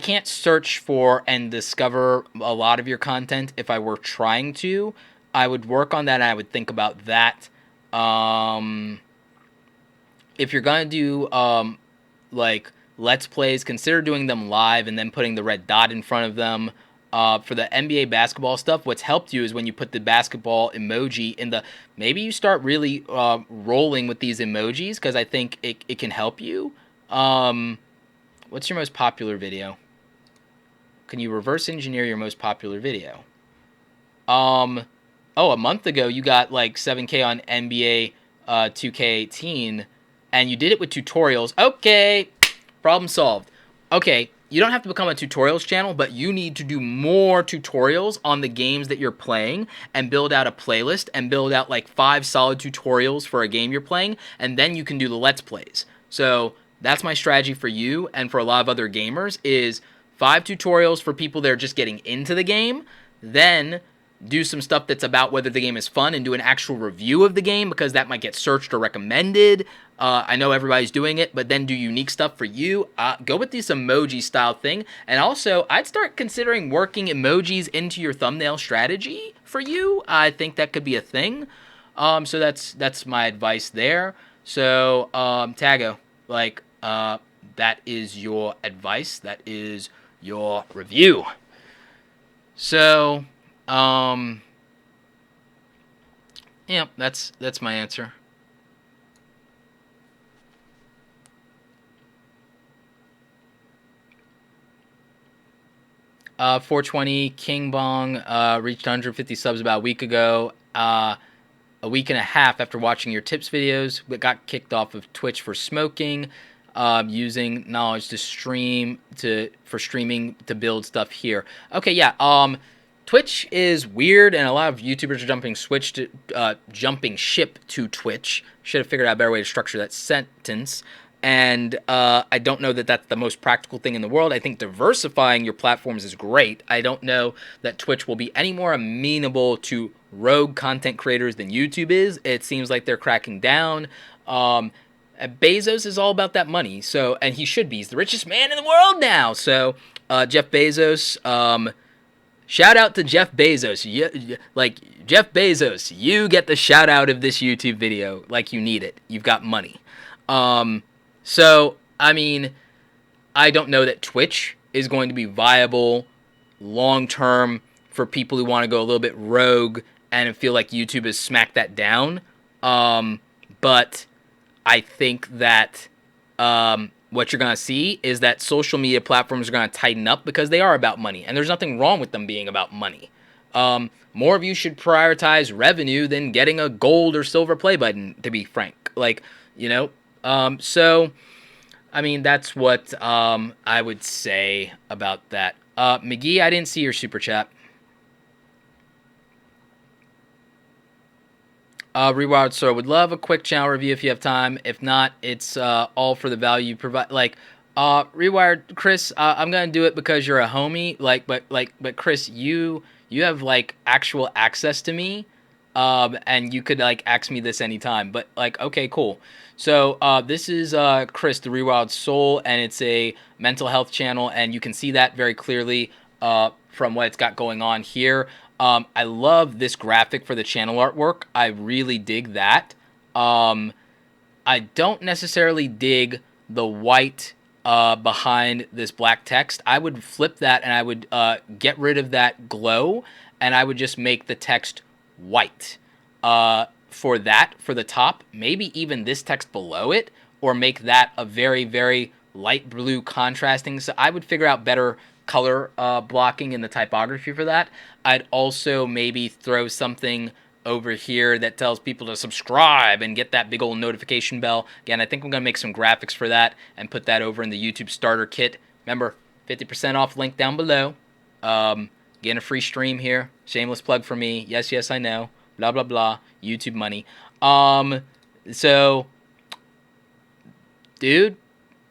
can't search for and discover a lot of your content. If I were trying to, I would work on that and I would think about that. If you're gonna do like Let's Plays, consider doing them live and then putting the red dot in front of them. For the NBA basketball stuff, what's helped you is when you put the basketball emoji in the... Maybe you start really rolling with these emojis, because I think it can help you. What's your most popular video? Can you reverse engineer your most popular video? Oh, a month ago you got like 7K on NBA 2K18, and you did it with tutorials. Okay, problem solved. Okay, you don't have to become a tutorials channel, but you need to do more tutorials on the games that you're playing and build out a playlist and build out like 5 solid tutorials for a game you're playing, and then you can do the Let's Plays. So that's my strategy for you and for a lot of other gamers is 5 tutorials for people that are just getting into the game, then do some stuff that's about whether the game is fun and do an actual review of the game because that might get searched or recommended. I know everybody's doing it, but then do unique stuff for you. Go with this emoji style thing. And also, I'd start considering working emojis into your thumbnail strategy for you. I think that could be a thing. So that's my advice there. So, Tago, like, that is your advice. That is your review. So... yeah, that's my answer. Uh, 420 King Bong reached 150 subs about a week ago. A week and a half after watching your tips videos, but got kicked off of Twitch for smoking. Using knowledge to streaming to build stuff here. Okay, yeah. Twitch is weird, and a lot of YouTubers are jumping ship to Twitch. Should have figured out a better way to structure that sentence. And I don't know that that's the most practical thing in the world. I think diversifying your platforms is great. I don't know that Twitch will be any more amenable to rogue content creators than YouTube is. It seems like they're cracking down. Bezos is all about that money, so, and he should be. He's the richest man in the world now. So Jeff Bezos... shout out to Jeff Bezos. Jeff Bezos, you get the shout out of this YouTube video like you need it. You've got money. So, I mean, I don't know that Twitch is going to be viable long-term for people who want to go a little bit rogue and feel like YouTube has smacked that down. But I think that... what you're going to see is that social media platforms are going to tighten up because they are about money. And there's nothing wrong with them being about money. More of you should prioritize revenue than getting a gold or silver play button, to be frank. Like, you know, so, I mean, that's what I would say about that. McGee, I didn't see your super chat. Rewired Sir, would love a quick channel review if you have time. If not, it's all for the value you provide. Like, Rewired Chris, I'm gonna do it because you're a homie. Like, but Chris, you have like actual access to me. And you could like ask me this anytime, but like, okay, cool. So this is Chris, the Rewild Soul, and it's a mental health channel, and you can see that very clearly from what it's got going on here. I love this graphic for the channel artwork. I really dig that. I don't necessarily dig the white behind this black text. I would flip that, and I would get rid of that glow, and I would just make the text white for the top. Maybe even this text below it, or make that a very, very light blue contrasting. So I would figure out better color blocking in the typography for that. I'd also maybe throw something over here that tells people to subscribe and get that big old notification bell. Again, I think I'm going to make some graphics for that and put that over in the YouTube starter kit. Remember, 50% off link down below. Getting a free stream here. Shameless plug for me. Yes, yes, I know. Blah, blah, blah. YouTube money. So, dude,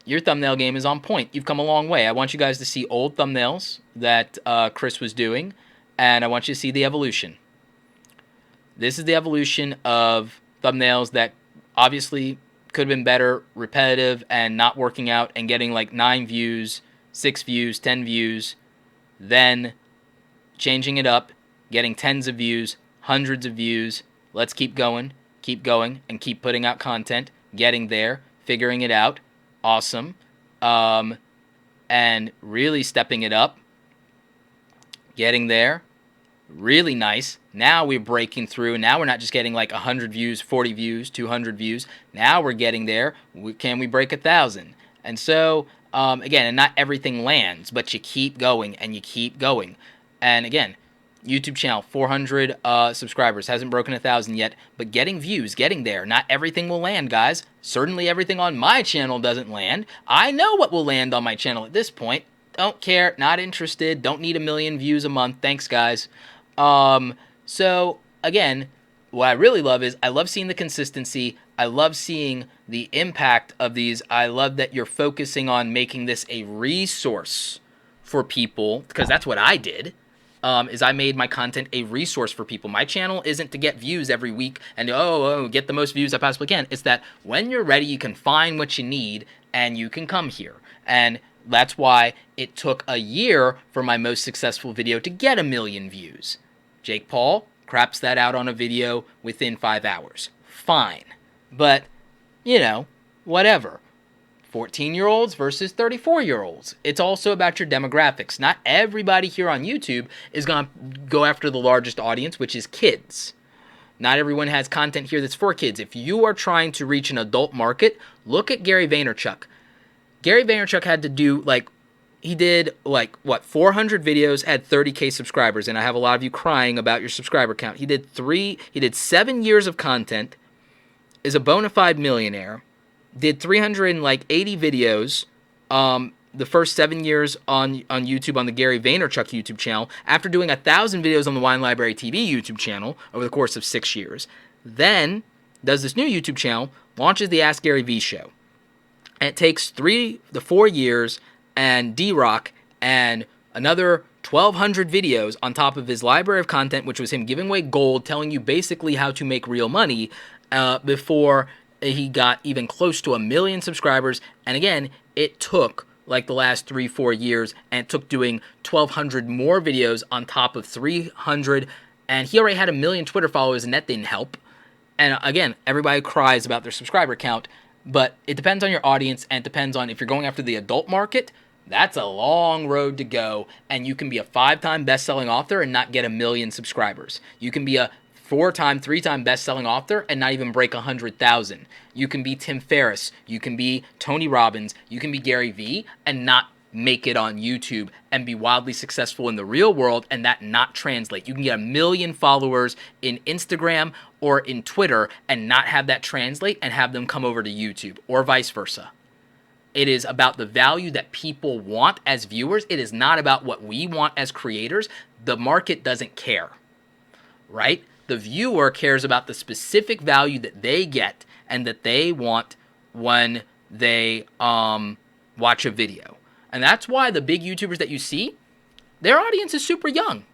your thumbnail game is on point. You've come a long way. I want you guys to see old thumbnails that Chris was doing, and I want you to see the evolution. This is the evolution of thumbnails that obviously could have been better, repetitive, and not working out, and getting like 9 views, 6 views, 10 views, then changing it up, getting tens of views, hundreds of views. Let's keep going, and keep putting out content, getting there, figuring it out. Awesome. And really stepping it up, getting there. Really nice. Now we're breaking through. Now we're not just getting like 100 views, 40 views, 200 views. Now we're getting there. Can we break 1,000? And so, again, and not everything lands, but you keep going and you keep going. And again, YouTube channel, 400 subscribers. Hasn't broken 1,000 yet, but getting views, getting there. Not everything will land, guys. Certainly everything on my channel doesn't land. I know what will land on my channel at this point. Don't care, not interested, don't need 1 million views a month. Thanks, guys. So, again, what I really love is I love seeing the consistency. I love seeing the impact of these. I love that you're focusing on making this a resource for people, because that's what I did. Is I made my content a resource for people. My channel isn't to get views every week and get the most views I possibly can. It's that when you're ready, you can find what you need and you can come here. And that's why it took a year for my most successful video to get 1 million views. Jake Paul craps that out on a video within 5 hours. Fine. But, whatever. 14-year-olds versus 34-year-olds. It's also about your demographics. Not everybody here on YouTube is going to go after the largest audience, which is kids. Not everyone has content here that's for kids. If you are trying to reach an adult market, look at Gary Vaynerchuk. Gary Vaynerchuk had to do, he did 400 videos, had 30K subscribers, and I have a lot of you crying about your subscriber count. He did 7 years of content, is a bona fide millionaire, did 380 videos the first 7 years on YouTube on the Gary Vaynerchuk YouTube channel, after doing 1,000 videos on the Wine Library TV YouTube channel over the course of 6 years. Then does this new YouTube channel, launches the Ask Gary V show. And it takes 3 to 4 years and D-Rock and another 1,200 videos on top of his library of content, which was him giving away gold, telling you basically how to make real money before he got even close to 1 million subscribers. And again, it took the last 3-4 years, and it took doing 1,200 more videos on top of 300. And he already had 1 million Twitter followers, and that didn't help. And again, everybody cries about their subscriber count. But it depends on your audience, and it depends on if you're going after the adult market. That's a long road to go, and you can be a 5-time best-selling author and not get 1 million subscribers. You can be a 4-time, 3-time best-selling author and not even break 100,000. You can be Tim Ferriss, you can be Tony Robbins, you can be Gary Vee and not make it on YouTube and be wildly successful in the real world and that not translate. You can get 1 million followers in Instagram or in Twitter and not have that translate and have them come over to YouTube, or vice versa. It is about the value that people want as viewers. It is not about what we want as creators. The market doesn't care, right? The viewer cares about the specific value that they get and that they want when they watch a video. And that's why the big YouTubers that you see, their audience is super young.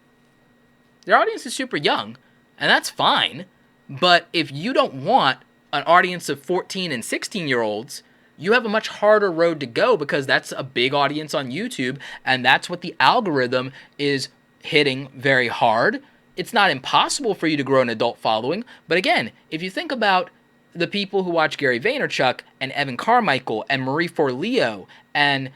Their audience is super young. and that's fine. But if you don't want an audience of 14 and 16-year-olds, you have a much harder road to go, because that's a big audience on YouTube, and that's what the algorithm is hitting very hard. It's not impossible for you to grow an adult following, but again, if you think about the people who watch Gary Vaynerchuk and Evan Carmichael and Marie Forleo and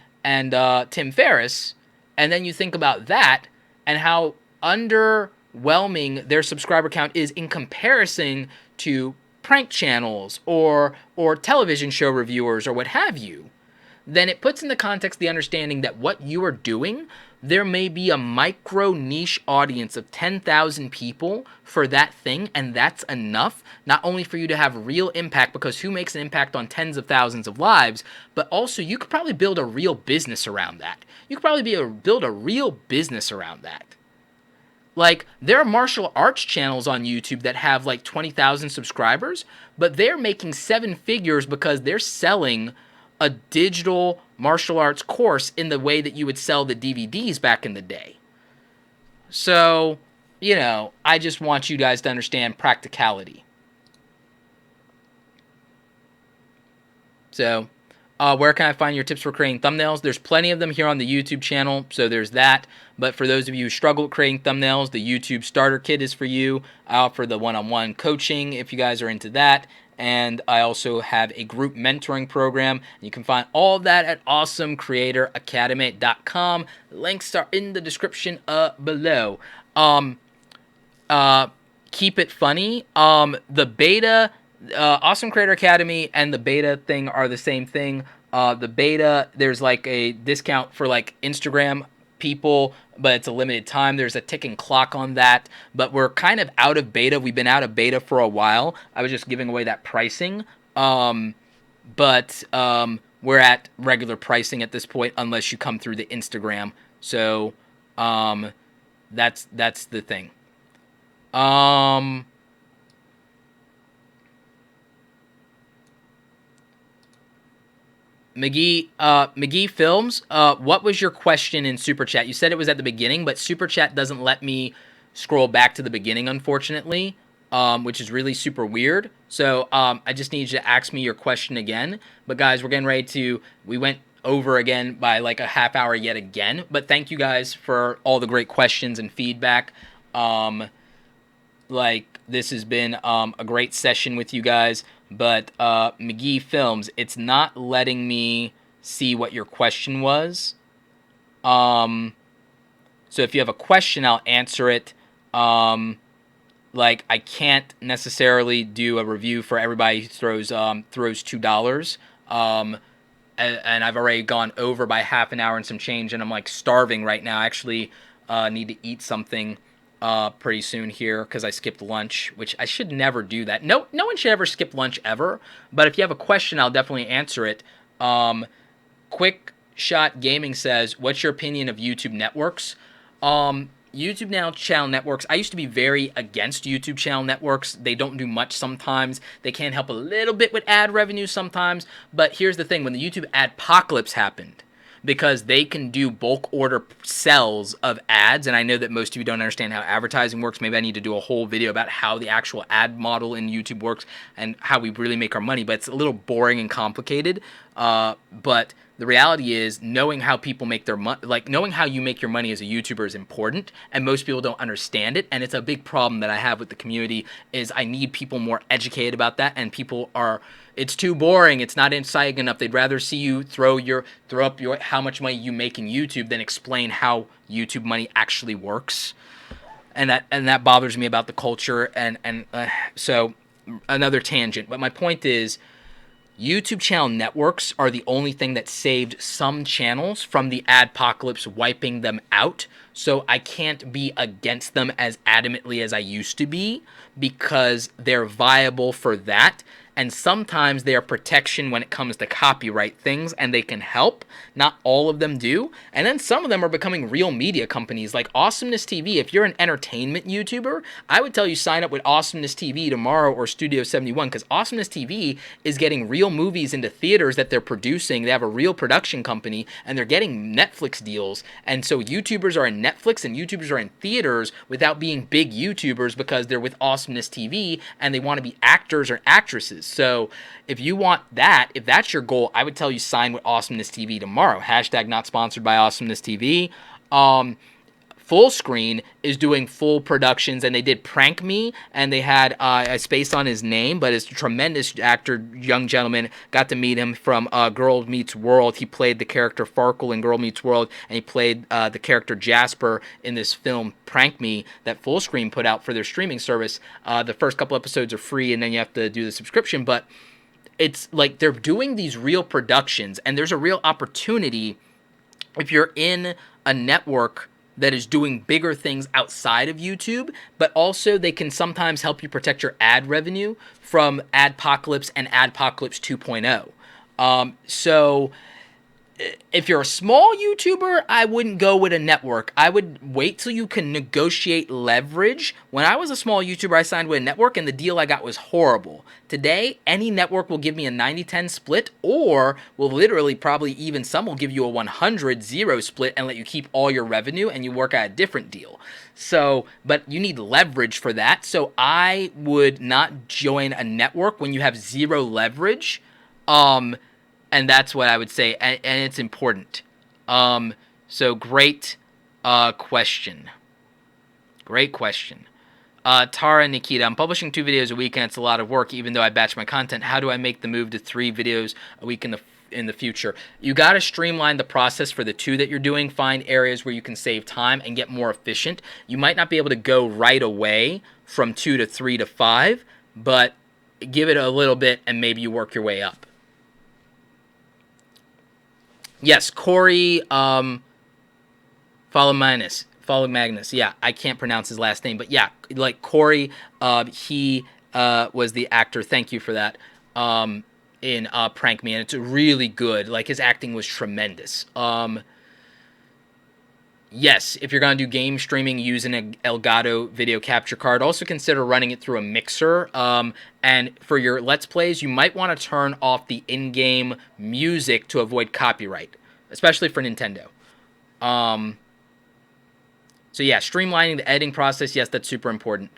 Tim Ferriss, and then you think about that and how underwhelming their subscriber count is in comparison to prank channels or television show reviewers or what have you, then it puts in the context the understanding that what you are doing, there may be a micro niche audience of 10,000 people for that thing, and that's enough, not only for you to have real impact, because who makes an impact on tens of thousands of lives, but also you could probably build a real business around that. You could probably build a real business around that. Like, there are martial arts channels on YouTube that have like 20,000 subscribers, but they're making 7 figures because they're selling a digital martial arts course in the way that you would sell the DVDs back in the day. So, you know, I just want you guys to understand practicality. So, where can I find your tips for creating thumbnails? There's plenty of them here on the YouTube channel, so there's that. But for those of you who struggle with creating thumbnails, the YouTube Starter Kit is for you. I offer the one-on-one coaching if you guys are into that. And I also have a group mentoring program. You can find all of that at awesomecreatoracademy.com. Links are in the description below. Keep it funny. The beta, Awesome Creator Academy and the beta thing are the same thing. The beta, there's like a discount for like Instagram people, but it's a limited time. There's a ticking clock on that, but we're kind of out of beta. We've been out of beta for a while. I was just giving away that pricing, but we're at regular pricing at this point unless you come through the Instagram. So that's the thing. McGee Films, what was your question in Super Chat? You said it was at the beginning, but Super Chat doesn't let me scroll back to the beginning, unfortunately, which is really super weird. So I just need you to ask me your question again. But guys, we're getting ready to, we went over again by like a half hour yet again. But thank you guys for all the great questions and feedback. Like, this has been a great session with you guys. But McGee Films, it's not letting me see what your question was. So if you have a question, I'll answer it. Like, I can't necessarily do a review for everybody who throws $2. And I've already gone over by half an hour and some change, and I'm like starving right now. I actually need to eat something pretty soon here because I skipped lunch, which I should never do that. No one should ever skip lunch ever. But if you have a question, I'll definitely answer it. Quick Shot Gaming says, "What's your opinion of YouTube networks?" YouTube channel networks. I used to be very against YouTube channel networks. They don't do much sometimes. They can help a little bit with ad revenue sometimes. But here's the thing: when the YouTube adpocalypse happened, because they can do bulk order sales of ads. And I know that most of you don't understand how advertising works. Maybe I need to do a whole video about how the actual ad model in YouTube works and how we really make our money. But it's a little boring and complicated. But the reality is, knowing how people make their money, like knowing how you make your money as a YouTuber is important. And most people don't understand it. And it's a big problem that I have with the community is I need people more educated about that. And people are, it's too boring. It's not exciting enough. They'd rather see you throw up how much money you make in YouTube than explain how YouTube money actually works. And that bothers me about the culture. So another tangent. But my point is, YouTube channel networks are the only thing that saved some channels from the adpocalypse wiping them out. So I can't be against them as adamantly as I used to be because they're viable for that. And sometimes they are protection when it comes to copyright things, and they can help. Not all of them do. And then some of them are becoming real media companies like Awesomeness TV. If you're an entertainment YouTuber, I would tell you sign up with Awesomeness TV tomorrow or Studio 71, because Awesomeness TV is getting real movies into theaters that they're producing. They have a real production company, and they're getting Netflix deals. And so YouTubers are in Netflix and YouTubers are in theaters without being big YouTubers because they're with Awesomeness TV and they want to be actors or actresses. So if you want that, if that's your goal, I would tell you sign with Awesomeness TV tomorrow. Hashtag not sponsored by Awesomeness TV. Full Screen is doing full productions, and they did Prank Me, and they had a space on his name, but it's a tremendous actor, young gentleman. Got to meet him from Girl Meets World. He played the character Farkle in Girl Meets World, and he played the character Jasper in this film Prank Me that Full Screen put out for their streaming service. The first couple episodes are free, and then you have to do the subscription, but it's like they're doing these real productions, and there's a real opportunity if you're in a network that is doing bigger things outside of YouTube, but also they can sometimes help you protect your ad revenue from Adpocalypse and Adpocalypse 2.0. So if you're a small YouTuber, I wouldn't go with a network. I would wait till you can negotiate leverage. When I was a small YouTuber, I signed with a network, and the deal I got was horrible. Today, any network will give me a 90-10 split, or will literally probably even some will give you a 100-0 split and let you keep all your revenue, and you work out a different deal. So, but you need leverage for that. So I would not join a network when you have zero leverage. And that's what I would say, and it's important. So great question. Great question. Tara Nikita, I'm publishing 2 videos a week, and it's a lot of work, even though I batch my content. How do I make the move to 3 videos a week in the future? You got to streamline the process for the 2 that you're doing. Find areas where you can save time and get more efficient. You might not be able to go right away from 2 to 3 to 5, but give it a little bit, and maybe you work your way up. Yes, Corey, Follow Magnus. Yeah, I can't pronounce his last name, but yeah, like Corey, he was the actor. Thank you for that. In Prank Me, and it's really good. Like, his acting was tremendous. Yes, if you're going to do game streaming, use an Elgato video capture card. Also consider running it through a mixer. And for your Let's Plays, you might want to turn off the in-game music to avoid copyright, especially for Nintendo. So yeah, streamlining the editing process, yes, that's super important.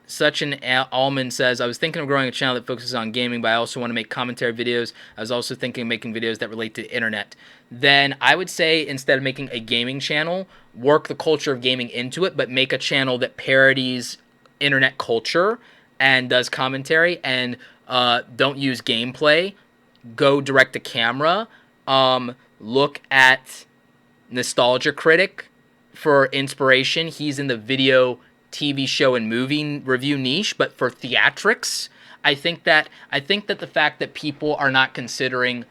Such an Allman says, I was thinking of growing a channel that focuses on gaming, but I also want to make commentary videos. I was also thinking of making videos that relate to the internet. Then I would say, instead of making a gaming channel, work the culture of gaming into it, but make a channel that parodies internet culture and does commentary, and don't use gameplay. Go direct to camera. Look at Nostalgia Critic for inspiration. He's in the video, TV show, and movie review niche, but for theatrics, I think that the fact that people are not considering,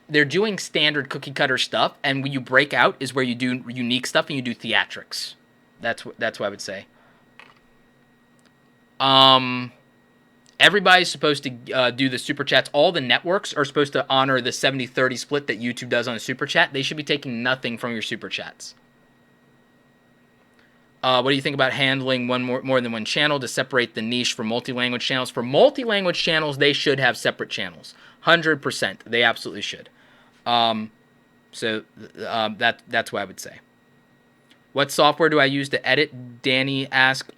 they're doing standard cookie cutter stuff, and when you break out is where you do unique stuff and you do theatrics. That's what I would say. Everybody's supposed to do the super chats. All the networks are supposed to honor the 70-30 split that YouTube does on a super chat. They should be taking nothing from your super chats. What do you think about handling more than one channel to separate the niche from multi-language channels? For multi-language channels, they should have separate channels. 100%. They absolutely should. That's what I would say. What software do I use to edit? Danny asked.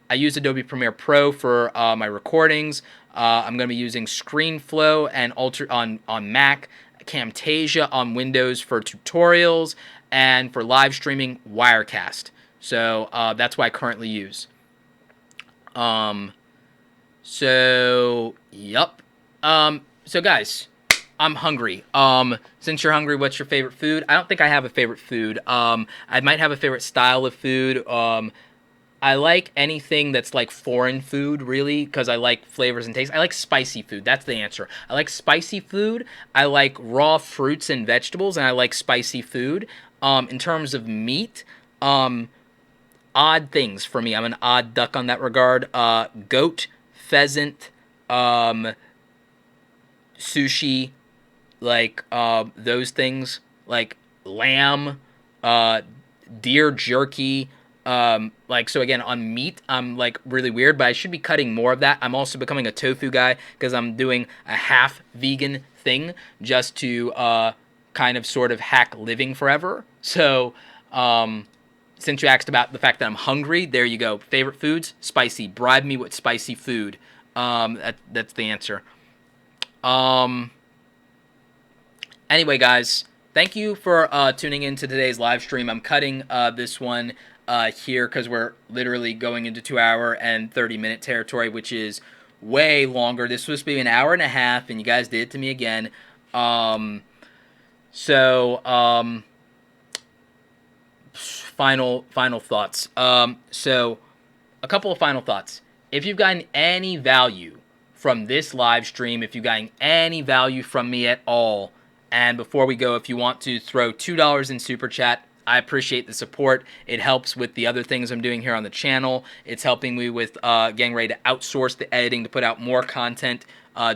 I use Adobe Premiere Pro for my recordings. I'm going to be using ScreenFlow and on Mac, Camtasia on Windows for tutorials, and for live streaming, Wirecast. So that's what I currently use. Yup. So guys, I'm hungry. Since you're hungry, what's your favorite food? I don't think I have a favorite food. I might have a favorite style of food. I like anything that's like foreign food, really, because I like flavors and taste. I like spicy food. That's the answer. I like spicy food. I like raw fruits and vegetables, and I like spicy food. In terms of meat, odd things for me. I'm an odd duck on that regard. Goat, pheasant, sushi, like those things, like lamb, deer jerky. So again, on meat, I'm like really weird, but I should be cutting more of that. I'm also becoming a tofu guy because I'm doing a half vegan thing just to kind of sort of hack living forever. So Since you asked about the fact that I'm hungry, there you go. Favorite foods? Spicy. Bribe me with spicy food. That's the answer. Anyway, guys, thank you for tuning into today's live stream. I'm cutting this one here because we're literally going into 2 hour and 30-minute territory, which is way longer. This was supposed to be an hour and a half, and you guys did it to me again. Final thoughts. So a couple of final thoughts. If you've gotten any value from this live stream, if you've gotten any value from me at all, and before we go, if you want to throw $2 in Super Chat, I appreciate the support. It helps with the other things I'm doing here on the channel. It's helping me with getting ready to outsource the editing to put out more content,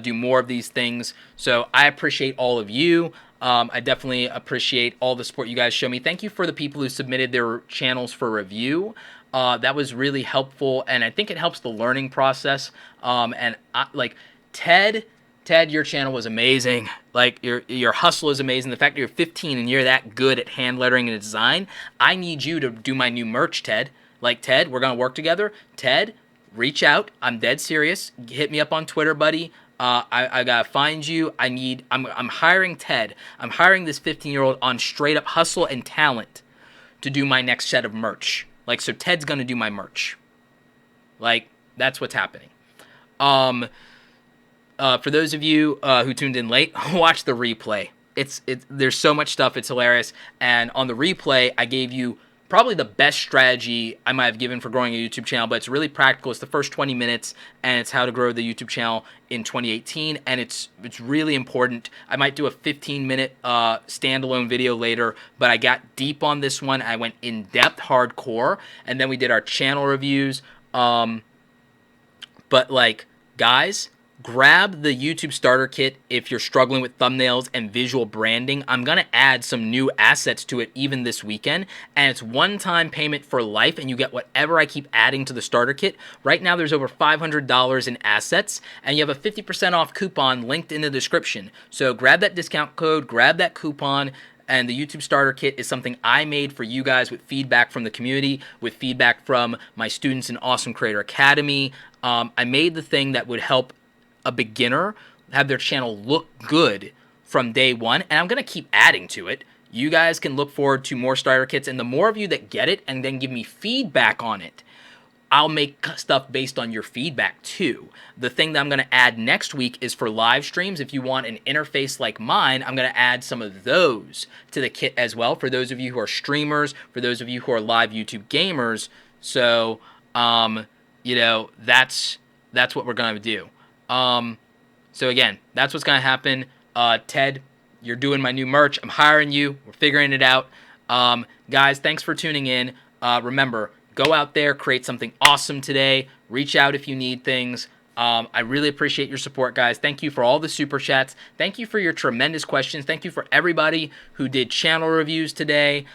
do more of these things. So I appreciate all of you. I definitely appreciate all the support you guys show me. Thank you for the people who submitted their channels for review. That was really helpful, and I think it helps the learning process. Like Ted, your channel was amazing. Like your hustle is amazing. The fact that you're 15 and you're that good at hand lettering and design, I need you to do my new merch, Ted. Like, Ted, we're gonna work together. Ted, reach out. I'm dead serious. Hit me up on Twitter, buddy. I gotta find you. I'm hiring Ted. I'm hiring this 15-year-old on straight up hustle and talent to do my next set of merch. Like, so Ted's gonna do my merch. Like, that's what's happening. For those of you who tuned in late, watch the replay. There's so much stuff. It's hilarious. And on the replay, I gave you probably the best strategy I might have given for growing a YouTube channel, but it's really practical. It's the first 20 minutes, and it's how to grow the YouTube channel in 2018, and it's really important. I might do a 15-minute standalone video later, but I got deep on this one. I went in-depth, hardcore, and then we did our channel reviews. But, like, guys, grab the YouTube starter kit if you're struggling with thumbnails and visual branding. I'm going to add some new assets to it even this weekend, and it's one-time payment for life, and you get whatever I keep adding to the starter kit. Right now, there's over $500 in assets, and you have a 50% off coupon linked in the description. So grab that discount code, grab that coupon, and the YouTube Starter Kit is something I made for you guys with feedback from the community, with feedback from my students in Awesome Creator Academy. I made the thing that would help a beginner have their channel look good from day one, and I'm going to keep adding to it. You guys can look forward to more starter kits, and the more of you that get it and then give me feedback on it, I'll make stuff based on your feedback too. The thing that I'm going to add next week is for live streams. If you want an interface like mine, I'm going to add some of those to the kit as well for those of you who are streamers, for those of you who are live YouTube gamers. So, you know, that's what we're going to do. So again, that's what's going to happen. Ted, you're doing my new merch. I'm hiring you. We're figuring it out. Guys, thanks for tuning in. Remember, go out there, create something awesome today. Reach out if you need things. I really appreciate your support, guys. Thank you for all the super chats. Thank you for your tremendous questions. Thank you for everybody who did channel reviews today.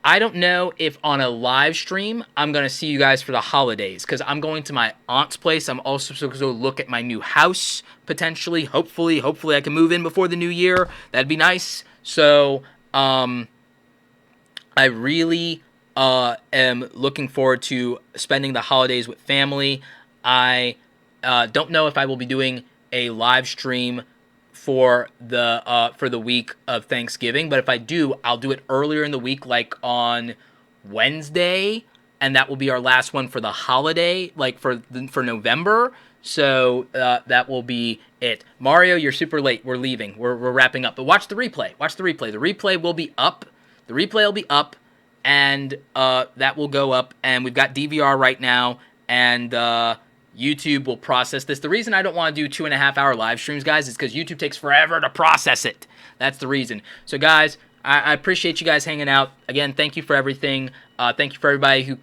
I don't know if on a live stream I'm going to see you guys for the holidays because I'm going to my aunt's place. I'm also supposed to go look at my new house, potentially. Hopefully I can move in before the new year. That'd be nice. So, I really am looking forward to spending the holidays with family. I don't know if I will be doing a live stream for the week of Thanksgiving, but if I do, I'll do it earlier in the week, like on Wednesday, and that will be our last one for the holiday, like for November. So that will be it. Mario, you're super late. We're leaving. We're wrapping up. But watch the replay. Watch the replay. The replay will be up. The replay will be up, and that will go up. And we've got DVR right now, and YouTube will process this. The reason I don't want to do 2.5 hour live streams, guys, is because YouTube takes forever to process it. That's the reason. So, guys, I appreciate you guys hanging out. Again, thank you for everything. Thank you for everybody who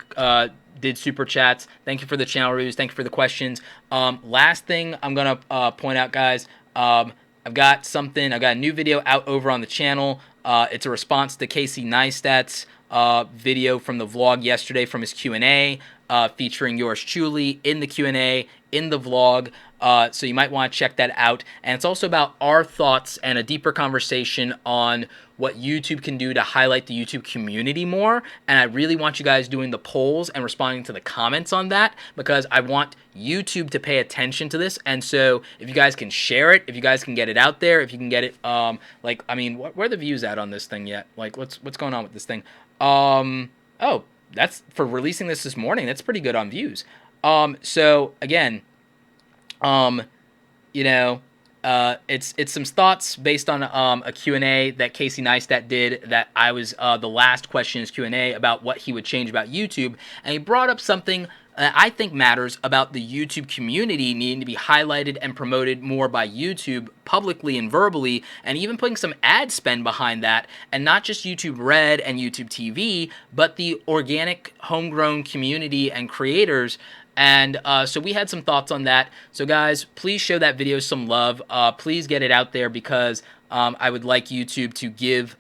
did super chats. Thank you for the channel reviews. Thank you for the questions. Last thing I'm going to point out, guys, I've got a new video out over on the channel. It's a response to Casey Neistat's video from the vlog yesterday from his Q&A, featuring yours truly in the Q&A, in the vlog. So you might want to check that out. And it's also about our thoughts and a deeper conversation on what YouTube can do to highlight the YouTube community more. And I really want you guys doing the polls and responding to the comments on that, because I want YouTube to pay attention to this. And so if you guys can share it, if you guys can get it out there, if you can get it, like, I mean, where are the views at on this thing yet? Like, what's going on with this thing? Oh, that's for releasing this morning. That's pretty good on views. So again, you know, it's some thoughts based on a Q&A that Casey Neistat did, that I was the last question is Q&A about what he would change about YouTube, and he brought up something that I think matters about the YouTube community needing to be highlighted and promoted more by YouTube publicly and verbally, and even putting some ad spend behind that, and not just YouTube Red and YouTube TV, but the organic homegrown community and creators. And so we had some thoughts on that. So guys, please show that video some love. Please get it out there, because I would like YouTube to give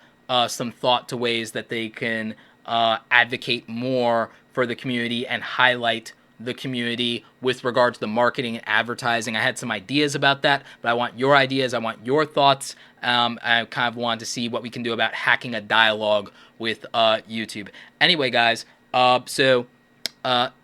some thought to ways that they can advocate more for the community and highlight the community with regard to the marketing and advertising. I had some ideas about that, but I want your ideas. I want your thoughts. I kind of wanted to see what we can do about hacking a dialogue with YouTube. Anyway, guys, so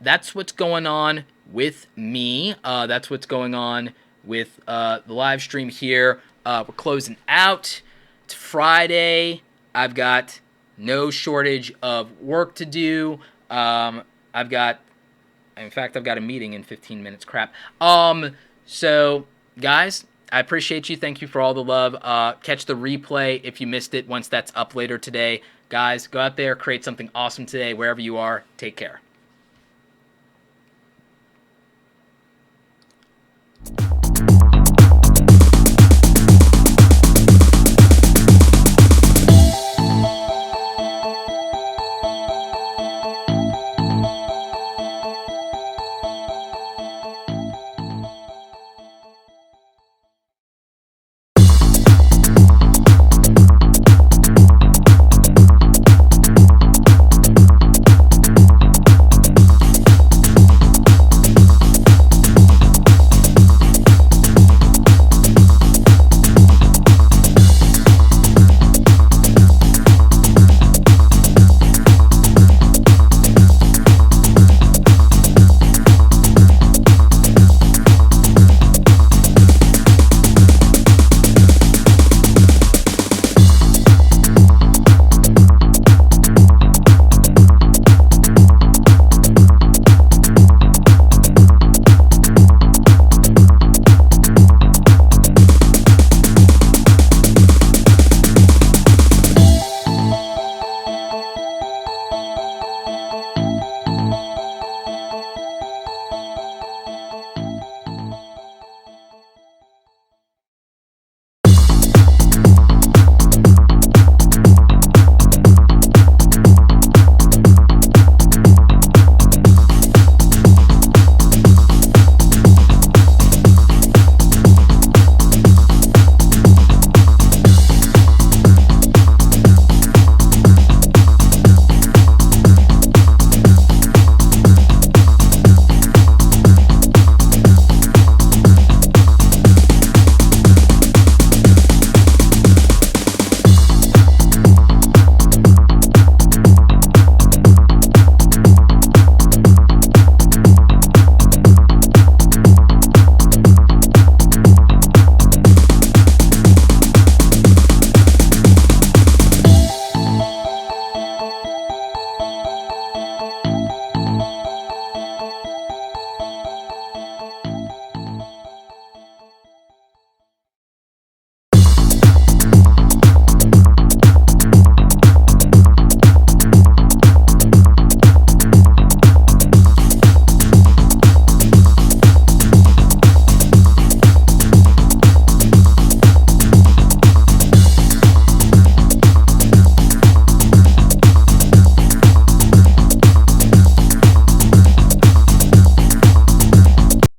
that's what's going on with me. That's what's going on with the live stream here. We're closing out. It's Friday. I've got no shortage of work to do. In fact, I've got a meeting in 15 minutes. Crap. So, guys, I appreciate you. Thank you for all the love. Catch the replay if you missed it once that's up later today. Guys, go out there, create something awesome today, wherever you are. Take care.